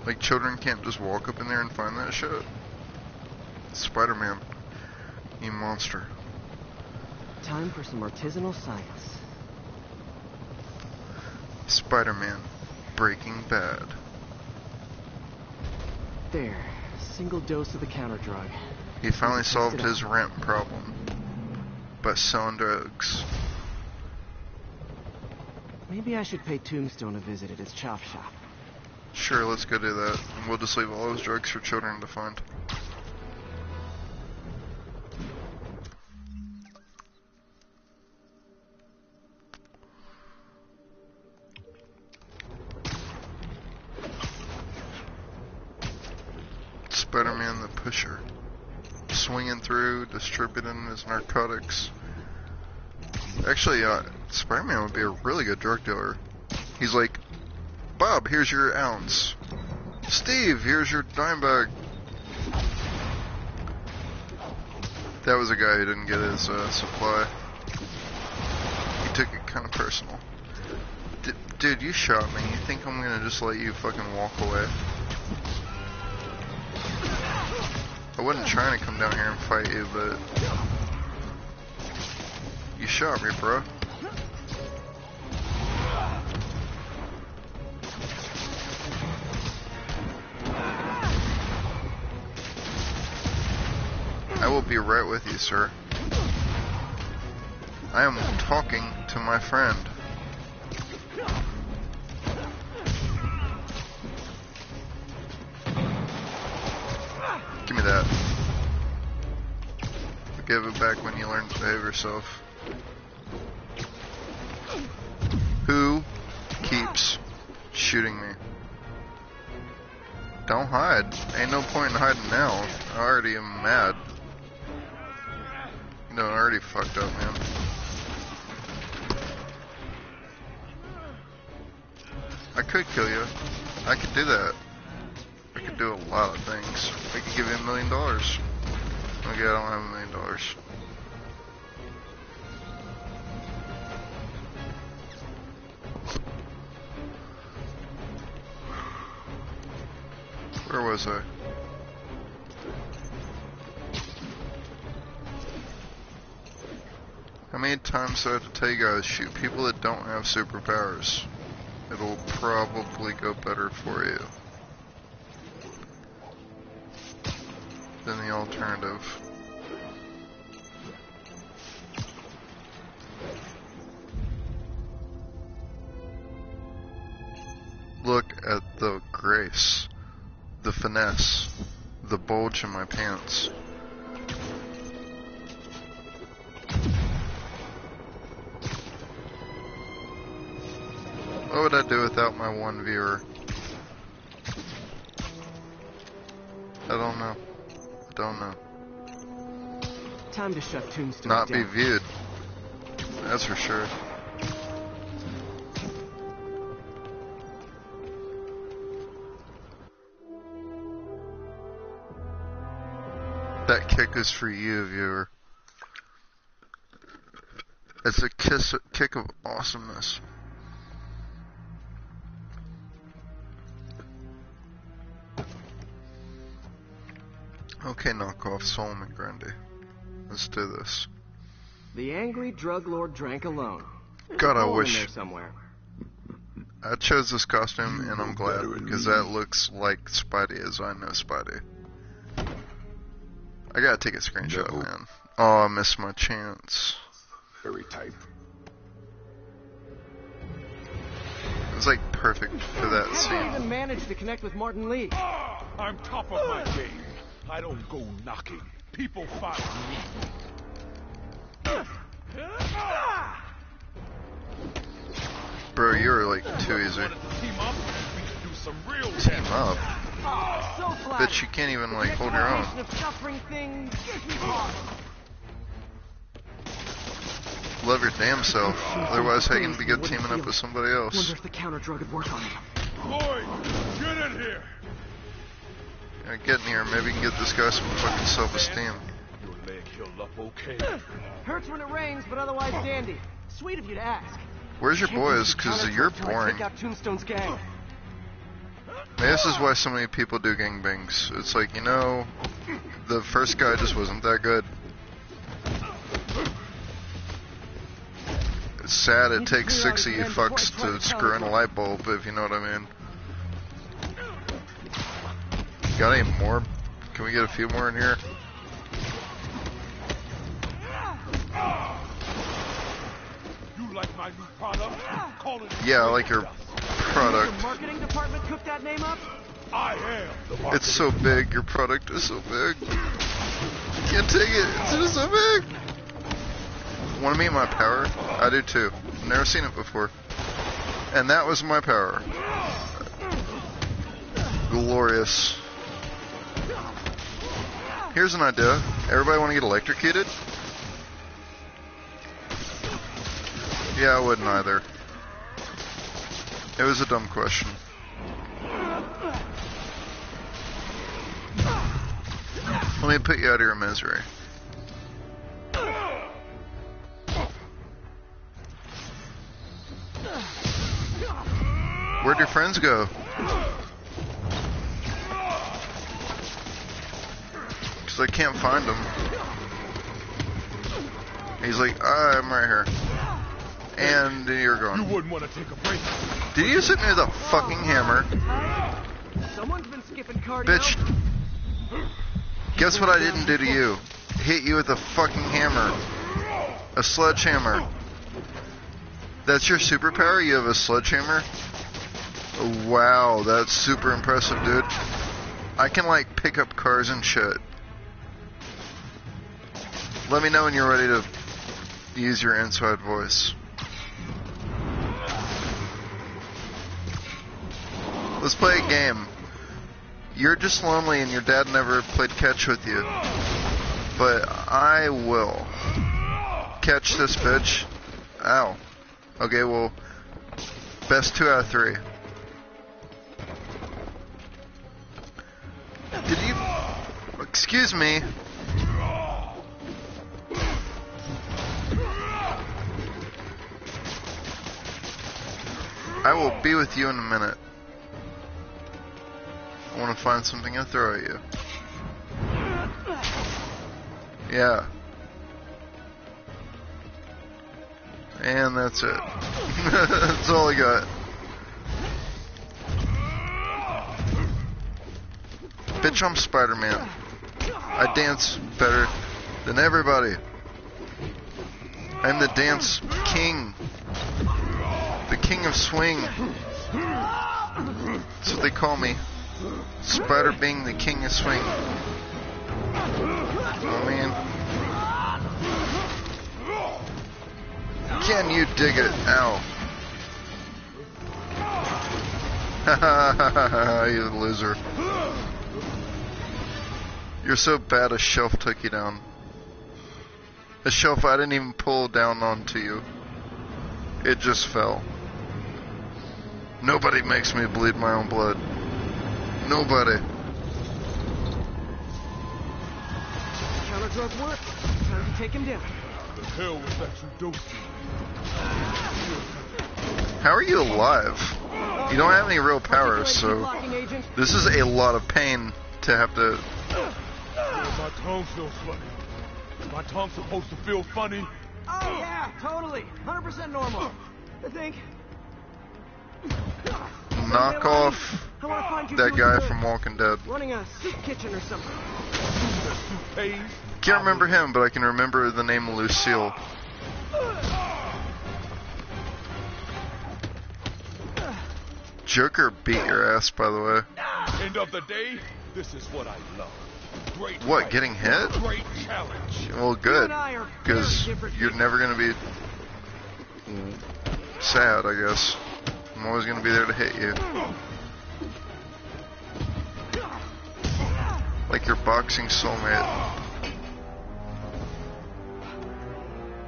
Like, children can't just walk up in there and find that shit. Spider-Man. You monster. Time for some artisanal science. Spider-Man. Breaking Bad. There. Single dose of the counter drug. He finally solved his rent problem. By selling drugs. Maybe I should pay Tombstone a visit at his chop shop. Sure, let's go do that. And we'll just leave all those drugs for children to find. Spider-Man the Pusher. Swinging through, distributing his narcotics. Actually, Spider-Man would be a really good drug dealer. He's like, Bob, here's your ounce. Steve, here's your dime bag. That was a guy who didn't get his supply. He took it kind of personal. Dude, you shot me. You think I'm gonna just let you fucking walk away? I wasn't trying to come down here and fight you, but you shot me, bro. I will be right with you, sir. I am talking to my friend. Give me that. I'll give it back when you learn to behave yourself. Who keeps shooting me? Don't hide. Ain't no point in hiding now. I already am mad. No, I already fucked up, man. I could kill you. I could do that. I could do a lot of things. I could give you $1 million. Okay, I don't have $1 million. Where was I? How many times do I have to tell you guys, shoot people that don't have superpowers? It'll probably go better for you than the alternative. Look at the grace, the finesse, the bulge in my pants. What would I do without my one viewer? I don't know. I don't know. Time to shut Tombstone Not down. be viewed. That's for sure. That kick is for you, viewer. It's a kick of awesomeness. Okay, knockoff Solomon Grundy. Let's do this. The angry drug lord drank alone. God, I Hole in wish. there somewhere. I chose this costume, and I'm glad, because that looks like Spidey as I know Spidey. I gotta take a screenshot, man. Oh, I missed my chance. Very tight. It was like perfect for that I scene. even managed to connect with Martin Lee. I'm top of my game. I don't go knocking. People find me. easy. Team up? We could do some real Team up? Oh, so flat. Bitch, you can't even, like, hold your own. The suffering thing gives me pause. Love your damn self. Otherwise, how you gonna be good teaming up with somebody else? Wonder if the counter drug would work on him. Boy, get in here. Yeah, get in here. Maybe you can get this guy some fucking self-esteem. Your leg healed up okay. Hurts when it rains, but otherwise dandy. Sweet of you to ask. Where's your boys? Because you're boring. Take out Tombstone's gang. Maybe this is why so many people do gangbangs. It's like, you know, the first guy just wasn't that good. It's sad it takes 6 of you fucks to screw in a light bulb, if you know what I mean. Got any more? Can we get a few more in here? You like my new product? Call it. Yeah, I like your product. The marketing department cooked that name up? I am the marketing. It's so big. Your product is so big. Can't take it. It's just so big. Want to meet my power? I do too. Never seen it before. And that was my power. Glorious. Here's an idea. Everybody want to get electrocuted? Yeah, I wouldn't either. It was a dumb question. Let me put you out of your misery. Where'd your friends go? Because I can't find them. He's like, I'm right here. And you're gone. You wouldn't want to take a break. Did you hit me with a fucking hammer? Someone's been skipping cardio. Bitch. Guess what I didn't do to you? Hit you with a fucking hammer. A sledgehammer. That's your superpower? You have a sledgehammer? Wow, that's super impressive, dude. I can, like, pick up cars and shit. Let me know when you're ready to use your inside voice. Let's play a game. You're just lonely and your dad never played catch with you. But I will. Catch this bitch. Ow. Okay, well, best 2 out of 3. Did you... Excuse me. I will be with you in a minute. I want to find something to throw at you. Yeah. And that's it. That's all I got. Bitch, I'm Spider-Man. I dance better than everybody. I'm the dance king. The king of swing. That's what they call me. Spider being the king of swing. Oh man. Can you dig it? Ow. Haha, you loser. You're so bad a shelf took you down. A shelf I didn't even pull down onto you. It just fell. Nobody makes me bleed my own blood. Nobody. Counter drug work. Time to take him down. The hell was that you dosed? How are you alive? You don't have any real powers, so this is a lot of pain to have to... My tongue feels funny. Is my tongue supposed to feel funny? Oh yeah, totally. 100% normal. I think. Knock off that guy from Walking Dead. Running a soup kitchen or something. Can't remember him, but I can remember the name Lucille. Joker beat your ass, by the way. End of the day, this is what I love. Great What, fight. getting hit? Great challenge. Well, good. Because you're never going to be sad, I guess. I'm always gonna be there to hit you. Like your boxing soulmate.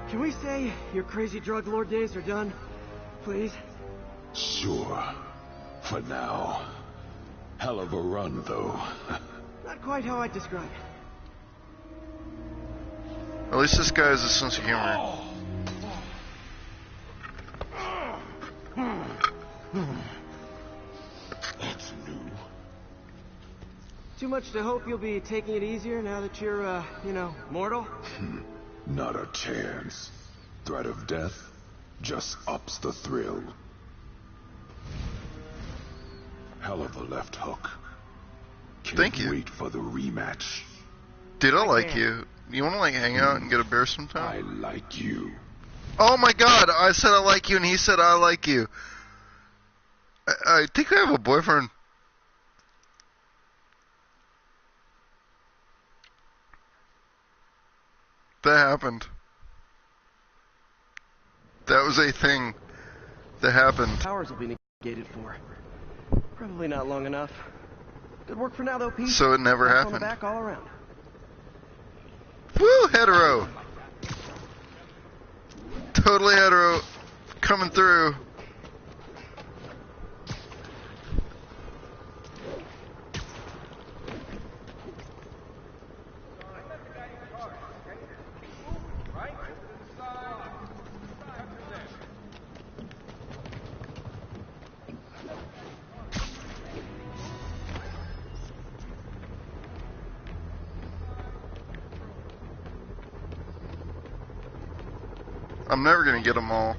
Can we say your crazy drug lord days are done? Please? Sure. For now. Hell of a run, though. Not quite how I'd describe it. At least this guy has a sense of humor. That's new. Too much to hope you'll be taking it easier now that you're, mortal? Not a chance. Threat of death just ups the thrill. Hell of a left hook. Thank you. Wait for the rematch. Dude, I like you. You wanna like hang out and get a beer sometime? I like you. Oh my god, I said I like you and he said I like you. I think I have a boyfriend. That happened. That was a thing that happened. Powers will be negated for. Probably not long enough. Good work for now, though, Pete. So it never Pats happened. on the back all around. Woo, hetero. Totally hetero. Coming through. I'm never gonna get them all.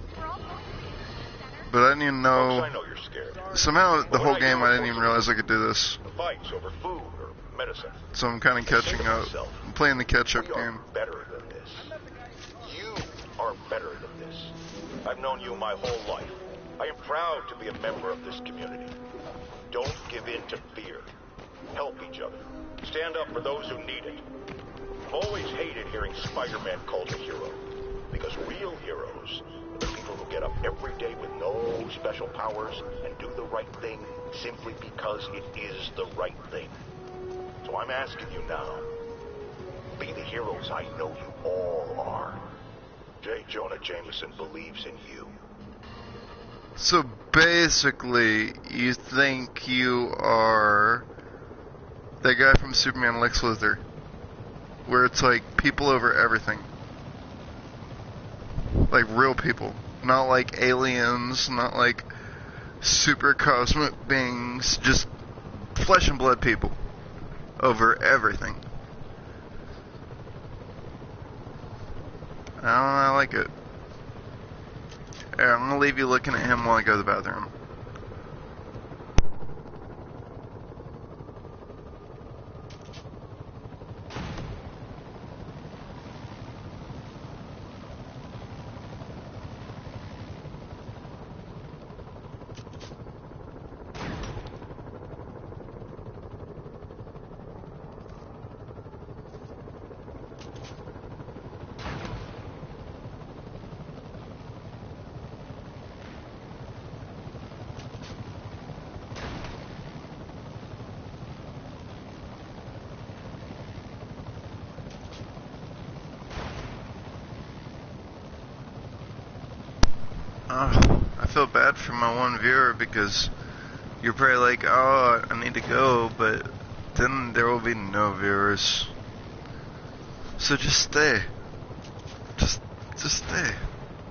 But I didn't even know. I know you're scared. Somehow the whole game I didn't even realize I could do this. The fights over food or medicine. So I'm kind of catching up. I'm playing the catch-up game. Better than this. You are better than this. I've known you my whole life. I am proud to be a member of this community. Don't give in to fear. Help each other. Stand up for those who need it. I've always hated hearing Spider-Man called a hero. Because real heroes are the people who get up every day with no special powers and do the right thing simply because it is the right thing. So I'm asking you now, be the heroes I know you all are. J. Jonah Jameson believes in you. So basically, you think you are that guy from Superman, Lex Luthor, where it's like people over everything. Like real people. Not like aliens, not like super cosmic beings, just flesh and blood people over everything. I don't know, I like it. Yeah, I'm gonna leave you looking at him while I go to the bathroom. I feel bad for my one viewer because you're probably like, oh, I need to go, but then there will be no viewers. So just stay. Just stay.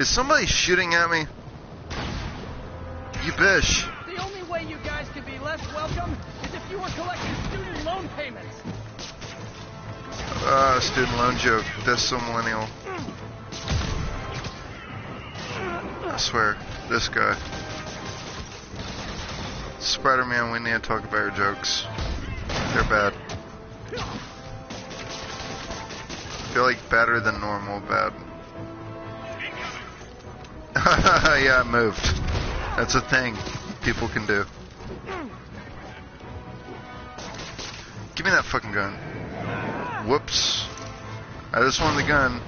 Is somebody shooting at me? You bish. The only way you guys could be less welcome is if you were collecting student loan payments. Student loan joke. That's so millennial. I swear, this guy. Spider-Man, we need to talk about your jokes. They're bad. They're like badder than normal bad. Yeah, I moved. That's a thing people can do. Give me that fucking gun. Whoops. I just wanted the gun.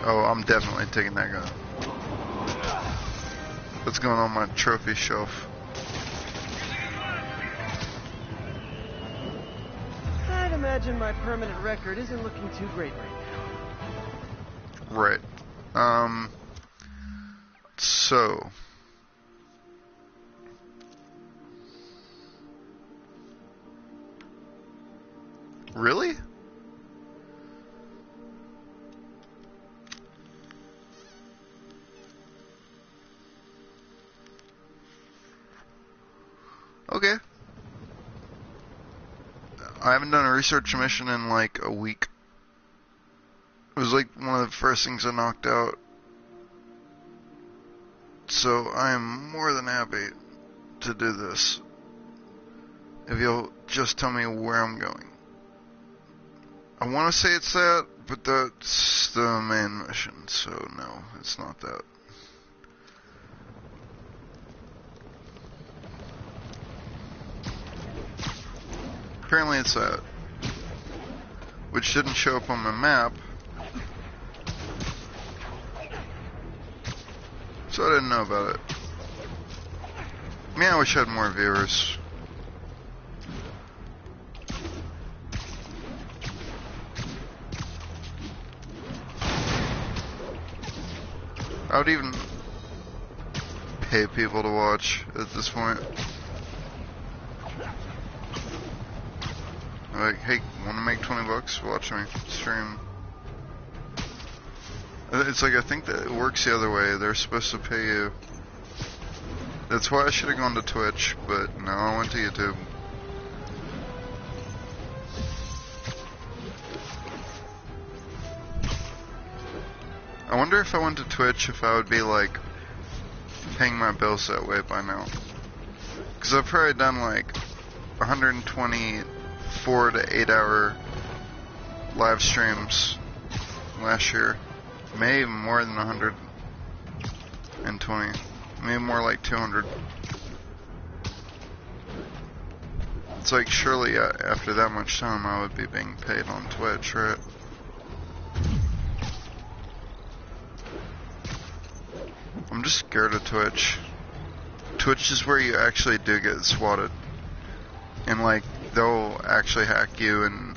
Oh, I'm definitely taking that gun. that's going on my trophy shelf. I'd imagine my permanent record isn't looking too great right now. Right. So. Really? Okay. I haven't done a research mission in like a week. It was like one of the first things I knocked out. So I am more than happy to do this. If you'll just tell me where I'm going. I want to say it's that, but that's the main mission, so no, it's not that. Apparently it's that. Which didn't show up on my map. So I didn't know about it. Man, I wish I had more viewers. I would even pay people to watch at this point. Like, hey, want to make $20? Watch me stream. It's like, I think that it works the other way. They're supposed to pay you. That's why I should have gone to Twitch, but no, I went to YouTube. I wonder if I went to Twitch if I would be like paying my bills that way by now. Because I've probably done like 124 to 8 hour live streams last year. Maybe more than 120. Maybe more like 200. It's like surely after that much time I would be being paid on Twitch, right? I'm just scared of Twitch. Twitch is where you actually do get swatted. And like, they'll actually hack you and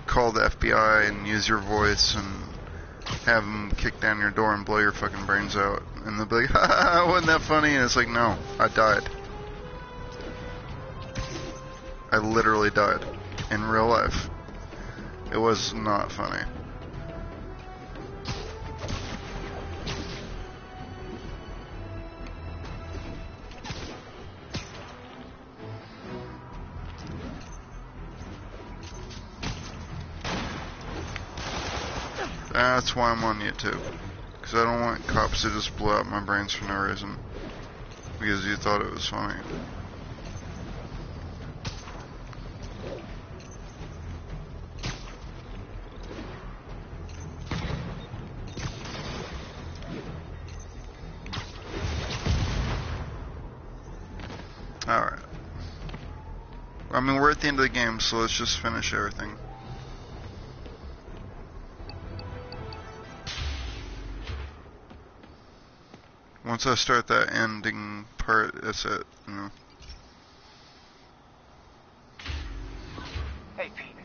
call the FBI and use your voice and have them kick down your door and blow your fucking brains out. And they'll be like, haha, wasn't that funny? And it's like, no, I died. I literally died. In real life. It was not funny. That's why I'm on YouTube. Because I don't want cops to just blow out my brains for no reason. Because you thought it was funny. Alright. I mean, we're at the end of the game, so let's just finish everything. Once I start that ending part, that's it, you know. Hey, Pete.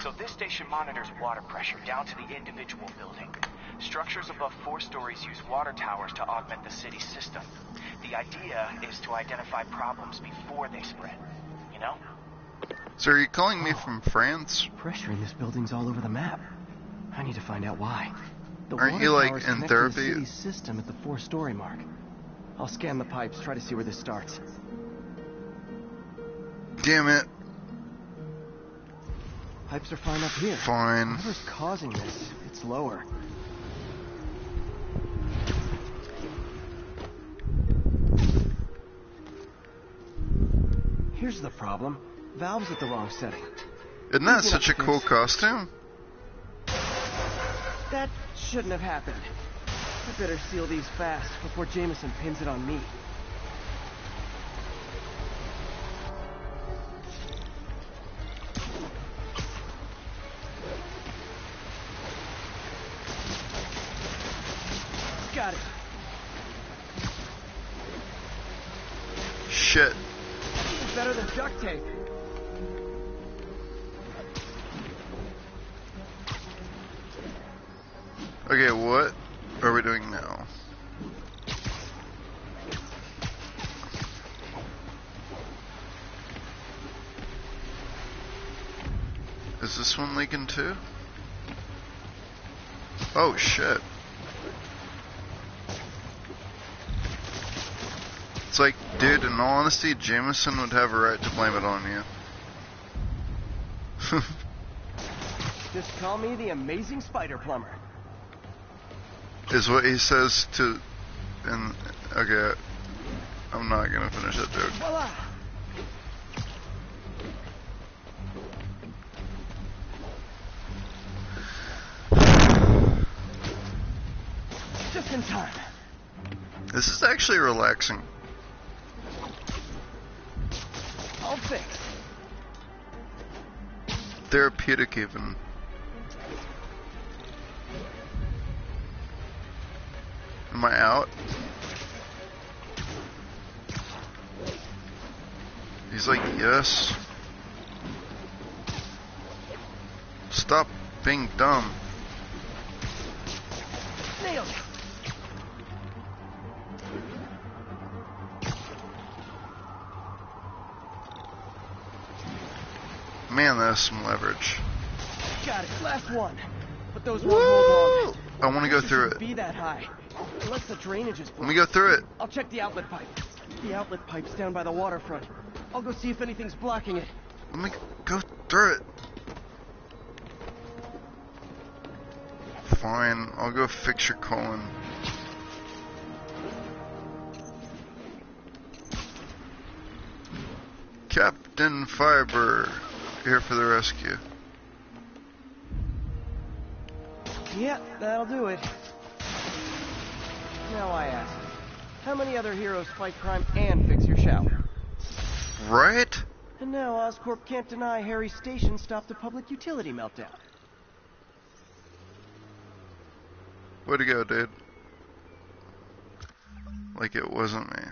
So this station monitors water pressure down to the individual building. Structures above 4 stories use water towers to augment the city's system. The idea is to identify problems before they spread, you know? So are you calling me from France? Pressure in this building's all over the map. I need to find out why. The Aren't water you like towers in connect therapy? to the city's system at the 4-story mark. I'll scan the pipes, try to see where this starts. Damn it. Pipes are fine up here. Fine. Whatever's causing this, it's lower. Here's the problem. Valve's at the wrong setting. Isn't that such a cool costume? That shouldn't have happened. I better seal these fast before Jameson pins it on me. Got it. shit. It's better than duct tape. Okay, what are we doing now? Is this one leaking too? Oh shit. It's like, dude, in all honesty, Jameson would have a right to blame it on you. Just call me the amazing spider plumber. Is what he says to... And okay, I'm not gonna finish that joke. Voila! Just in time. This is actually relaxing. All fixed. Therapeutic even. Am I out? He's like, yes. Stop being dumb. Nailed it. Man, that's some leverage. Got it. Last one. But those won't hold long. I want to go through it. Be that high. Unless the drainage is blocked. Let me go through it. I'll check the outlet pipe. The outlet pipe's down by the waterfront. I'll go see if anything's blocking it. Let me go through it. Fine, I'll go fix your colon. Captain Fiber, here for the rescue. Yeah, that'll do it. Now I ask, how many other heroes fight crime and fix your shower? Right? And now Oscorp can't deny Harry's station stopped a public utility meltdown. Way to go, dude. Like it wasn't me.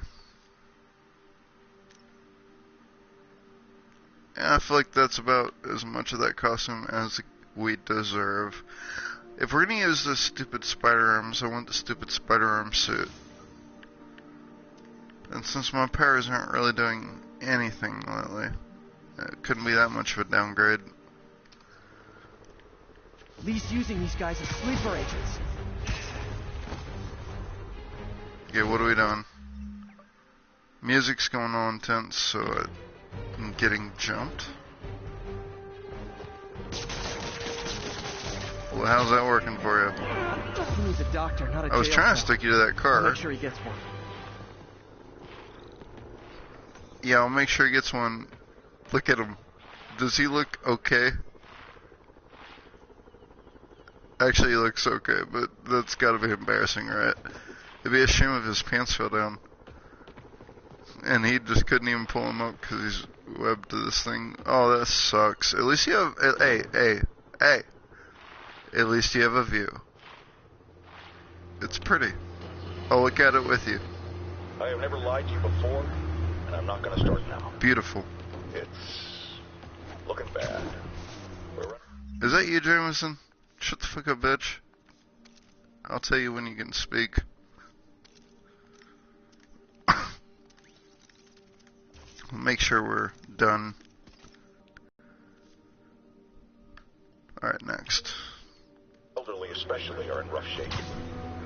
And I feel like that's about as much of that costume as we deserve. If we're gonna use this stupid spider arms, I want the stupid spider arm suit. And since my powers aren't really doing anything lately, it couldn't be that much of a downgrade. Lee's using these guys as sleeper agents. Okay, what are we doing? Music's going on intense, so I'm getting jumped. Well, how's that working for you? He needs a doctor, not a I was jail trying to cell. stick you to that car. I'll make sure he gets one. Yeah, I'll make sure he gets one. Look at him. Does he look okay? Actually, he looks okay, but that's gotta be embarrassing, right? It'd be a shame if his pants fell down. And he just couldn't even pull him up because he's webbed to this thing. Oh, that sucks. At least you have... Hey. At least you have a view. It's pretty. I'll look at it with you. I have never lied to you before, and I'm not going to start now. Beautiful. It's looking bad. Is that you, Jameson? Shut the fuck up, bitch. I'll tell you when you can speak. Make sure we're done. Alright, next. Elderly especially are in rough shape.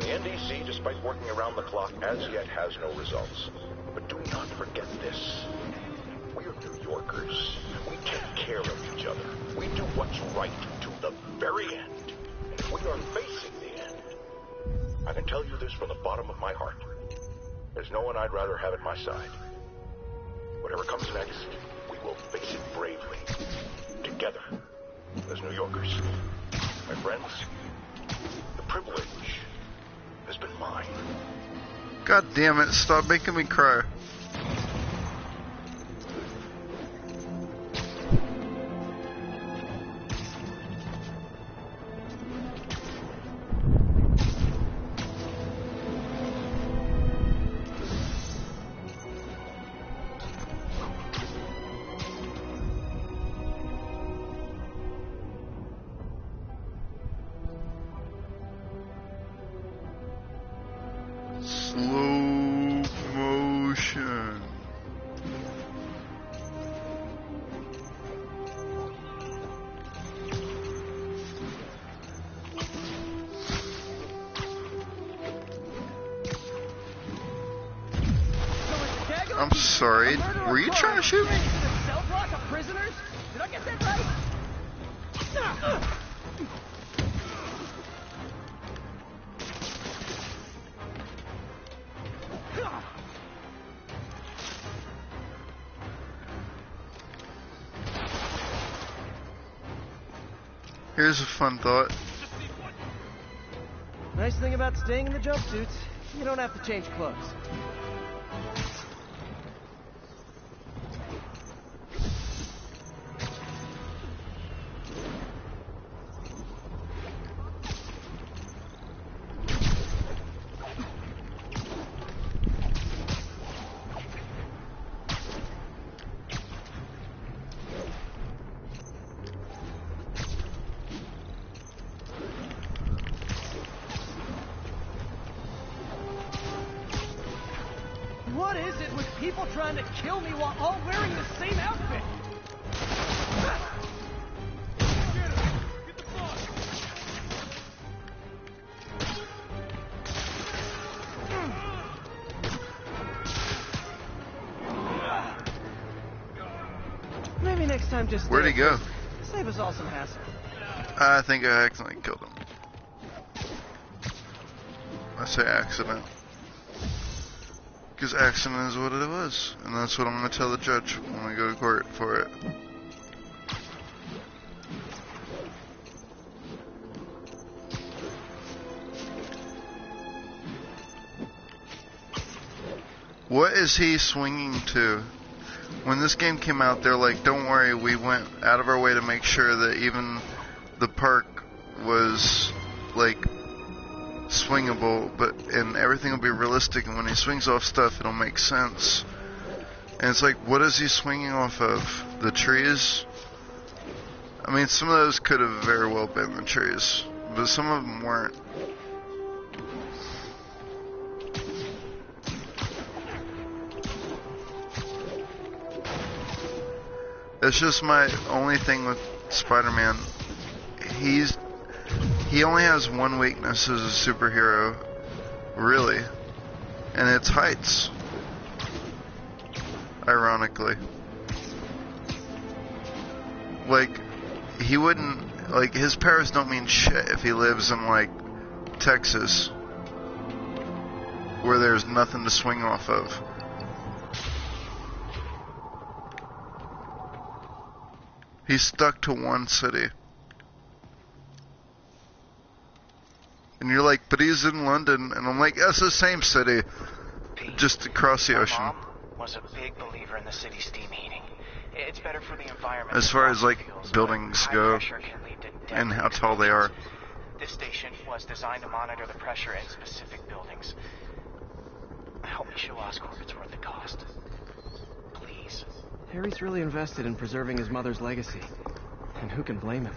The NDC, despite working around the clock, as yet has no results. But do not forget this. We are New Yorkers. We take care of each other. We do what's right to the very end. And if we are facing the end, I can tell you this from the bottom of my heart. There's no one I'd rather have at my side. Whatever comes next, we will face it bravely. Together, as New Yorkers. My friends, the privilege has been mine. God damn it, stop making me cry. Slow motion. I'm sorry, were you trying to shoot me? Cell block of prisoners? Did I get that right? Here's a fun thought. Nice thing about staying in the jumpsuits, you don't have to change clothes. What is it with people trying to kill me while all wearing the same outfit? Maybe next time just Where'd he go? Save us all some hassle. I think I accidentally killed him. I say accident. Because accident is what it was. And that's what I'm going to tell the judge when we go to court for it. What is he swinging to? When this game came out, they're like, don't worry, we went out of our way to make sure that even the park was, like, swingable, and everything will be realistic, and when he swings off stuff, it'll make sense. And it's like, what is he swinging off of? The trees? I mean, some of those could have very well been the trees, but some of them weren't. That's just my only thing with Spider-Man. He only has one weakness as a superhero, really, and it's heights. Ironically. Like, he wouldn't, like, his powers don't mean shit if he lives in, like, Texas, where there's nothing to swing off of. He's stuck to one city. And you're like, but he's in London. And I'm like, that's the same city. Just across the ocean. My mom was a big believer in the city's steam heating. It's better for the environment. As far as, like, buildings go, and how tall they are. This station was designed to monitor the pressure in specific buildings. Help me show Oscorp it's worth the cost. Please. Harry's really invested in preserving his mother's legacy. And who can blame him?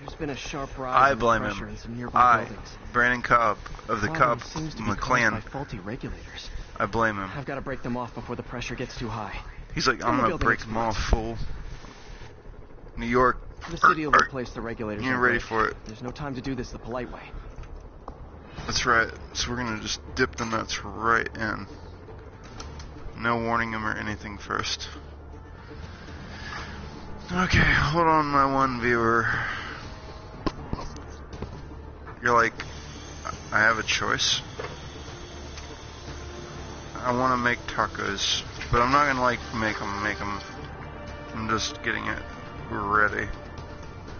There's been a sharp rise in pressure in some nearby buildings. Brandon Cobb, of the Cobb clan. By faulty regulators. I blame him. I've got to break them off before the pressure gets too high. He's like, I'm gonna break them off, fool. New York. The city will replace the regulators. You're ready for it. There's no time to do this the polite way. That's right. So we're gonna just dip the nuts right in. No warning him or anything first. Okay, hold on, my one viewer. You're like, I have a choice. I want to make tacos, but I'm not gonna like make them. I'm just getting it ready.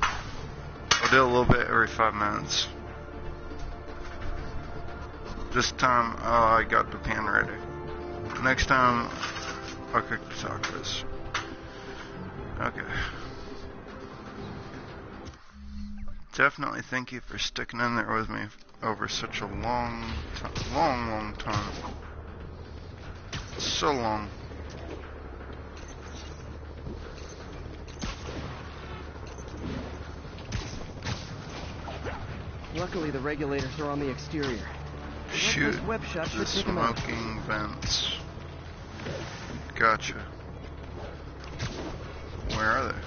I'll do a little bit every 5 minutes. This time, I got the pan ready. Next time, I'll cook the tacos. Okay. Definitely thank you for sticking in there with me over such a long time. So long. Luckily, the regulators are on the exterior. Shoot the smoking vents. Gotcha. Where are they?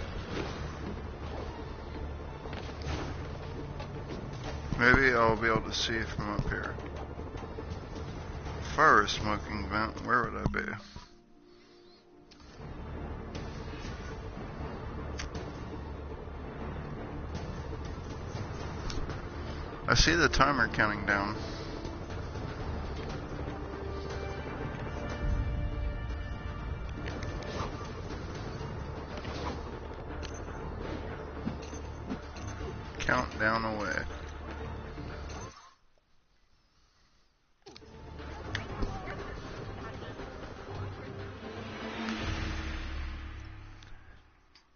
Maybe I'll be able to see from up here. If I were a smoking vent, where would I be? I see the timer counting down. Countdown away.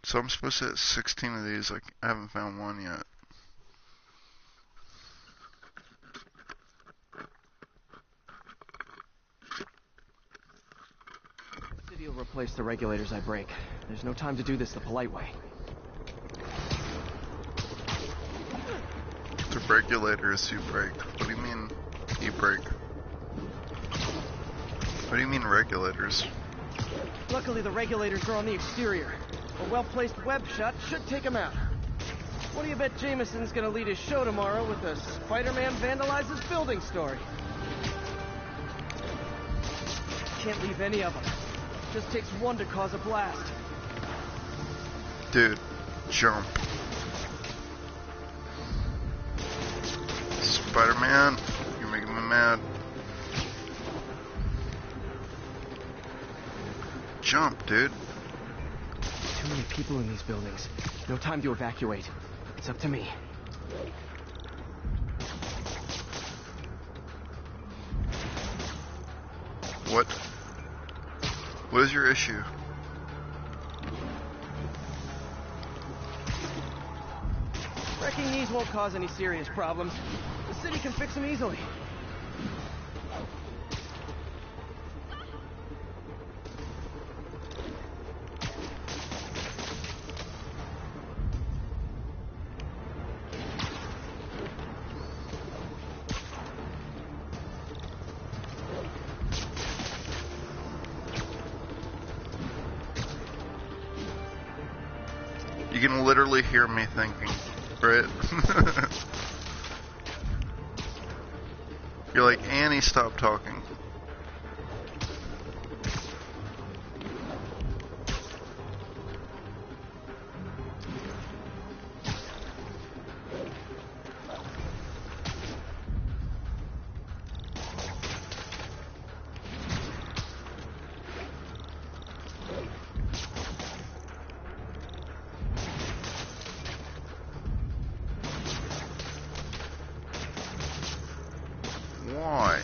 So I'm supposed to hit 16 of these. Like, I haven't found one yet. The city will replace the regulators I break. There's no time to do this the polite way. The regulators you break. What do you mean you break? What do you mean regulators? Luckily the regulators are on the exterior. A well-placed web shot should take them out. What do you bet Jameson's gonna lead his show tomorrow with a Spider-Man vandalizes building story? Can't leave any of them. Just takes one to cause a blast. Dude, jump. Spider-Man, you're making me mad. Jump, dude. Too many people in these buildings. No time to evacuate. It's up to me. What? What is your issue? Wrecking these won't cause any serious problems. The city can fix them easily. You can literally hear me thinking, right? You're like, Annie, stop talking. Why?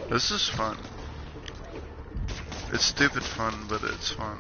This is fun. It's stupid fun, but it's fun.